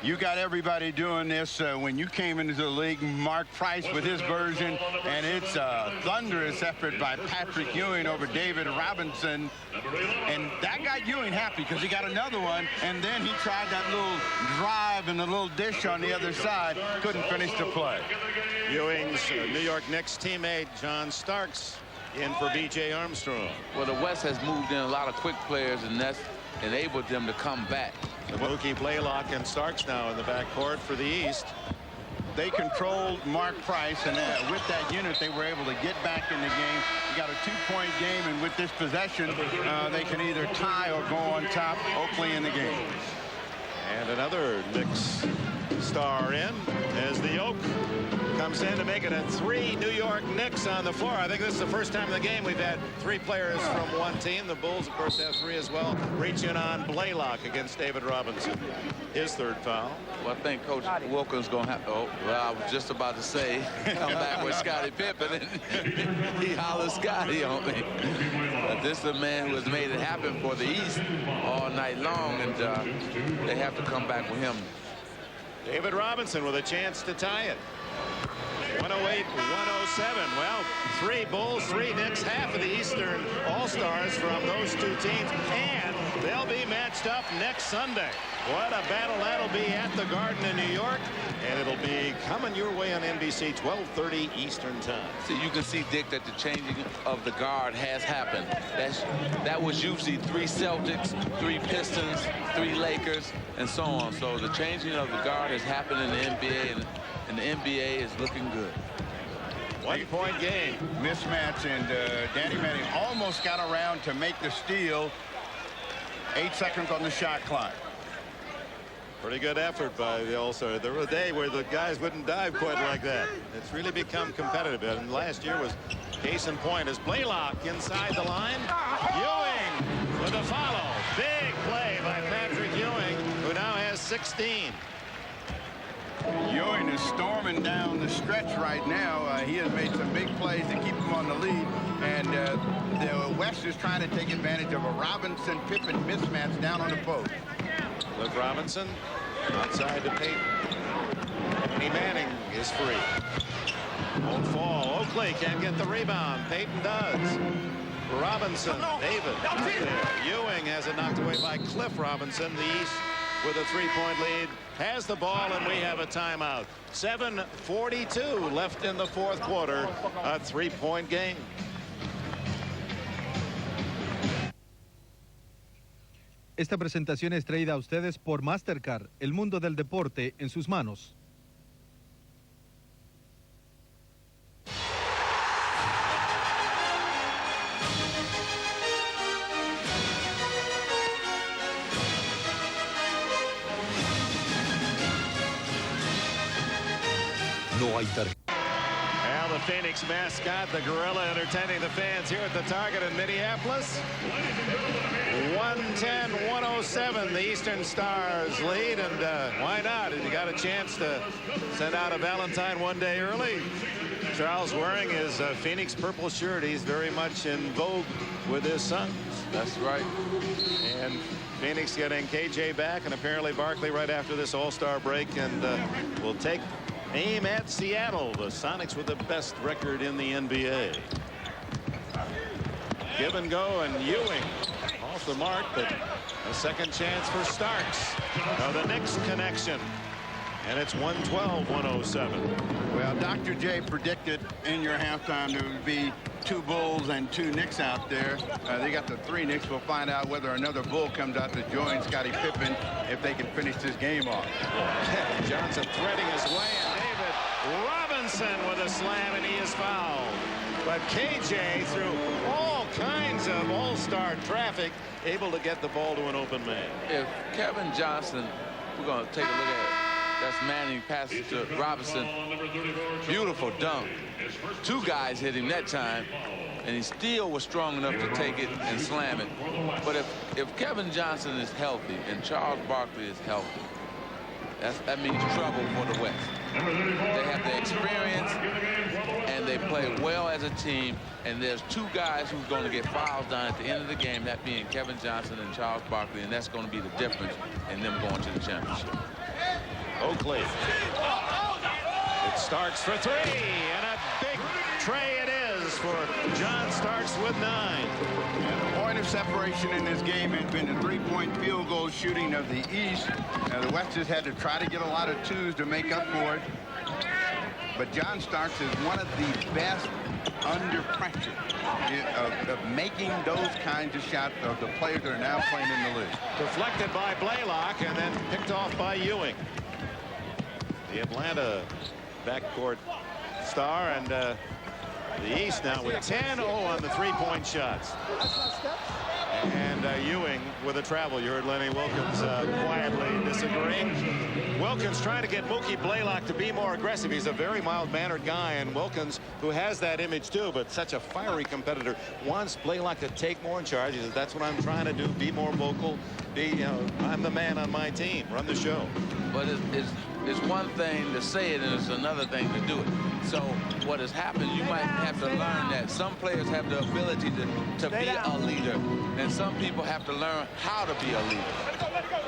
You got everybody doing this when you came into the league. Mark Price with his version, and it's a thunderous effort by Patrick Ewing over David Robinson. And that got Ewing happy because he got another one, and then he tried that little drive and the little dish on the other side. Couldn't finish the play. Ewing's New York Knicks teammate John Starks in for B.J. Armstrong. Well, the West has moved in a lot of quick players, and that's enabled them to come back. Mookie Blaylock and Starks now in the backcourt for the East. They controlled Mark Price, and with that unit, they were able to get back in the game. You got a 2-point game, and with this possession, they can either tie or go on top. Oakley in the game. And another Knicks star in as the Oak comes in to make it a 3 New York Knicks on the floor. I think this is the first time in the game we've had 3 players from one team. The Bulls, of course, have 3 as well. Reaching on Blaylock against David Robinson. His 3rd foul. Well, I think Coach Wilkins going to have to, well, I was just about to say, come back with Scottie Pippen, and he hollers Scottie on me. But this is a man who has made it happen for the East all night long, and they have to come back with him. David Robinson with a chance to tie it. 108-107. Well, 3 Bulls, 3 Knicks, half of the Eastern All-Stars from those 2 teams, and they'll be matched up next Sunday. What a battle that'll be at the Garden in New York, and it'll be coming your way on NBC, 12:30 Eastern Time. So you can see, Dick, that the changing of the guard has happened. That was usually 3 Celtics, 3 Pistons, 3 Lakers, and so on. So the changing of the guard has happened in the NBA, and the NBA is looking good. 1-point game. Mismatch, and Danny Manning almost got around to make the steal. 8 seconds on the shot clock. Pretty good effort by the All-Star. There was a day where the guys wouldn't dive quite like that. It's really become competitive. And last year was case in point as Blaylock inside the line. Ewing with a follow. Big play by Patrick Ewing, who now has 16. Ewing is storming down the stretch right now. He has made some big plays to keep him on the lead. And the West is trying to take advantage of a Robinson-Pippen mismatch down on the post. Cliff Robinson outside to Payton. Danny Manning is free. Won't fall. Oakley can't get the rebound. Payton does. Robinson, David, not there. Ewing has it knocked away by Cliff Robinson. The East with a 3-point lead has the ball, and we have a timeout. 7:42 left in the 4th quarter. A 3-point game. Esta presentación es traída a ustedes por Mastercard, el mundo del deporte en sus manos. No hay tarjeta. Well, the Phoenix mascot, the gorilla, entertaining the fans here at the Target in Minneapolis. 110-107, the Eastern Stars lead, and why not? If you got a chance to send out a Valentine one day early. Charles wearing his Phoenix purple shirt. He's very much in vogue with his sons. That's right. And Phoenix getting KJ back, and apparently Barkley right after this All-Star break, and will take aim at Seattle. The Sonics with the best record in the NBA. Give and go, and Ewing off the mark, but a second chance for Starks. Now the Knicks connection, and it's 112-107. Well, Dr. J predicted in your halftime there would be 2 Bulls and 2 Knicks out there. They got the 3 Knicks. We'll find out whether another Bull comes out to join Scottie Pippen if they can finish this game off. Kevin Johnson threading his way, and David Robinson with a slam, and he is fouled. But KJ, through all kinds of all-star traffic, able to get the ball to an open man. If Kevin Johnson, we're going to take a look at it. That's Manning passes to Robinson. Beautiful dunk. 2 guys hit him that time, and he still was strong enough to take it and slam it. But if Kevin Johnson is healthy and Charles Barkley is healthy, that means trouble for the West. They have the experience, and they play well as a team, and there's 2 guys who's going to get fouls down at the end of the game, that being Kevin Johnson and Charles Barkley, and that's going to be the difference in them going to the championship. Oakley. It Starks for 3, and a big tray it is for John Starks with 9. And the point of separation in this game has been the 3-point field goal shooting of the East. The West has had to try to get a lot of 2s to make up for it. But John Starks is one of the best under pressure of making those kinds of shots of the players that are now playing in the league. Deflected by Blaylock and then picked off by Ewing. The Atlanta backcourt star, and the East now with 10-0 on the 3-point shots. And Ewing with a travel. You heard Lenny Wilkins quietly disagreeing. Wilkins trying to get Mookie Blaylock to be more aggressive. He's a very mild-mannered guy, and Wilkins, who has that image too, but such a fiery competitor, wants Blaylock to take more in charge. He says, that's what I'm trying to do, be more vocal, I'm the man on my team, run the show. But it's one thing to say it and it's another thing to do it. So what has happened, you might have to learn that some players have the ability to be a leader, and some people have to learn how to be a leader.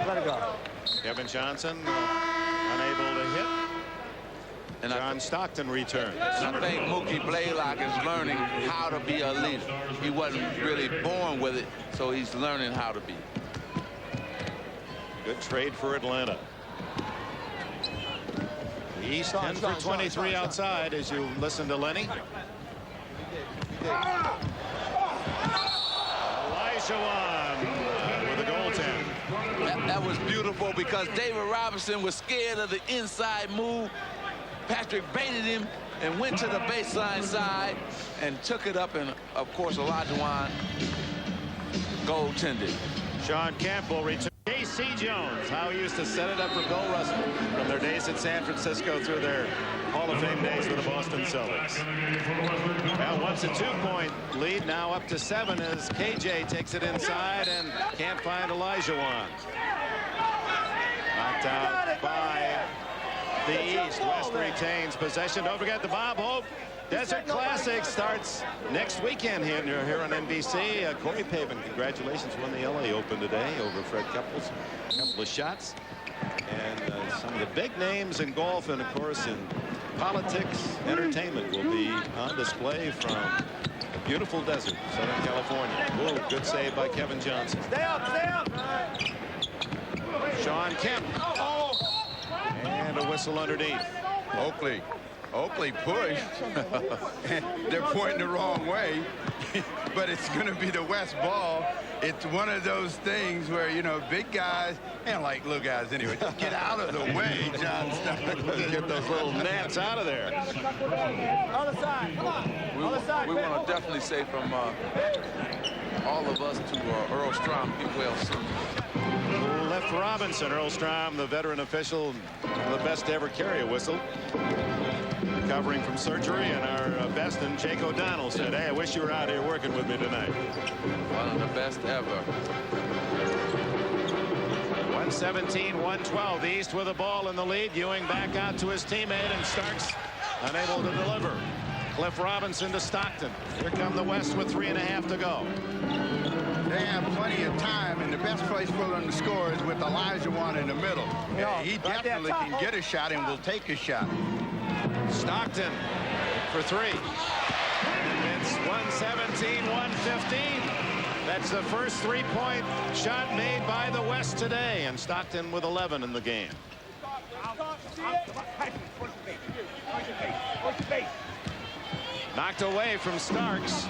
Let it go. Kevin Johnson unable to hit. And John Stockton returns. I think Mookie Blaylock is learning how to be a leader. He wasn't really born with it, so he's learning how to be. Good trade for Atlanta. The East 10 for 23 outside as you listen to Lenny. Elijah with a goaltend. That was beautiful because David Robinson was scared of the inside move. Patrick baited him and went to the baseline side and took it up, and of course Elijah goaltended. Sean Campbell returns. J.C. Jones, how he used to set it up for Bill Russell from their days at San Francisco through their Hall of Fame days with the Boston Celtics. Well, once a 2-point lead, now up to 7 as KJ takes it inside and can't find Elijah Knocked out by the East. West retains possession. Don't forget the Bob Hope Desert Classic starts next weekend here on NBC. Corey Pavin, congratulations, won the LA Open today over Fred Couples. A couple of shots. And some of the big names in golf and, of course, in politics, entertainment will be on display from the beautiful desert, Southern California. Whoa, good save by Kevin Johnson. Stay up, stay up. Sean Kemp. And a whistle underneath. Oakley pushed. They're pointing the wrong way, but it's going to be the West ball. It's one of those things where, you know, big guys, and like little guys anyway, just get out of the way, John Stockton. Get those little gnats out of there. Other side, come on. We want to definitely say from all of us to Earl Strom, be well soon. Left Robinson, Earl Strom, the veteran official, the best to ever carry a whistle. Recovering from surgery, and our best, and Jake O'Donnell said, hey, I wish you were out here working with me tonight. One of the best ever. 117-112. The East with the ball in the lead. Ewing back out to his teammate, and Starks unable to deliver. Cliff Robinson to Stockton. Here come the West with 3.5 to go. They have plenty of time, and the best place for them to score is with Elijah in the middle. He definitely can get a shot and will take a shot. Stockton for 3. It's 117-115. That's the first 3-point shot made by the West today, and Stockton with 11 in the game. Knocked away from Starks.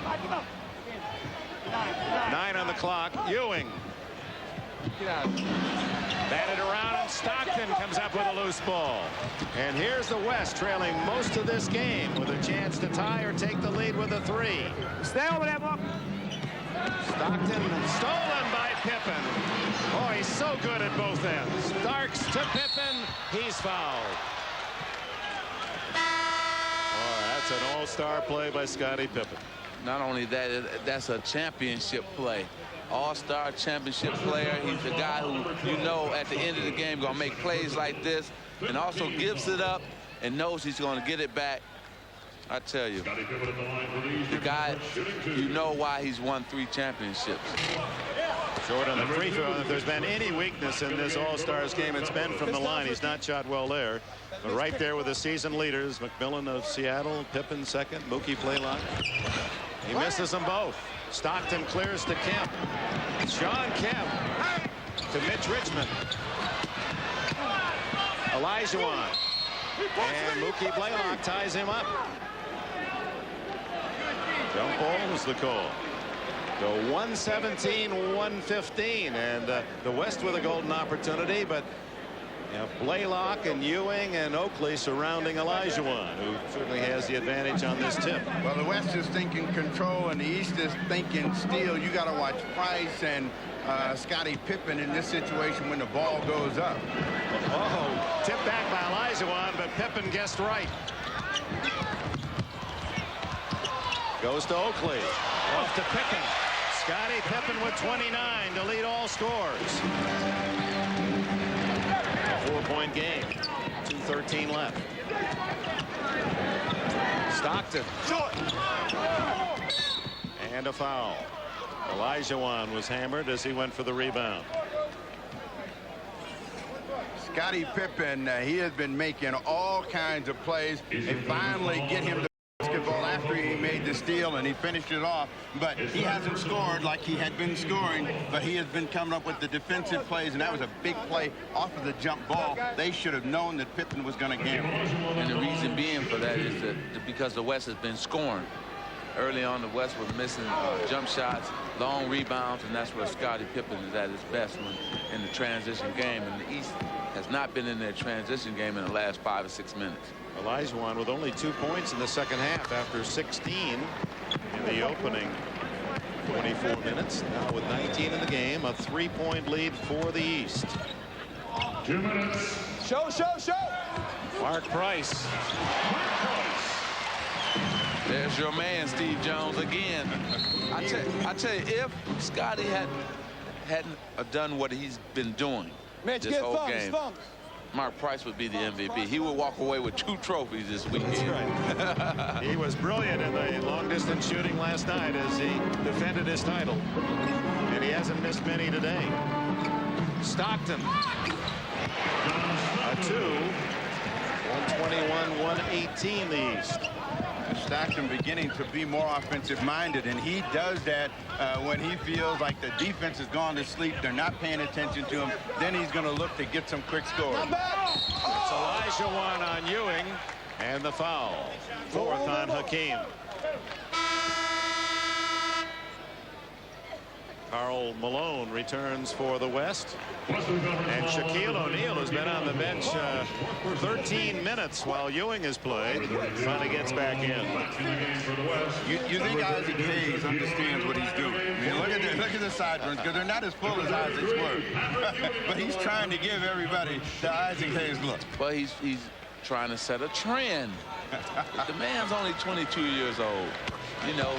9 on the clock. Ewing. Batted around, and Stockton comes up with a loose ball. And here's the West trailing most of this game with a chance to tie or take the lead with a 3. Stay over there, Mark. Stockton stolen by Pippen. Oh, he's so good at both ends. Starks to Pippen. He's fouled. Oh, that's an all-star play by Scottie Pippen. Not only that, that's a championship play. All-star championship player. He's the guy who, you know, at the end of the game going to make plays like this, and also gives it up and knows he's going to get it back. I tell you, the guy, you know why he's won 3 championships. Short on the free throw. If there's been any weakness in this All-Stars game, it's been from the line. He's not shot well there. But right there with the season leaders, McMillan of Seattle, Pippen second, Mookie Blaylock. He misses them both. Stockton clears to Kemp. Sean Kemp to Mitch Richmond. Elijah and Mookie Blaylock ties him up. Jump ball was the call. So 117-115, and the West with a golden opportunity, but Yeah, Blaylock and Ewing and Oakley surrounding Olajuwon, who certainly has the advantage on this tip. Well, the West is thinking control, and the East is thinking steal. You got to watch Price and Scottie Pippen in this situation when the ball goes up. Oh, tipped back by Olajuwon, but Pippen guessed right. Goes to Oakley. Off to Pippen. Scottie Pippen with 29 to lead all scores. A 4-point game. 2:13 left. Stockton. And a foul. Olajuwon was hammered as he went for the rebound. Scottie Pippen, he has been making all kinds of plays. They finally get him the basketball after he made the steal, and he finished it off. But he hasn't scored like he had been scoring, but he has been coming up with the defensive plays, and that was a big play off of the jump ball. They should have known that Pippen was going to gamble. And the reason being for that is that because the West has been scoring. Early on, the West was missing jump shots, long rebounds, and that's where Scottie Pippen is at his best when in the transition game. And the East has not been in their transition game in the last 5 or 6 minutes. Olajuwon with only 2 points in the second half after 16 in the opening 24 minutes. Now with 19 in the game, a 3-point lead for the East. 2 minutes. Show. Mark Price. There's your man, Steve Jones, again. I tell you, if Scottie hadn't done what he's been doing this whole game, Mark Price would be the MVP. He would walk away with 2 trophies this weekend. That's right. He was brilliant in the long-distance shooting last night as he defended his title. And he hasn't missed many today. Stockton. A 2. 121-118 the East. Stockton beginning to be more offensive-minded, and he does that when he feels like the defense has gone to sleep. They're not paying attention to him. Then he's going to look to get some quick scores. It's Olajuwon on Ewing, and the foul. 4th on Hakeem. Karl Malone returns for the West. And Shaquille O'Neal has been on the bench 13 minutes while Ewing has played. Finally gets back in. You think Isaac Hayes understands what he's doing. I mean, look at the sideburns, because they're not as full as Isaac's were. But he's trying to give everybody the Isaac Hayes look. But he's trying to set a trend. The man's only 22 years old. You know,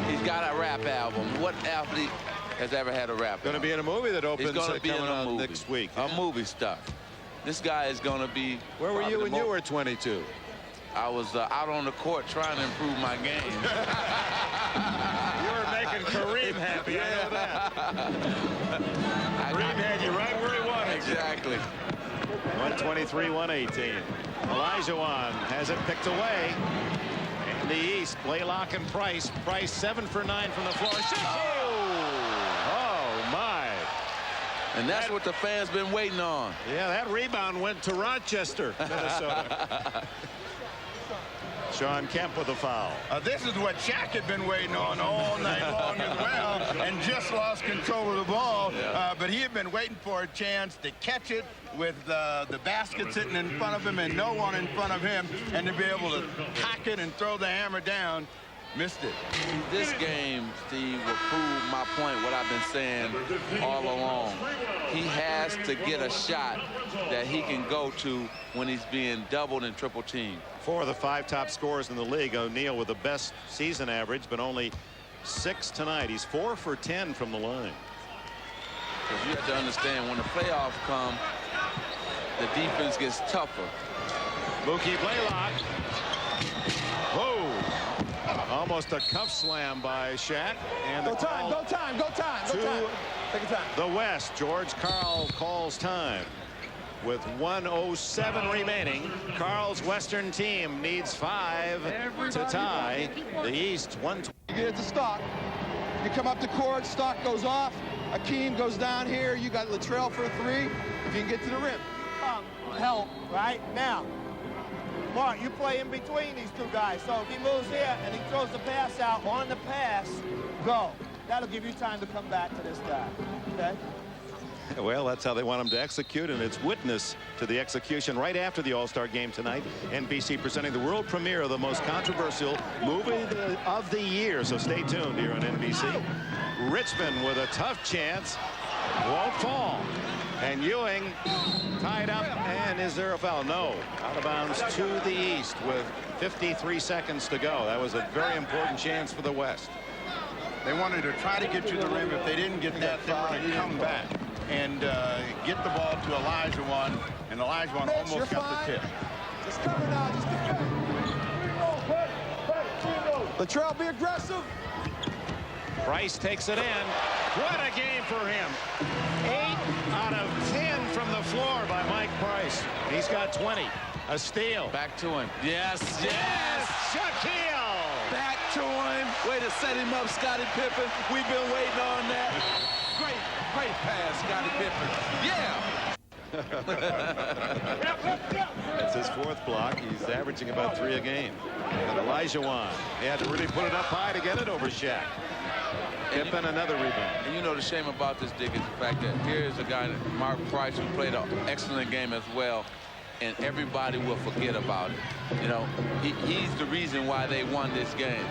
he's got a rap album. What athlete has ever had a rap? Going to be in a movie that opens coming out next week. A movie stuff. This guy is going to be. Where were you when you were 22? I was out on the court trying to improve my game. You were making Kareem happy. I know that. Kareem had you right where he wanted. Exactly. 123-118. Olajuwon has it picked away. And the East, Blaylock and Price. Price 7 for 9 from the floor. Oh my. And that's what the fans been waiting on. Yeah, that rebound went to Rochester, Minnesota. Sean Kemp with a foul. This is what Shaq had been waiting on all night long as well, and just lost control of the ball. Yeah. But he had been waiting for a chance to catch it with the basket sitting in front of him and no one in front of him, and to be able to cock it and throw the hammer down. Missed it. This game, Steve, will prove my point, what I've been saying all along. He has to get a shot that he can go to when he's being doubled and triple teamed. 4 of the 5 top scorers in the league. O'Neal with the best season average, but only 6 tonight. He's 4 for 10 from the line. Because you have to understand, when the playoffs come, the defense gets tougher. Mookie Blaylock. Whoa. Almost a cuff slam by Shaq. And Go time. Take your time. The West. George Karl calls time. With 1:07 remaining, Karl's Western team needs 5 to tie. The East 120. You get it to Stock. You come up the court, Stock goes off. Akeem goes down here. You got Latrell for a 3. If you can get to the rim. Help, right? Now, Mark, you play in between these 2 guys. So if he moves here and he throws the pass out on the pass, go. That'll give you time to come back to this guy, okay? Well, that's how they want him to execute, and it's witness to the execution right after the All-Star game tonight. NBC presenting the world premiere of the most controversial movie of the year. So stay tuned here on NBC. Richmond with a tough chance. Won't fall. And Ewing tied up, and is there a foul? No. Out of bounds to the east with 53 seconds to go. That was a very important chance for the West. They wanted to try to get to the rim. If they didn't get that, they were going to come back and get the ball to Elijah, and Elijah almost got the tip. Just cover now. Just defend. Latrell, be aggressive. Price takes it in. What a game for him. 8 out of 10 from the floor by Mike Price. He's got 20. A steal. Back to him. Yes. Shaquille. Back to him. Way to set him up, Scottie Pippen. We've been waiting on that. Great pass, Scottie Pippen. Yeah. That's his 4th block. He's averaging about 3 a game. And Elijah he had to really put it up high to get it over Shaq. Pippen another rebound. And you know the shame about this, Dick, is the fact that here is a guy, Mark Price, who played an excellent game as well, and everybody will forget about it. You know, he's the reason why they won this game.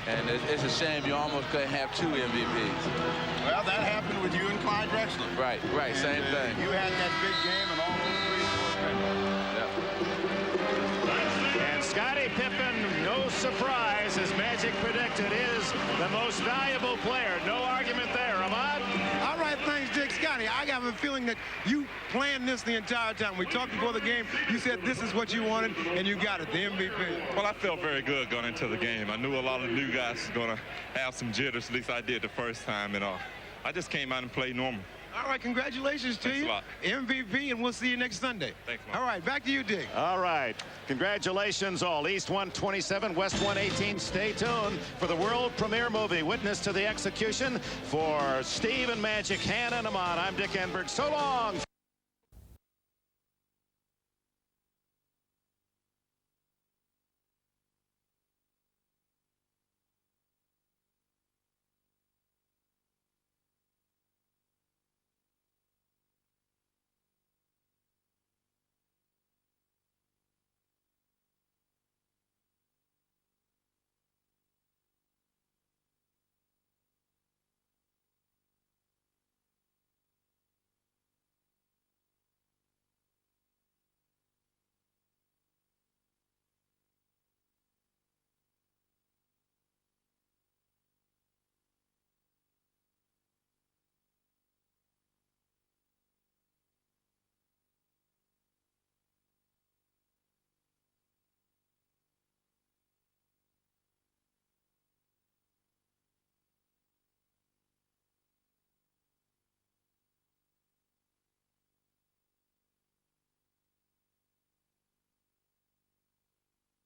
And it's a shame you almost couldn't have 2 MVPs. Well, that happened with you and Clyde Drexler. Right, same thing. You had that big game and all those 3 And Scottie Pippen, no surprise, as Magic predicted, is the most valuable player. No argument there, Ahmad. All right, thanks, Dick. Scottie, I have a feeling that you planned this the entire time. We talked before the game. You said this is what you wanted, and you got it, the MVP. Well, I felt very good going into the game. I knew a lot of the new guys was going to have some jitters. At least I did the first time, and I just came out and played normal. All right, congratulations to you. MVP, and we'll see you next Sunday. Thanks, Mark. All right, back to you, Dick. All right. Congratulations all. East 127, West 118. Stay tuned for the world premiere movie, Witness to the Execution. For Steve and Magic, Hannah and Ahmad, I'm Dick Enberg. So long.